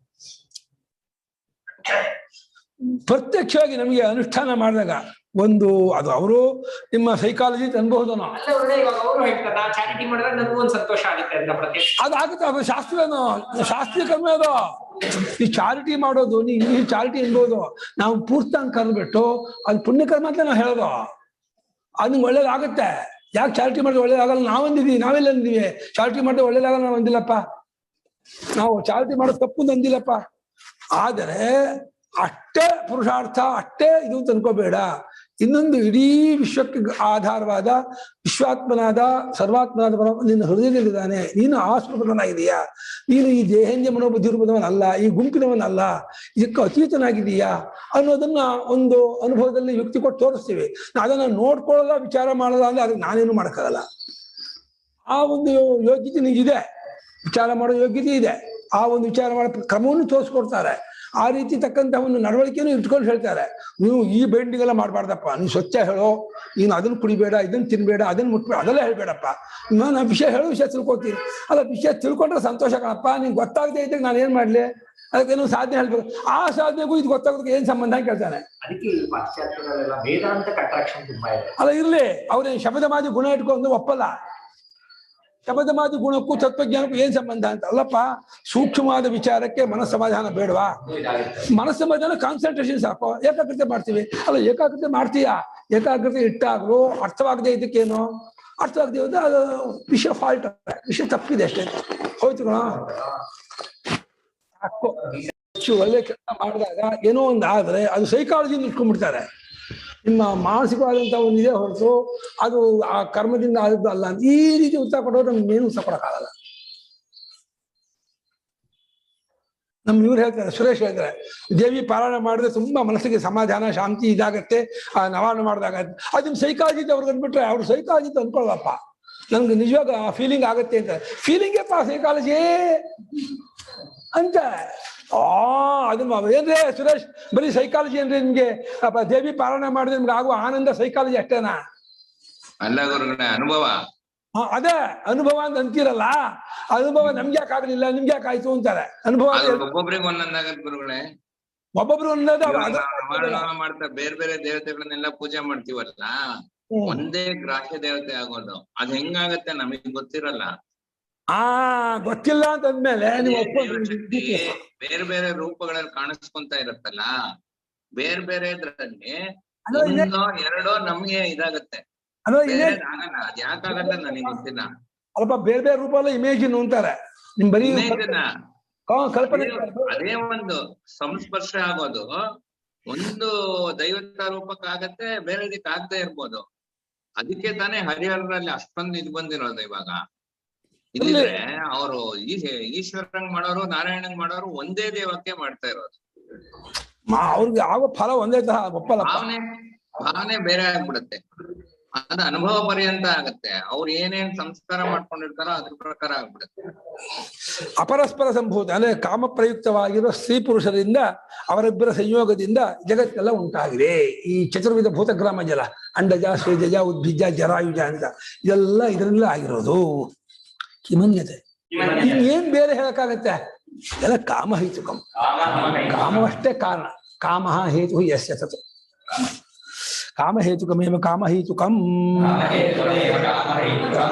ಪ್ರತ್ಯಕ್ಷವಾಗಿ ನಮಗೆ ಅನುಷ್ಠಾನ ಮಾಡಿದಾಗ ಒಂದು ಅದು ಅವರು ನಿಮ್ಮ ಸೈಕಾಲಜಿ ಅನ್ಬಹುದು. ಅದಾಗುತ್ತೆ, ಅದು ಶಾಸ್ತ್ರೀಯ ಕರ್ಮ. ಅದು ಈ ಚಾರಿಟಿ ಮಾಡೋದು, ನೀವು ಇಂಗ್ಲಿಷ್ ಚಾರಿಟಿ ಅನ್ಬೋದು, ನಾವು ಪೂರ್ತಾಂಗ ಕರ್ಬಿಟ್ಟು ಅದು ಪುಣ್ಯಕರ್ಮ ಅಂತ ನಾವು ಹೇಳೋದು. ಅದು ನಿಮ್ಗೆ ಒಳ್ಳೇದಾಗುತ್ತೆ. ಯಾಕೆ ಚಾರಿಟಿ ಮಾಡಿದ್ರೆ ಒಳ್ಳೇದಾಗಲ್ಲ? ನಾವಂದಿದ್ದೀವಿ, ನಾವೆಲ್ಲ ಅಂದಿದ್ದೀವಿ ಚಾರಿಟಿ ಮಾಡಿದ್ರೆ ಒಳ್ಳೇದಾಗಲ್ಲ ನಾವು ಅಂದಿಲ್ಲಪ್ಪ. ನಾವು ಚಾರಿಟಿ ಮಾಡೋದು ತಪ್ಪು ಅಂದಿಲ್ಲಪ್ಪ. ಆದರೆ ಅಷ್ಟೇ ಪುರುಷಾರ್ಥ, ಅಷ್ಟೇ ಇದು ಅಂತ ಅನ್ಕೋಬೇಡ. ಇನ್ನೊಂದು ಇಡೀ ವಿಶ್ವಕ್ಕೆ ಆಧಾರವಾದ ವಿಶ್ವಾತ್ಮನಾದ ಸರ್ವಾತ್ಮನಾದ ನಿನ್ನ ಹೃದಯದಲ್ಲಿದ್ದಾನೆ. ನೀನು ಆಸ್ಪದನಾಗಿದೆಯಾ, ನೀನು ಈ ದೇಹೇಂದ್ರಿಯ ಮನೋಬುದ್ಧಿ ರೂಪದವನಲ್ಲ, ಈ ಗುಂಪಿನವನಲ್ಲ, ಇದಕ್ಕೆ ಅತೀತನಾಗಿದೀಯಾ ಅನ್ನೋದನ್ನ ಒಂದು ಅನುಭವದಲ್ಲಿ ಯುಕ್ತಿ ಕೊಟ್ಟು ತೋರಿಸ್ತೀವಿ. ಅದನ್ನ ನೋಡ್ಕೊಳ್ಳೋದ ವಿಚಾರ ಮಾಡೋದ ಅಂದ್ರೆ ಅದಕ್ಕೆ ನಾನೇನು ಮಾಡೋಕ್ಕಾಗಲ್ಲ. ಆ ಒಂದು ಯೋಗ್ಯತೆ ನಿಂಗಿದೆ, ವಿಚಾರ ಮಾಡೋ ಯೋಗ್ಯತೆ ಇದೆ. ಆ ಒಂದು ವಿಚಾರ ಮಾಡೋ ಕ್ರಮವನ್ನು ತೋರಿಸ್ಕೊಡ್ತಾರೆ. ಆ ರೀತಿ ತಕ್ಕಂತ ಒಂದು ನಡವಳಿಕೆಯನ್ನು ಇಟ್ಕೊಂಡು ಹೇಳ್ತಾರೆ. ನೀವು ಈ ಬೈಂಡಿಂಗ್ ಮಾಡಬಾರ್ದಪ್ಪ, ನೀನು ಸ್ವಚ್ಛ ಹೇಳೋ, ನೀನು ಅದನ್ನು ಕುಡಿಬೇಡ, ಇದನ್ನು ತಿನ್ಬೇಡ, ಅದನ್ನು ಮುಟ್ಬೇಡ, ಅದೆಲ್ಲ ಹೇಳ್ಬೇಡಪ್ಪ. ನಾನು ವಿಷಯ ಹೇಳೋ ವಿಷಯ ತಿಳ್ಕೊತೀನಿ. ಅಲ್ಲ, ವಿಷಯ ತಿಳ್ಕೊಂಡ್ರೆ ಸಂತೋಷ ಕಣಪ್ಪ. ನಿಂಗೆ ಗೊತ್ತಾಗದೆ ಇದ್ದಾಗ ನಾನು ಏನ್ ಮಾಡ್ಲಿ? ಅದಕ್ಕೇನು ಸಾಧನೆ ಹೇಳ್ಬೇಕು. ಆ ಸಾಧನೆಗೂ ಇದು ಗೊತ್ತಾಗೋದಕ್ಕೆ ಏನ್ ಸಂಬಂಧ ಅಂತ ಕೇಳ್ತಾನೆ. ಅದಕ್ಕೆ ಪಾಶ್ಚಾತ್ಯಗಳೆಲ್ಲ ವೇದಾಂತಕ್ಕೆ ಅಟ್ರಾಕ್ಷನ್ ತುಂಬಾ ಇದೆ. ಅಲ್ಲ, ಇರ್ಲಿ, ಅವ್ರೇನು ಶಬ್ದಮಾದಿ ಗುಣ ಇಟ್ಕೊಂಡು ಒಪ್ಪಲ್ಲ. ಶಬ್ದಮಾದಿ ಗುಣಕ್ಕೂ ತತ್ವಜ್ಞಾನಕ್ಕೂ ಏನ್ ಸಂಬಂಧ ಅಂತ. ಅಲ್ಲಪ್ಪ, ಸೂಕ್ಷ್ಮವಾದ ವಿಚಾರಕ್ಕೆ ಮನಸ್ಸಮಾಧಾನ ಬೇಡವಾ? ಮನಸ್ಸಮಾಧಾನ ಕಾನ್ಸಂಟ್ರೇಷನ್ ಸಾಕು, ಏಕಾಗ್ರತೆ ಮಾಡ್ತೀವಿ. ಅಲ್ಲ, ಏಕಾಗ್ರತೆ ಮಾಡ್ತೀಯಾ? ಏಕಾಗ್ರತೆ ಇಟ್ಟಾಗ್ಲೂ ಅರ್ಥವಾಗದೆ ಇದಕ್ಕೇನು ಅರ್ಥವಾಗದೆ ಹೋದ್ರೆ ಅದು ವಿಷಯ ಫಾಲ್ಟ್, ವಿಷಯ ತಪ್ಪಿದೆ ಅಷ್ಟೇ. ಹೋಯ್ತು ಕಣ. ಸಾಕು. ಒಳ್ಳೆ ಕೆಲಸ ಮಾಡಿದಾಗ ಏನೋ ಒಂದು ಆದ್ರೆ ಅದು ಸೈಕಾಲಜಿಯಿಂದ ಇಟ್ಕೊಂಡ್ಬಿಡ್ತಾರೆ. ನಿಮ್ಮ ಮಾನಸಿಕವಾದಂಥ ಒಂದು ಇದೇ ಹೊರತು ಅದು ಆ ಕರ್ಮದಿಂದ ಆದದ್ದು ಅಲ್ಲ ಅಂತ ಈ ರೀತಿ ಉತ್ತರ ಕೊಟ್ಟವ್ರು ನಮ್ಗೆ ಏನು ಉತ್ತರ ಕೊಡಕ್ಕಾಗಲ್ಲ. ಇವ್ರು ಹೇಳ್ತಾರೆ, ಸುರೇಶ್ ಹೇಳ್ತಾರೆ, ದೇವಿ ಪಾರಾಯಣ ಮಾಡಿದ್ರೆ ತುಂಬಾ ಮನಸ್ಸಿಗೆ ಸಮಾಧಾನ, ಶಾಂತಿ ಇದಾಗತ್ತೆ, ಆ ನವಾನ ಮಾಡಿದಾಗ. ಅದನ್ನ ಸೈಕಾಲಜಿ ಅವ್ರಿಗೆ ಅಂದ್ಬಿಟ್ರೆ ಅವ್ರು ಸೈಕಾಲಜಿ ಅಂತ ಅಂದ್ಕೊಳ್ಳಪ್ಪ. ನನ್ಗೆ ನಿಜವಾಗ ಫೀಲಿಂಗ್ ಆಗತ್ತೆ ಅಂತ. ಫೀಲಿಂಗೇಪ್ಪ ಸೈಕಾಲಜಿ ಅಂತ. ಅದನ್ನ ಏನ್ರಿ ಸುರೇಶ್, ಬರೀ ಸೈಕಾಲಜಿ ಅಂದ್ರೆ ನಿಮ್ಗೆ ದೇವಿ ಪಾರಾಯಣ ಮಾಡಿದ್ರೆ ನಿಮ್ಗೆ ಆಗುವ ಆನಂದ ಸೈಕಾಲಜಿ ಅಷ್ಟೇನಾ? ಅಲ್ಲ ಗುರುಗಳೇ, ಅನುಭವ. ಅದೇ ಅನುಭವ ಅಂತ ಅಂತೀರಲ್ಲ, ಅನುಭವ ನಮ್ಗೆ ಯಾಕೆ ಆಗ್ಲಿಲ್ಲ, ನಿಮ್ಗೆ ಯಾಕೆ ಆಯ್ತು ಅಂತಾರೆ. ಅನುಭವ ಒಬ್ಬೊಬ್ರಿಗೆ ಒಂದೊಂದಾಗತ್ ಗುರುಗಳೇ. ಒಬ್ಬೊಬ್ರು ಒಂದೊಂದು ಮಾಡ್ತಾರೆ. ಬೇರೆ ಬೇರೆ ದೇವತೆಗಳನ್ನೆಲ್ಲ ಪೂಜೆ ಮಾಡ್ತೀವಲ್ಲ, ಒಂದೇ ಗ್ರಾಹ್ಯ ದೇವತೆ ಆಗೋದು. ಅದ್ ಹೆಂಗಾಗತ್ತೆ ನಮಗ್ ಗೊತ್ತಿರಲ್ಲ. ಗೊತ್ತಿಲ್ಲ ಅಂತ ಅಂದ್ಮೇಲೆ ನೀವು ಬೇರೆ ಬೇರೆ ರೂಪಗಳಲ್ಲಿ ಕಾಣಿಸ್ಕೊಂತ ಇರತ್ತಲ್ಲ, ಬೇರೆ ಬೇರೆ ಇದ್ರಲ್ಲಿ ಒಂದೋ ಎರಡೋ ನಮ್ಗೆ ಇದಾಗತ್ತೆ. ಆಗಲ್ಲ. ಅದ್ ಯಾಕಾಗಲ್ಲ ನನಗೆ ಗೊತ್ತಿಲ್ಲ. ಅಲ್ಪ ಬೇರೆ ಬೇರೆ ರೂಪ ಎಲ್ಲ ಇಮೇಜಿನ್ ಅಂತಾರೆ. ನಿಮ್ ಬರೀ ಕಲ್ಪನೆ. ಅದೇ ಒಂದು ಸಂಸ್ಪರ್ಶ ಆಗೋದು ಒಂದು ದೈವತ ರೂಪಕ್ಕಾಗತ್ತೆ, ಬೇರೆದಕ್ಕೆ ಆಗದೆ ಇರ್ಬೋದು. ಅದಕ್ಕೆ ತಾನೇ ಹರಿಹರಲ್ಲಿ ಅಷ್ಟೊಂದು ಇದು ಬಂದಿರೋದು. ಇವಾಗ ಇಲ್ಲಿದ್ರೆ ಅವರು ಈಶ್ವರಂಗ್ ಮಾಡೋರು, ನಾರಾಯಣಂಗ್ ಮಾಡೋರು ಒಂದೇ ದೇವಕ್ಕೆ ಮಾಡ್ತಾ ಇರೋದು. ಅವ್ರಿಗೆ ಆಗೋ ಫಲ ಒಂದೇ ತರ ಒಪ್ಪಲ್ಲ. ಭಾವನೆ ಬೇರೆ ಆಗ್ಬಿಡುತ್ತೆ. ಅದು ಅನುಭವ ಪರ್ಯಂತ ಆಗತ್ತೆ. ಅವ್ರು ಏನೇನ್ ಸಂಸ್ಕಾರ ಮಾಡ್ಕೊಂಡಿರ್ತಾರೋ ಅದ್ರ ಪ್ರಕಾರ ಆಗ್ಬಿಡುತ್ತೆ. ಅಪರಸ್ಪರ ಸಂಭೂತ ಅಂದ್ರೆ ಕಾಮ ಪ್ರಯುಕ್ತವಾಗಿರೋ ಸ್ತ್ರೀ ಪುರುಷರಿಂದ ಅವರಿಬ್ಬರ ಸಂಯೋಗದಿಂದ ಜಗತ್ತೆಲ್ಲ ಉಂಟಾಗಿದೆ. ಈ ಚತುರ್ವಿಧ ಭೂತಗ್ರಾಮ ಜಲ, ಅಂಡಜ, ಶ್ವೇಜಜ, ಉದ್ಭಿಜ, ಜರಾಯುಜ ಅಂತ ಇದೆಲ್ಲ ಇದರಲ್ಲೇ ಆಗಿರೋದು. ಕಿಮನ್ಯತೆ ಏನ್ ಬೇರೆ ಹೇಳಕ್ಕಾಗತ್ತೆ? ಎಲ್ಲ ಕಾಮ ಹೇತುಕಂ. ಕಾಮವಷ್ಟೇ ಕಾರಣ. ಕಾಮ ಹೇತು ಯಸ್ಯ ತತ್ ಕಾಮ ಹೇತುಕಮೇವ ಕಾಮ ಹೇತುಕಂ.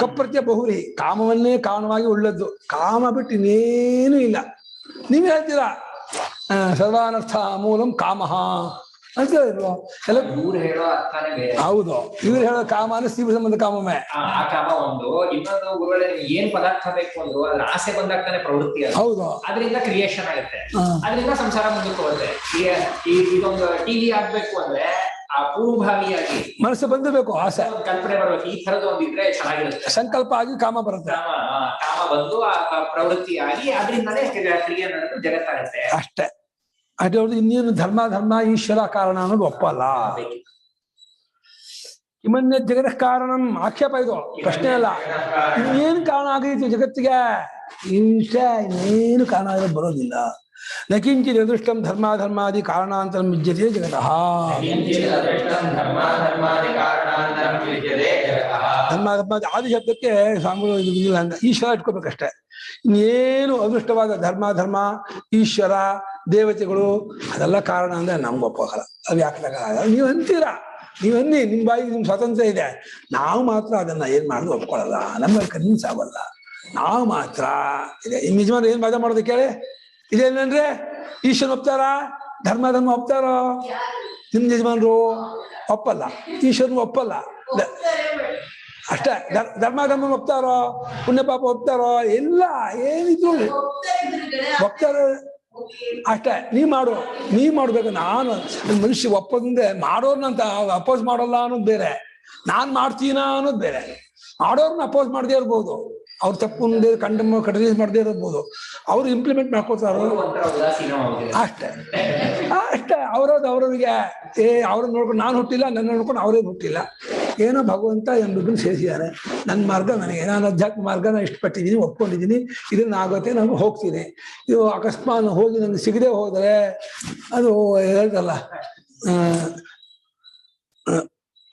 ಕಪ್ರತ್ಯ ಬಹುರಿ, ಕಾಮವನ್ನೇ ಕಾರಣವಾಗಿ ಉಳ್ಳದ್ದು. ಕಾಮ ಬಿಟ್ಟು ಇನ್ನೇನು ಇಲ್ಲ. ನೀವ್ ಹೇಳ್ತೀರಾ ಸರ್ವಾನರ್ಥ ಮೂಲಂ ಕಾಮಃ ಅಂತ ಹೇಳಿದ್ರು. ಎಲ್ಲ ಹೌದು, ಇವ್ರು ಹೇಳೋ ಕಾಮ ಅಂದ್ರೆ ಸ್ತ್ರೀ ಸಂಬಂಧ ಕಾಮವೇ. ಆ ಕಾಮ ಒಂದು. ಇನ್ನೊಂದು ಗುರುಗಳೇ, ಏನ್ ಪದಾರ್ಥ ಬೇಕು ಅಂದ್ರು ಅದ್ರ ಆಸೆ ಬಂದಾಗ್ತಾನೆ ಪ್ರವೃತ್ತಿ. ಹೌದು, ಅದರಿಂದ ಕ್ರಿಯೇಷನ್ ಆಗುತ್ತೆ, ಅದರಿಂದ ಸಂಸಾರ ಮುಂದಕ್ಕೆ ಹೋಗುತ್ತೆ. ಇದೊಂದು ಟಿವಿ ಆಗ್ಬೇಕು ಅಂದ್ರೆ ಆ ಪೂರ್ವಭಾವಿಯಾಗಿ ಮನಸ್ಸು ಬಂದಿರ್ಬೇಕು, ಆಸೆ ಕಲ್ಪನೆ ಬರ್ಬೇಕು. ಈ ತರದ್ದು ಒಂದಿದ್ರೆ ಚೆನ್ನಾಗಿರುತ್ತೆ. ಸಂಕಲ್ಪ ಆಗಿ ಕಾಮ ಬರುತ್ತೆ. ಕಾಮ ಬಂದು ಆ ಪ್ರವೃತ್ತಿ ಆಗಿ ಅದರಿಂದಲೇ ಕ್ರಿಯೆ ನಡೆದು ಜಗತ್ತಾಗುತ್ತೆ ಅಷ್ಟೇ. ಅದೇ ಅವ್ರದ್ದು ಇನ್ನೇನು ಧರ್ಮ ಈಶ್ವರ ಕಾರಣ ಅನ್ನೋದು ಒಪ್ಪಲ್ಲ. ಕಿಮನ್ಯ ಜಗದ ಕಾರಣಂ ಆಕ್ಷೇಪ, ಇದು ಪ್ರಶ್ನೆ ಅಲ್ಲ. ಇನ್ನೇನು ಕಾರಣ ಆಗೈತಿ ಜಗತ್ತಿಗೆ? ಇನ್ನೇನು ಕಾರಣ ಆಗ ಬರೋದಿಲ್ಲ. ನಕಿಂಚಿ ನಿರ್ದಿಷ್ಟಂ ಧರ್ಮಾಧರ್ಮಾದಿ ಕಾರಣಾಂತರಂ ವಿದ್ಯತೆ ಜಗತಃ. ಧರ್ಮಾಧರ್ಮಾದಿ ಆದಿ ಶಬ್ದಕ್ಕೆ ಸ್ವಾಮಿಗಳು ಇಲ್ಲ ಅಂತ ಈಶ್ವರ ಇಟ್ಕೋಬೇಕಷ್ಟೇ. ಇನ್ನೇನು ಅದೃಷ್ಟವಾದ ಧರ್ಮ ಈಶ್ವರ ದೇವತೆಗಳು ಅದೆಲ್ಲ ಕಾರಣ ಅಂದ್ರೆ ನಮ್ಗೆ ಒಪ್ಪೋಗಲ್ಲ. ಅದು ಯಾಕೆ ನೀವು ಅಂತೀರಾ, ನೀವನ್ನಿ, ನಿಮ್ ಬಾಯಿಗೆ ನಿಮ್ ಸ್ವಾತಂತ್ರ್ಯ ಇದೆ. ನಾವು ಮಾತ್ರ ಅದನ್ನ ಏನ್ ಮಾಡೋದು ಒಪ್ಕೊಳ್ಳಲ್ಲ. ನಮ್ಮ ಕನ್ವಿನ್ಸ್ ಆಗಲ್ಲ. ನಾವು ಮಾತ್ರ ಇದೆ. ನಿಜವಾದ ಏನ್ ವಾದ ಮಾಡೋದು ಕೇಳಿ. ಇದೇನಂದ್ರೆ ಈಶ್ವರನ್ ಒಪ್ತಾರ, ಧರ್ಮ ಒಪ್ತಾರೋ? ನಿಮ್ ಯಜಮಾನ್ರು ಒಪ್ಪಲ್ಲ, ಈಶ್ವರನ್ ಒಪ್ಪಲ್ಲ. ಅಷ್ಟೇ. ಧರ್ಮ ಒಪ್ತಾರೋ, ಪುಣ್ಯ ಪಾಪ ಒಪ್ತಾರೋ, ಎಲ್ಲ ಏನಿದ್ರು ಒಪ್ತಾರ ಅಷ್ಟೇ. ನೀ ಮಾಡ್ಬೇಕು. ನಾನು ಮನುಷ್ಯ ಒಪ್ಪದಿಂದೆ ಮಾಡೋರ್ನಂತ ಅಪೋಸ್ ಮಾಡಲ್ಲ ಅನ್ನೋದು ಬೇರೆ, ನಾನ್ ಮಾಡ್ತೀನ ಅನ್ನೋದು ಬೇರೆ. ಮಾಡೋರ್ನ ಅಪೋಸ್ ಮಾಡದೇ ಇರ್ಬೋದು, ಅವ್ರು ತಪ್ಪು ಕಡಿಮೆ ಮಾಡದೇ ಇರ್ಬೋದು, ಅವ್ರು ಇಂಪ್ಲಿಮೆಂಟ್ ಮಾಡ್ಕೋತಾರೋ ಅಷ್ಟೇ. ಅವ್ರವ್ರಿಗೆ ಅವ್ರನ್ನ ನೋಡ್ಕೊಂಡು ನಾನು ಹುಟ್ಟಿಲ್ಲ, ನನ್ನ ನೋಡ್ಕೊಂಡು ಅವ್ರೇನು ಹುಟ್ಟಿಲ್ಲ. ಏನೋ ಭಗವಂತ ಎಂಬುದನ್ನು ಸೇರಿಸಿದ್ದಾರೆ. ನನ್ನ ಮಾರ್ಗ ನನಗೆ, ನಾನು ಅಧ್ಯಾತ್ಮ ಮಾರ್ಗನ ಇಷ್ಟಪಟ್ಟಿದ್ದೀನಿ, ಒಪ್ಕೊಂಡಿದ್ದೀನಿ, ಇದನ್ನ ಆಗುತ್ತೆ, ನಾನು ಹೋಗ್ತೀನಿ. ಇದು ಅಕಸ್ಮಾತ್ ಹೋಗಿ ನನಗೆ ಸಿಗದೆ ಹೋದರೆ ಅದು ಹೇಳ್ತಲ್ಲ,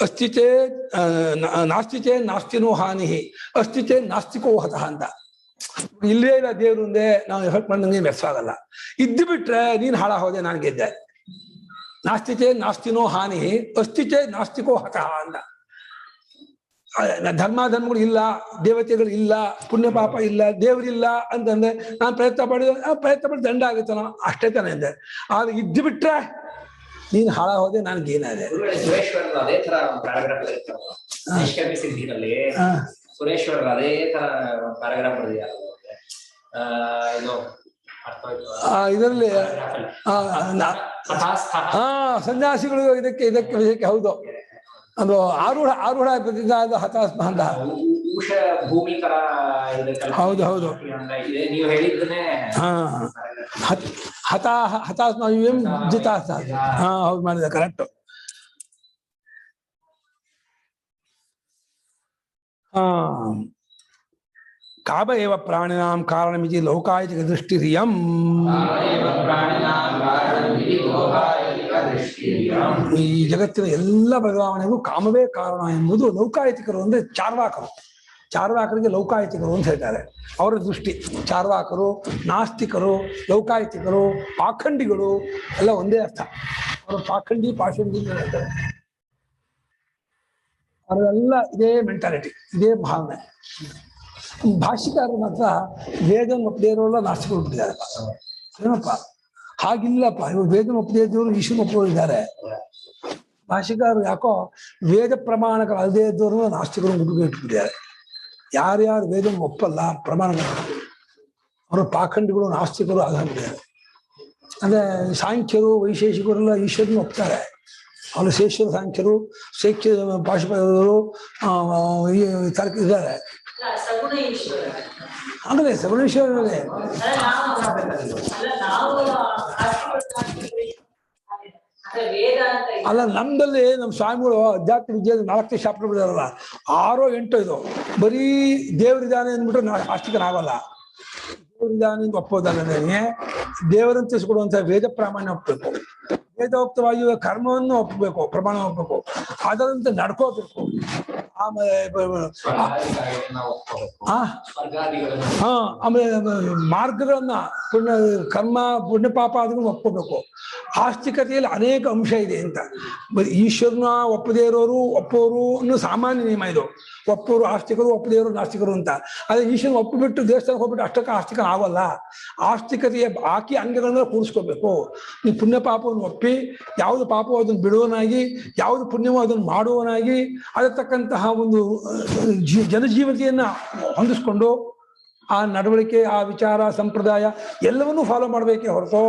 ಅಸ್ತಿ ಚೇತ್ ನಾಸ್ತಿ ಚೇತ್ ನಾಸ್ತಿನೋ ಹಾನಿ, ಅಸ್ತಿ ಚೇತ್ ನಾಸ್ತಿಕೋ ಹತಃ ಅಂತ. ಇಲ್ಲೇ ಇಲ್ಲ ದೇವ್ರು ಮುಂದೆ ನಾವು ಎಫರ್ಟ್ ಮಾಡಿ ನಂಗೆ ಮೆಸ್ಸಾಗಲ್ಲ. ಇದ್ದು ಬಿಟ್ರೆ ನೀನ್ ಹಾಳ ಹೋದೆ, ನಾನು ಗೆದ್ದೆ. ನಾಸ್ತಿ ಚೇತ್ ನಾಸ್ತಿನೋ ಹಾನಿ, ಅಸ್ತಿ ಚೇತ್ ನಾಸ್ತಿಕೋ ಹತಃ ಅಂತ. ಧರ್ಮಗಳು ಇಲ್ಲ, ದೇವತೆಗಳು ಇಲ್ಲ, ಪುಣ್ಯ ಪಾಪ ಇಲ್ಲ, ದೇವರಿಲ್ಲ ಅಂತಂದ್ರೆ ನಾನು ಪ್ರಯತ್ನ ಪಡಿ ದಂಡ ಆಗುತ್ತಾನೋ ಅಷ್ಟೇ ತಾನೆ ಅಂದೆ. ಆದ್ರೆ ಇದ್ದು ಬಿಟ್ರೆ ನೀನ್ ಹಾಳ ಹೋದೆ, ನನ್ಗೇನಾದೆ. ಅದೇ ತರ ಸಿದ್ಧಿನಲ್ಲಿ ಸುರೇಶ್ವರ ಅದೇ ತರ ಪ್ಯಾರಾಗ್ರಾಫ್ ಬರೆದಿದ್ದಾರೆ. ಇದರಲ್ಲಿ ಸನ್ಯಾಸಿಗಳು ಇದಕ್ಕೆ ಹೌದು, ಅದು ಆರೂಢ ಹತಾಸ್ಮ ಅಂತ. ಭೂಮಿಕರ ಹೌದು ನೀವು ಹೇಳಿದ್ದನ್ನೇ ಹತಾಸ್ಮ ಜಿತಾಸ್ತ. ಹೌದು, ಮಾಡಿದೆ ಕರೆಕ್ಟ್. ಕಾಮ ಏವ ಪ್ರಾಣಿನಾಂ ಕಾರಣಮಿತಿ ಲೌಕಾಯಿಕ ದೃಷ್ಟಿರಿಯಂ. ಈ ಜಗತ್ತಿನ ಎಲ್ಲ ಬದಲಾವಣೆಗೂ ಕಾಮವೇ ಕಾರಣ ಎಂಬುದು ಲೌಕಾಯಿತಿಕರು ಅಂದ್ರೆ ಚಾರ್ವಾಕರಿಗೆ ಲೌಕಾಯಿತಿಕರು ಅಂತ ಹೇಳ್ತಾರೆ. ಅವರ ದೃಷ್ಟಿ. ಚಾರ್ವಾಕರು, ನಾಸ್ತಿಕರು, ಲೌಕಾಯಿತಿಕರು, ಪಾಖಂಡಿಗಳು ಎಲ್ಲ ಒಂದೇ ಅರ್ಥ. ಅವರು ಪಾಖಂಡಿ ಪಾಷಂಡಿ ಅಂತ ಹೇಳ್ತಾರೆ. ಅವರೆಲ್ಲ ಇದೇ ಮೆಂಟಾಲಿಟಿ, ಇದೇ ಭಾವನೆ. ಭಾಷಿಕಾರರು ಮಾತ್ರ ವೇದ ಒಪ್ಪದೇ ಇರೋಲ್ಲ, ನಾಸ್ತಿಕರು ಒಪ್ಪಿದ್ದಾರೆ. ಏನಪ್ಪ ಹಾಗಿಲ್ಲಪ್ಪ, ಇವರು ವೇದ ಒಪ್ಪದೇ ಇದ್ದವರು ಈಶ್ವರ ಒಪ್ಪೋರು ಇದ್ದಾರೆ. ಭಾಷಿಕಾರರು ಯಾಕೋ ವೇದ ಪ್ರಮಾಣಗಳು ಅಲ್ಲದೇ ಇದ್ದವರು ನಾಸ್ತಿಕರು ಮುಗಿದು ಇಟ್ಬಿಟ್ಟಿದ್ದಾರೆ. ಯಾರ್ಯಾರು ವೇದ ಒಪ್ಪಲ್ಲ ಪ್ರಮಾಣಗಳು, ಅವರು ಪಾಖಂಡಿಗಳು, ನಾಸ್ತಿಕರು ಆಗಿಬಿಟ್ಟಿದ್ದಾರೆ. ಅಂದ್ರೆ ಸಾಂಖ್ಯರು, ವೈಶೇಷಿಕರೆಲ್ಲ ಈಶ್ವರನ ಒಪ್ತಾರೆ. ಅವರು ಶೇಶ್ವರ ಸಾಂಖ್ಯರು, ಪಾಶುಪದರು ಇದ್ದಾರೆ. ಅಂದ್ರೆ ಸಗುಣೇಶ್ವರನೇ ಅಲ್ಲ. ನಮ್ದಲ್ಲಿ ನಮ್ಮ ಸ್ವಾಮಿಗಳು ಅಧ್ಯಾತ್ಮ ವಿದ್ಯೆ 4 ಶಾಸ್ತ್ರ ಬಿಡಾರಲ್ಲ, 6 8 ಇದು ಬರೀ ದೇವರಿದಾನೆ ಅಂದ್ಬಿಟ್ರೆ ನಾವು ಆಸ್ತಿಕನಾಗಲ್ಲ. ದೇವರಿದಾನೆ ಒಪ್ಪೋದಲ್ಲದೆ ದೇವರಂತ ತಿಳಿಸ್ಕೊಡುವಂತ ವೇದ ಪ್ರಾಮಾಣ್ಯ ಒಪ್ಪಬೇಕು. ವೇದೋಕ್ತವಾಗಿ ಕರ್ಮವನ್ನು ಒಪ್ಪಬೇಕು, ಪ್ರಮಾಣ ಒಪ್ಪಬೇಕು, ಅದರಂತೆ ನಡ್ಕೋಬೇಕು. ಆಮೇಲೆ ಆಮೇಲೆ ಮಾರ್ಗಗಳನ್ನ ಕರ್ಮ ಪುಣ್ಯ ಪಾಪ ಅದನ್ನು ಒಪ್ಪಬೇಕು. ಆಸ್ತಿಕತೆಯಲ್ಲಿ ಅನೇಕ ಅಂಶ ಇದೆ ಅಂತ. ಈಶ್ವರನ ಒಪ್ಪದೇ ಇರೋರು ಒಪ್ಪೋರು ಅನ್ನೋ ಸಾಮಾನ್ಯ ನಿಯಮ ಇದು. ಒಪ್ಪೋರು ಆಸ್ತಿಕರು, ಒಪ್ಪದೇ ಇರೋರು ನಾಸ್ತಿಕರು ಅಂತ. ಅದೇ ಈಶ್ವರನ ಒಪ್ಪಿಬಿಟ್ಟು ದೇವಸ್ಥಾನಕ್ಕೆ ಹೋಗ್ಬಿಟ್ಟು ಅಷ್ಟಕ್ಕೆ ಆಸ್ತಿಕನ ಆಗಲ್ಲ. ಆಸ್ತಿಕತೆಯ ಬಾಕಿ ಅಂಗಗಳನ್ನ ಕೂಡಿಸ್ಕೋಬೇಕು. ನೀವು ಪುಣ್ಯ ಪಾಪವನ್ನು ಒಪ್ಪಿ, ಯಾವುದು ಪಾಪವೋ ಅದನ್ನು ಬಿಡುವನಾಗಿ, ಯಾವುದು ಪುಣ್ಯವೋ ಅದನ್ನು ಮಾಡುವನಾಗಿ, ಅದಕ್ಕಂತಹ ಒಂದು ಜನಜೀವತೆಯನ್ನ ಹೊಂದಿಸ್ಕೊಂಡು ಆ ನಡವಳಿಕೆ, ಆ ವಿಚಾರ, ಸಂಪ್ರದಾಯ ಎಲ್ಲವನ್ನೂ ಫಾಲೋ ಮಾಡಬೇಕೇ ಹೊರತು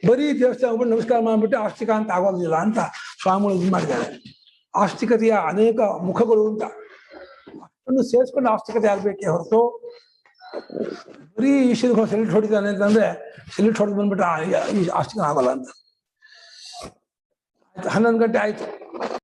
ಬರೀ ದೇವಸ್ಥಾನ ಹೋಗ್ಬಿಟ್ಟು ನಮಸ್ಕಾರ ಮಾಡಿಬಿಟ್ಟು ಆಸ್ತಿಕ ಅಂತ ಆಗೋದಿಲ್ಲ ಅಂತ ಸ್ವಾಮಿಗಳು ಇದು ಮಾಡಿದ್ದಾರೆ. ಆಸ್ತಿಕತೆಯ ಅನೇಕ ಮುಖಗಳು ಅಂತ ಅಷ್ಟನ್ನು ಸೇರಿಸ್ಕೊಂಡು ಆಸ್ತಿಕತೆ ಆಗ್ಬೇಕೇ ಹೊರತು ಬರೀ ಈಶ್ವರ ಸೆಲೆಕ್ಟ್ ಹೊಡಿತಾನೆ ಅಂತಂದ್ರೆ ಸೆಲೆಕ್ಟ್ ಹೊಡೆದು ಬಂದ್ಬಿಟ್ರೆ ಈ ಆಸ್ತಿಕನ ಆಗೋಲ್ಲ ಅಂತ. 11 ಗಂಟೆ ಆಯ್ತು.